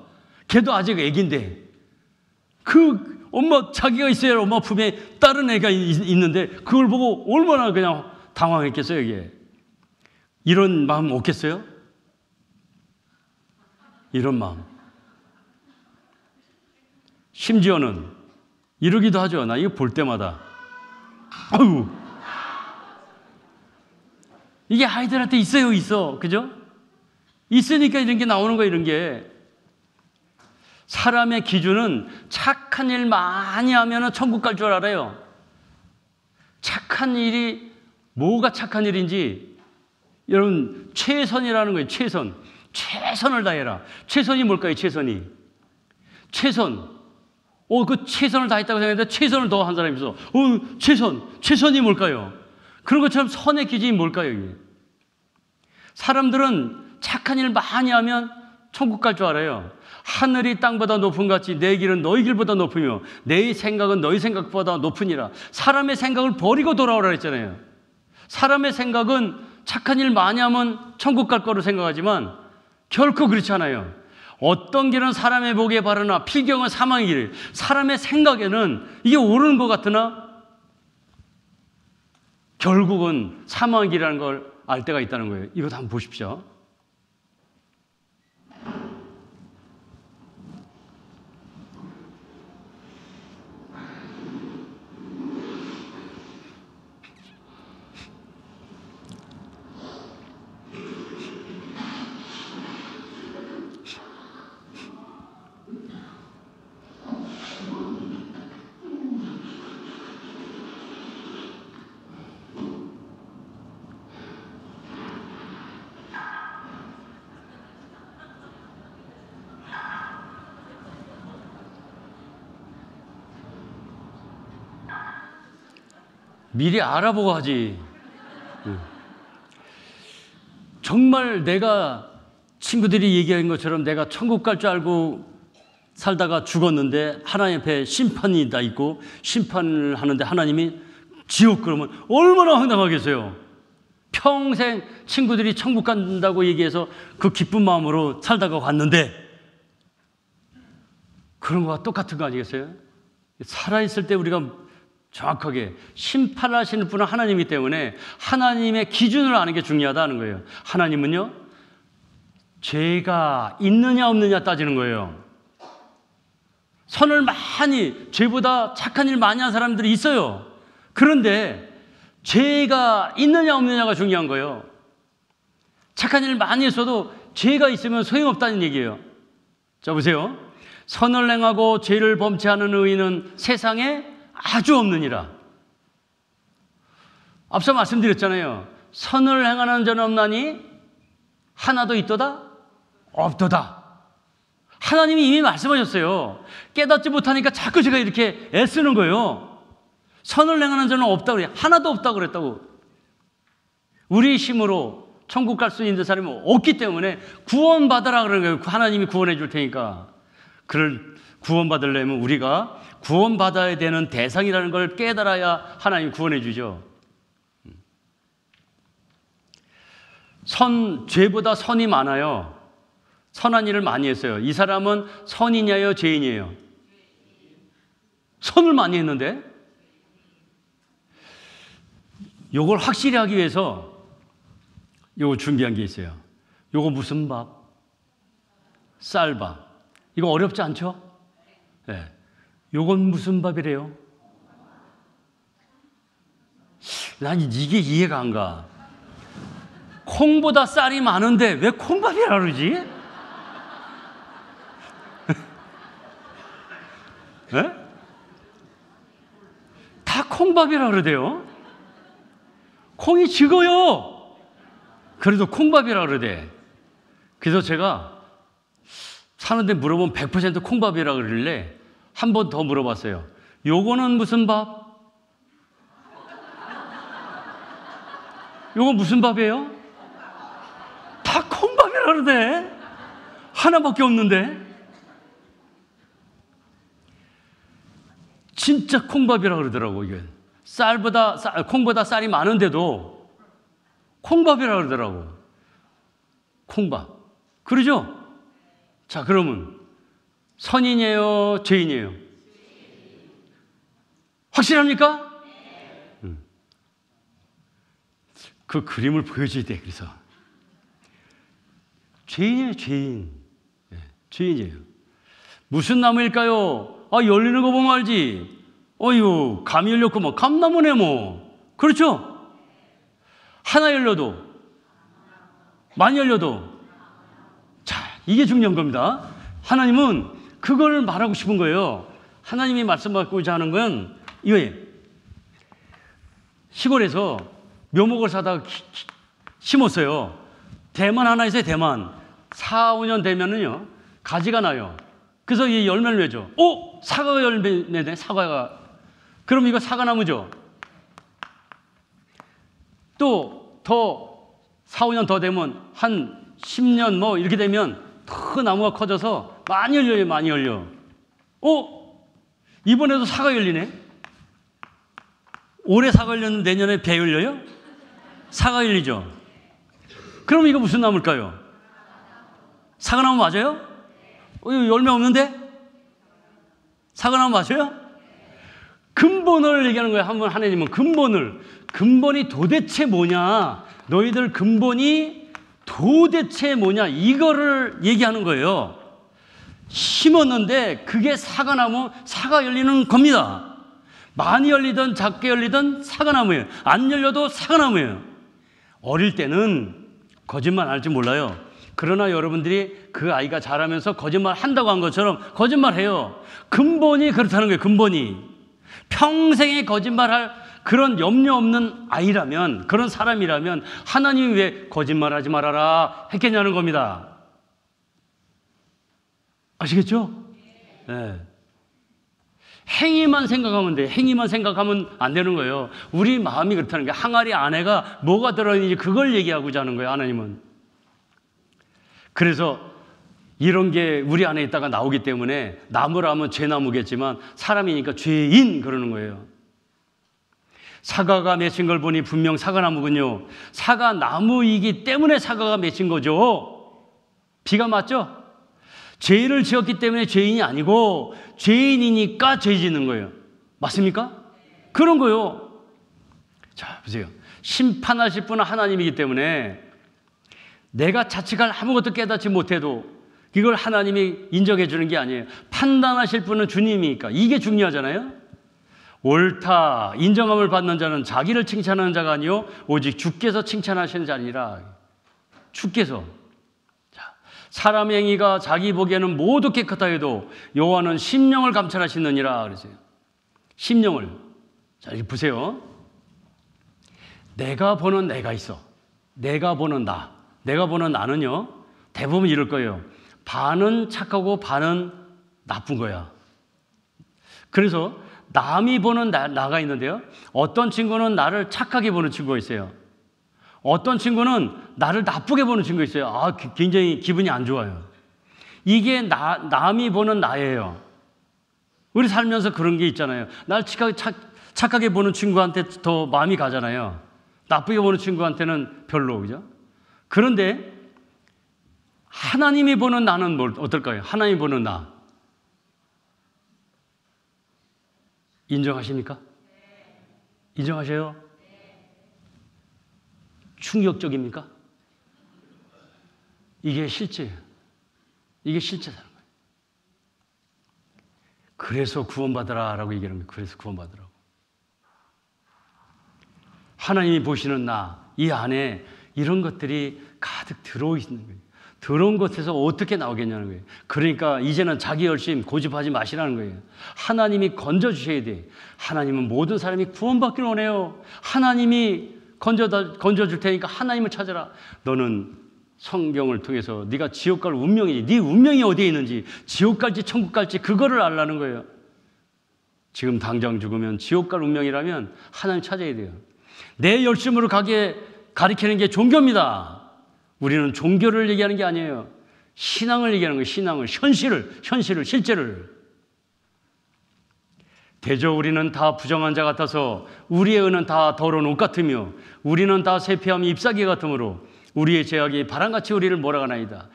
걔도 아직 애기인데 그 엄마, 자기가 있어야 할 엄마 품에 다른 애가 있는데 그걸 보고 얼마나 그냥 당황했겠어요. 이게. 이런 마음 없겠어요? 이런 마음. 심지어는 이러기도 하죠. 나 이거 볼 때마다, 아유, 이게 아이들한테 있어. 그죠? 있으니까 이런 게 나오는 거예요. 이런 게. 사람의 기준은 착한 일 많이 하면 천국 갈 줄 알아요. 착한 일이 뭐가 착한 일인지, 여러분, 최선이라는 거예요. 최선을 다해라. 최선이 뭘까요? 최선. 그 최선을 다했다고 생각했는데 최선을 더 한 사람이 있어. 최선이 뭘까요? 그런 것처럼 선의 기준이 뭘까요? 이게? 사람들은 착한 일 많이 하면 천국 갈 줄 알아요. 하늘이 땅보다 높은 같이 내 길은 너희 길보다 높으며 내 생각은 너희 생각보다 높으니라. 사람의 생각을 버리고 돌아오라 했잖아요. 사람의 생각은 착한 일 많이 하면 천국 갈 거로 생각하지만 결코 그렇지 않아요. 어떤 길은 사람의 보기에 바르나 필경은 사망의 길. 사람의 생각에는 이게 옳은 것 같으나 결국은 사망의 길이라는 걸 알 때가 있다는 거예요. 이것도 한번 보십시오. 미리 알아보고 하지. 정말 내가 친구들이 얘기한 것처럼 내가 천국 갈 줄 알고 살다가 죽었는데 하나님 앞에 심판이 다 있고 심판을 하는데 하나님이 지옥 그러면 얼마나 황당하겠어요. 평생 친구들이 천국 간다고 얘기해서 그 기쁜 마음으로 살다가 왔는데 그런 거와 똑같은 거 아니겠어요? 살아있을 때 우리가 정확하게 심판하시는 분은 하나님이기 때문에 하나님의 기준을 아는 게 중요하다는 거예요. 하나님은요, 죄가 있느냐 없느냐 따지는 거예요. 선을 많이, 죄보다 착한 일 많이 한 사람들이 있어요. 그런데 죄가 있느냐 없느냐가 중요한 거예요. 착한 일 많이 했어도 죄가 있으면 소용없다는 얘기예요. 자, 보세요. 선을 행하고 죄를 범치 않은 의인은 세상에 아주 없느니라. 앞서 말씀드렸잖아요. 선을 행하는 자는 없나니 하나도 있도다? 없도다. 하나님이 이미 말씀하셨어요. 깨닫지 못하니까 자꾸 제가 이렇게 애쓰는 거예요. 선을 행하는 자는 없다고 그래요. 하나도 없다고 그랬다고. 우리 힘으로 천국 갈 수 있는 사람이 없기 때문에 구원받으라 그러는 거예요. 하나님이 구원해 줄 테니까. 그를 구원받으려면 우리가 구원받아야 되는 대상이라는 걸 깨달아야 하나님이 구원해 주죠. 죄보다 선이 많아요. 선한 일을 많이 했어요. 이 사람은 선이냐요, 죄인이에요? 선을 많이 했는데 요걸 확실히 하기 위해서 요거 준비한 게 있어요. 요거 무슨 밥? 쌀밥. 이거 어렵지 않죠? 네. 요건 무슨 밥이래요? 난 이게 이해가 안 가. 콩보다 쌀이 많은데 왜 콩밥이라 그러지? 네? 다 콩밥이라 그러대요. 콩이 적어요. 그래도 콩밥이라 그러대. 그래서 제가 사는데 물어보면 100% 콩밥이라 그러길래 한 번 더 물어봤어요. 요거는 무슨 밥? 요거 무슨 밥이에요? 다 콩밥이라 그러대. 하나밖에 없는데. 진짜 콩밥이라 그러더라고, 이게. 콩보다 쌀이 많은데도 콩밥이라 그러더라고. 콩밥. 그러죠? 자, 그러면 선인이에요, 죄인이에요? 확실합니까? 그 그림을 보여줘야 돼. 그래서 죄인이에요, 죄인. 네, 죄인이에요. 무슨 나무일까요? 열리는 거 보면 알지. 어휴, 감이 열렸구만. 감나무네 뭐. 그렇죠? 하나 열려도, 많이 열려도. 자, 이게 중요한 겁니다. 하나님은 그걸 말하고 싶은 거예요. 하나님이 말씀하고자 하는 건 이거예요. 시골에서 묘목을 사다가 심었어요. 대만 하나 있어요, 대만. 4, 5년 되면은요, 가지가 나요. 그래서 이 열매를 맺죠. 사과 열매네, 사과가. 그럼 이거 사과나무죠? 또 더 4, 5년 더 되면 한 10년 뭐 이렇게 되면 더 나무가 커져서 많이 열려요, 많이 열려. 이번에도 사과 열리네? 올해 사과 열렸는데 내년에 배 열려요? 사과 열리죠? 그럼 이거 무슨 나무일까요? 사과나무 맞아요? 열매 없는데? 사과나무 맞아요? 근본을 얘기하는 거예요. 한번 하나님은 근본이 도대체 뭐냐? 너희들 근본이 도대체 뭐냐? 이거를 얘기하는 거예요. 심었는데 그게 사과 열리는 겁니다. 많이 열리든 작게 열리든 사과나무예요. 안 열려도 사과나무예요. 어릴 때는 거짓말 할지 몰라요. 그러나 여러분들이 그 아이가 자라면서 거짓말 한다고 한 것처럼 거짓말해요. 근본이 그렇다는 거예요. 근본이. 평생에 거짓말할 그런 염려 없는 아이라면, 그런 사람이라면 하나님이 왜 거짓말하지 말아라 했겠냐는 겁니다. 아시겠죠? 네. 행위만 생각하면 돼. 행위만 생각하면 안 되는 거예요. 우리 마음이 그렇다는 게 항아리 안에가 뭐가 들어있는지 그걸 얘기하고자 하는 거예요. 하나님은. 그래서 이런 게 우리 안에 있다가 나오기 때문에 나무라면 죄나무겠지만 사람이니까 죄인 그러는 거예요. 사과가 맺힌 걸 보니 분명 사과나무군요. 사과나무이기 때문에 사과가 맺힌 거죠. 비가 맞죠? 죄를 지었기 때문에 죄인이 아니고 죄인이니까 죄 짓는 거예요. 맞습니까? 그런 거요. 자, 보세요. 심판하실 분은 하나님이기 때문에 내가 자칫할 아무것도 깨닫지 못해도 이걸 하나님이 인정해 주는 게 아니에요. 판단하실 분은 주님이니까. 이게 중요하잖아요. 옳다, 인정함을 받는 자는 자기를 칭찬하는 자가 아니요 오직 주께서 칭찬하시는 자니라. 주께서. 자, 사람의 행위가 자기 보기에는 모두 깨끗하 해도 여호와는 심령을 감찰하시느니라 그랬어요. 심령을. 자, 이렇게 보세요. 내가 보는 내가 있어. 내가 보는 나. 내가 보는 나는요, 대부분 이럴 거예요. 반은 착하고 반은 나쁜 거야. 그래서 남이 보는 나가 있는데요. 어떤 친구는 나를 착하게 보는 친구가 있어요. 어떤 친구는 나를 나쁘게 보는 친구가 있어요. 아, 굉장히 기분이 안 좋아요. 이게 남이 보는 나예요. 우리 살면서 그런 게 있잖아요. 날 착하게 보는 친구한테 더 마음이 가잖아요. 나쁘게 보는 친구한테는 별로, 그죠? 그런데 하나님이 보는 나는 어떨까요? 하나님이 보는 나. 인정하십니까? 인정하세요? 충격적입니까? 이게 실제예요. 이게 실제라는 거예요. 그래서 구원받으라라고 얘기하는 거예요. 그래서 구원받으라고. 하나님이 보시는 나, 이 안에 이런 것들이 가득 들어있는 거예요. 들어온 것에서 어떻게 나오겠냐는 거예요. 그러니까 이제는 자기 열심 고집하지 마시라는 거예요. 하나님이 건져주셔야 돼. 하나님은 모든 사람이 구원받기를 원해요. 하나님이 건져줄 테니까 하나님을 찾아라. 너는 성경을 통해서 네가 지옥 갈 운명이지. 네 운명이 어디에 있는지, 지옥 갈지 천국 갈지 그거를 알라는 거예요. 지금 당장 죽으면 지옥 갈 운명이라면 하나님 찾아야 돼요. 내 열심으로 가게 가리키는 게 종교입니다. 우리는 종교를 얘기하는 게 아니에요. 신앙을 얘기하는 거예요. 신앙을, 현실을, 실제를. 대저 우리는 다 부정한 자 같아서 우리의 은은 다 더러운 옷 같으며 우리는 다 쇠폐함이 잎사귀 같으므로 우리의 죄악이 바람같이 우리를 몰아가나이다.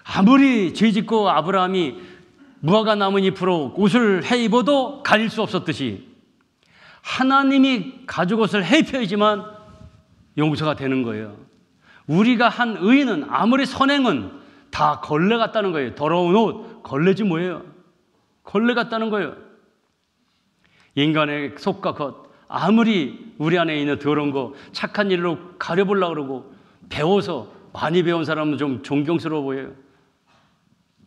아무리 죄짓고 아브라함이 무화과 나뭇잎으로 옷을 해 입어도 가릴 수 없었듯이 하나님이 가죽옷을 해 입혀야지만 용서가 되는 거예요. 우리가 한 의는 아무리 선행은 다 걸레 같다는 거예요. 더러운 옷, 걸레지 뭐예요? 걸레 같다는 거예요. 인간의 속과 겉, 아무리 우리 안에 있는 더러운 거 착한 일로 가려보려고 그러고 배워서 많이 배운 사람은 좀 존경스러워 보여요.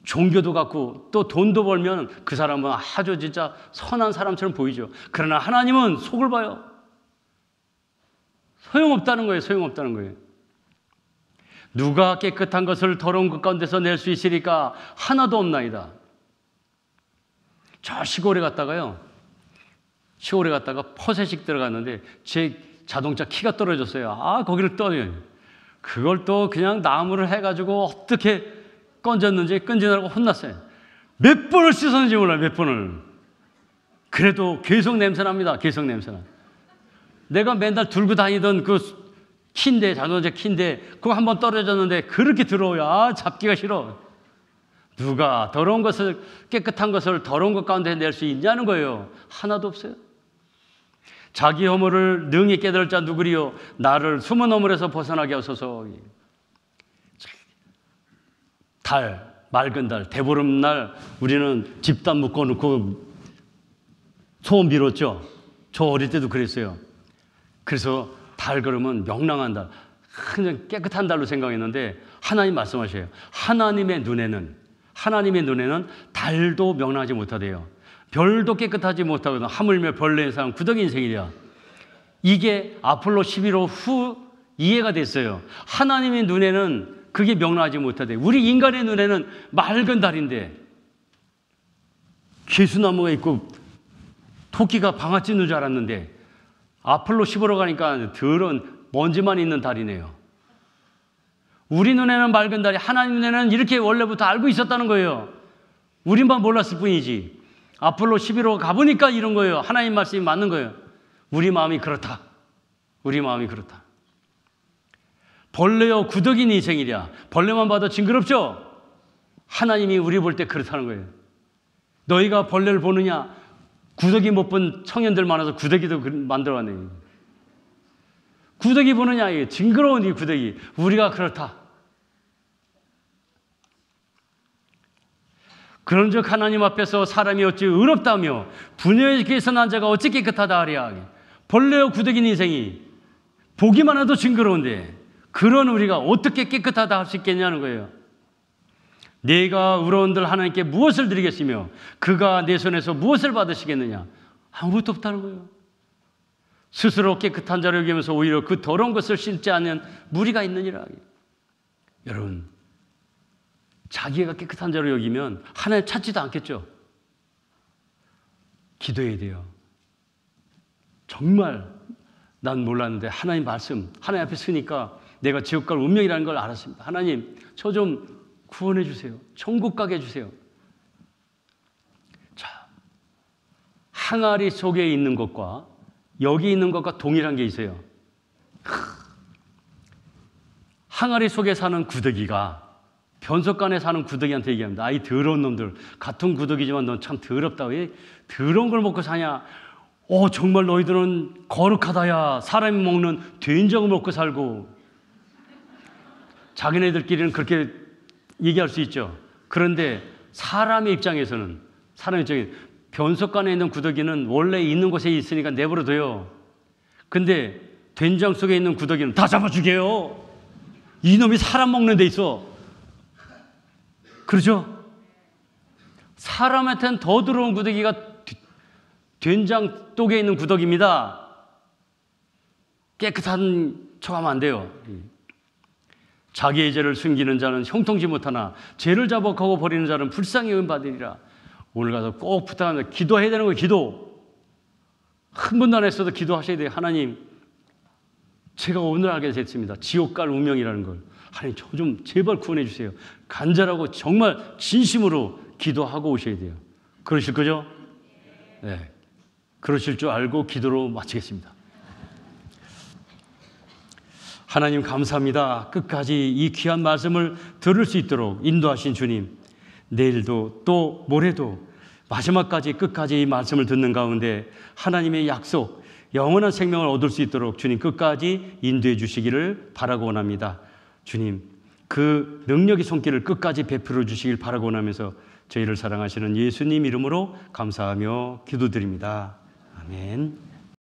종교도 갖고 또 돈도 벌면 그 사람은 아주 진짜 선한 사람처럼 보이죠. 그러나 하나님은 속을 봐요. 소용없다는 거예요. 소용없다는 거예요. 누가 깨끗한 것을 더러운 것 가운데서 낼 수 있으리까? 하나도 없나이다. 저 시골에 갔다가 퍼세식 들어갔는데 제 자동차 키가 떨어졌어요. 아, 거기를 떠요. 그걸 또 그냥 나무를 해가지고 어떻게 건졌는지 끈질하고 혼났어요. 몇 번을 씻었는지 몰라요. 몇 번을. 그래도 계속 냄새납니다. 계속 냄새나. 내가 맨날 들고 다니던 그 키인데, 자동차 키인데 그거 한번 떨어졌는데 그렇게 더러워요. 아, 잡기가 싫어. 누가 더러운 것을, 깨끗한 것을 더러운 것 가운데 낼 수 있냐는 거예요. 하나도 없어요. 자기 허물을 능히 깨달을 자 누구리요? 나를 숨은 허물에서 벗어나게 하소서. 달, 맑은 달, 대보름날 우리는 집단 묶어놓고 소원 빌었죠. 저 어릴 때도 그랬어요. 그래서 달 그러면 명랑한 달, 그냥 깨끗한 달로 생각했는데 하나님 말씀하셔요. 하나님의 눈에는 달도 명랑하지 못하대요. 별도 깨끗하지 못하거든. 하물며 벌레인 사람 구더기 인생이랴. 이게 아폴로 11호 후 이해가 됐어요. 하나님의 눈에는 그게 명랑하지 못하대. 우리 인간의 눈에는 맑은 달인데 개수나무가 있고 토끼가 방아 찢는 줄 알았는데 아폴로 15로 가니까 더러운 먼지만 있는 달이네요. 우리 눈에는 맑은 달이 하나님 눈에는 이렇게 원래부터 알고 있었다는 거예요. 우리만 몰랐을 뿐이지. 아폴로 11호 가보니까 이런 거예요. 하나님 말씀이 맞는 거예요. 우리 마음이 그렇다. 우리 마음이 그렇다. 벌레요 구더기니 인생이랴. 벌레만 봐도 징그럽죠? 하나님이 우리 볼 때 그렇다는 거예요. 너희가 벌레를 보느냐? 구더기 못 본 청년들 많아서 구더기도 만들어왔네. 구더기 보느냐? 이게 징그러운 이 구더기. 우리가 그렇다. 그런즉 하나님 앞에서 사람이 어찌 의롭다며 분야에 계서 난 자가 어찌 깨끗하다 하랴. 벌레요 구더기니 인생이 보기만 해도 징그러운데 그런 우리가 어떻게 깨끗하다 할 수 있겠냐는 거예요. 내가 의로운들 하나님께 무엇을 드리겠으며 그가 내 손에서 무엇을 받으시겠느냐? 아무것도 없다는 거예요. 스스로 깨끗한 자를 여기면서 오히려 그 더러운 것을 씻지 않는 무리가 있느니라. 여러분, 자기가 깨끗한 자로 여기면 하나님 찾지도 않겠죠. 기도해야 돼요. 정말 난 몰랐는데 하나님 말씀, 하나님 앞에 서니까 내가 지옥 갈 운명이라는 걸 알았습니다. 하나님, 저 좀 구원해 주세요. 천국 가게 해주세요. 자, 항아리 속에 있는 것과 여기 있는 것과 동일한 게 있어요. 항아리 속에 사는 구더기가 변속간에 사는 구더기한테 얘기합니다. 아이 더러운 놈들, 같은 구더기지만 넌 참 더럽다. 왜 더러운 걸 먹고 사냐? 정말 너희들은 거룩하다야. 사람이 먹는 된장을 먹고 살고. 자기네들끼리는 그렇게 얘기할 수 있죠. 그런데 사람의 입장에서는 변속간에 있는 구더기는 원래 있는 곳에 있으니까 내버려둬요. 근데 된장 속에 있는 구더기는 다 잡아 죽여요. 이놈이 사람 먹는 데 있어. 그렇죠? 사람한테는 더 더러운 구더기가 된장 속에 있는 구더기입니다. 깨끗한 척하면 안 돼요. 자기의 죄를 숨기는 자는 형통치 못하나 죄를 자복하고 버리는 자는 불쌍히 여김받으리라. 오늘 가서 꼭 부탁합니다. 기도해야 되는 거예요. 기도. 한 번도 안 했어도 기도하셔야 돼요. 하나님, 제가 오늘 알게 됐습니다. 지옥 갈 운명이라는 걸. 하나님, 저 좀 제발 구원해 주세요. 간절하고 정말 진심으로 기도하고 오셔야 돼요. 그러실 거죠? 네. 그러실 줄 알고 기도로 마치겠습니다. 하나님 감사합니다. 끝까지 이 귀한 말씀을 들을 수 있도록 인도하신 주님, 내일도 또 모레도 마지막까지 끝까지 이 말씀을 듣는 가운데 하나님의 약속, 영원한 생명을 얻을 수 있도록 주님 끝까지 인도해 주시기를 바라고 원합니다. 주님, 그 능력의 손길을 끝까지 베풀어 주시길 바라고 원하면서 저희를 사랑하시는 예수님 이름으로 감사하며 기도드립니다. 아멘.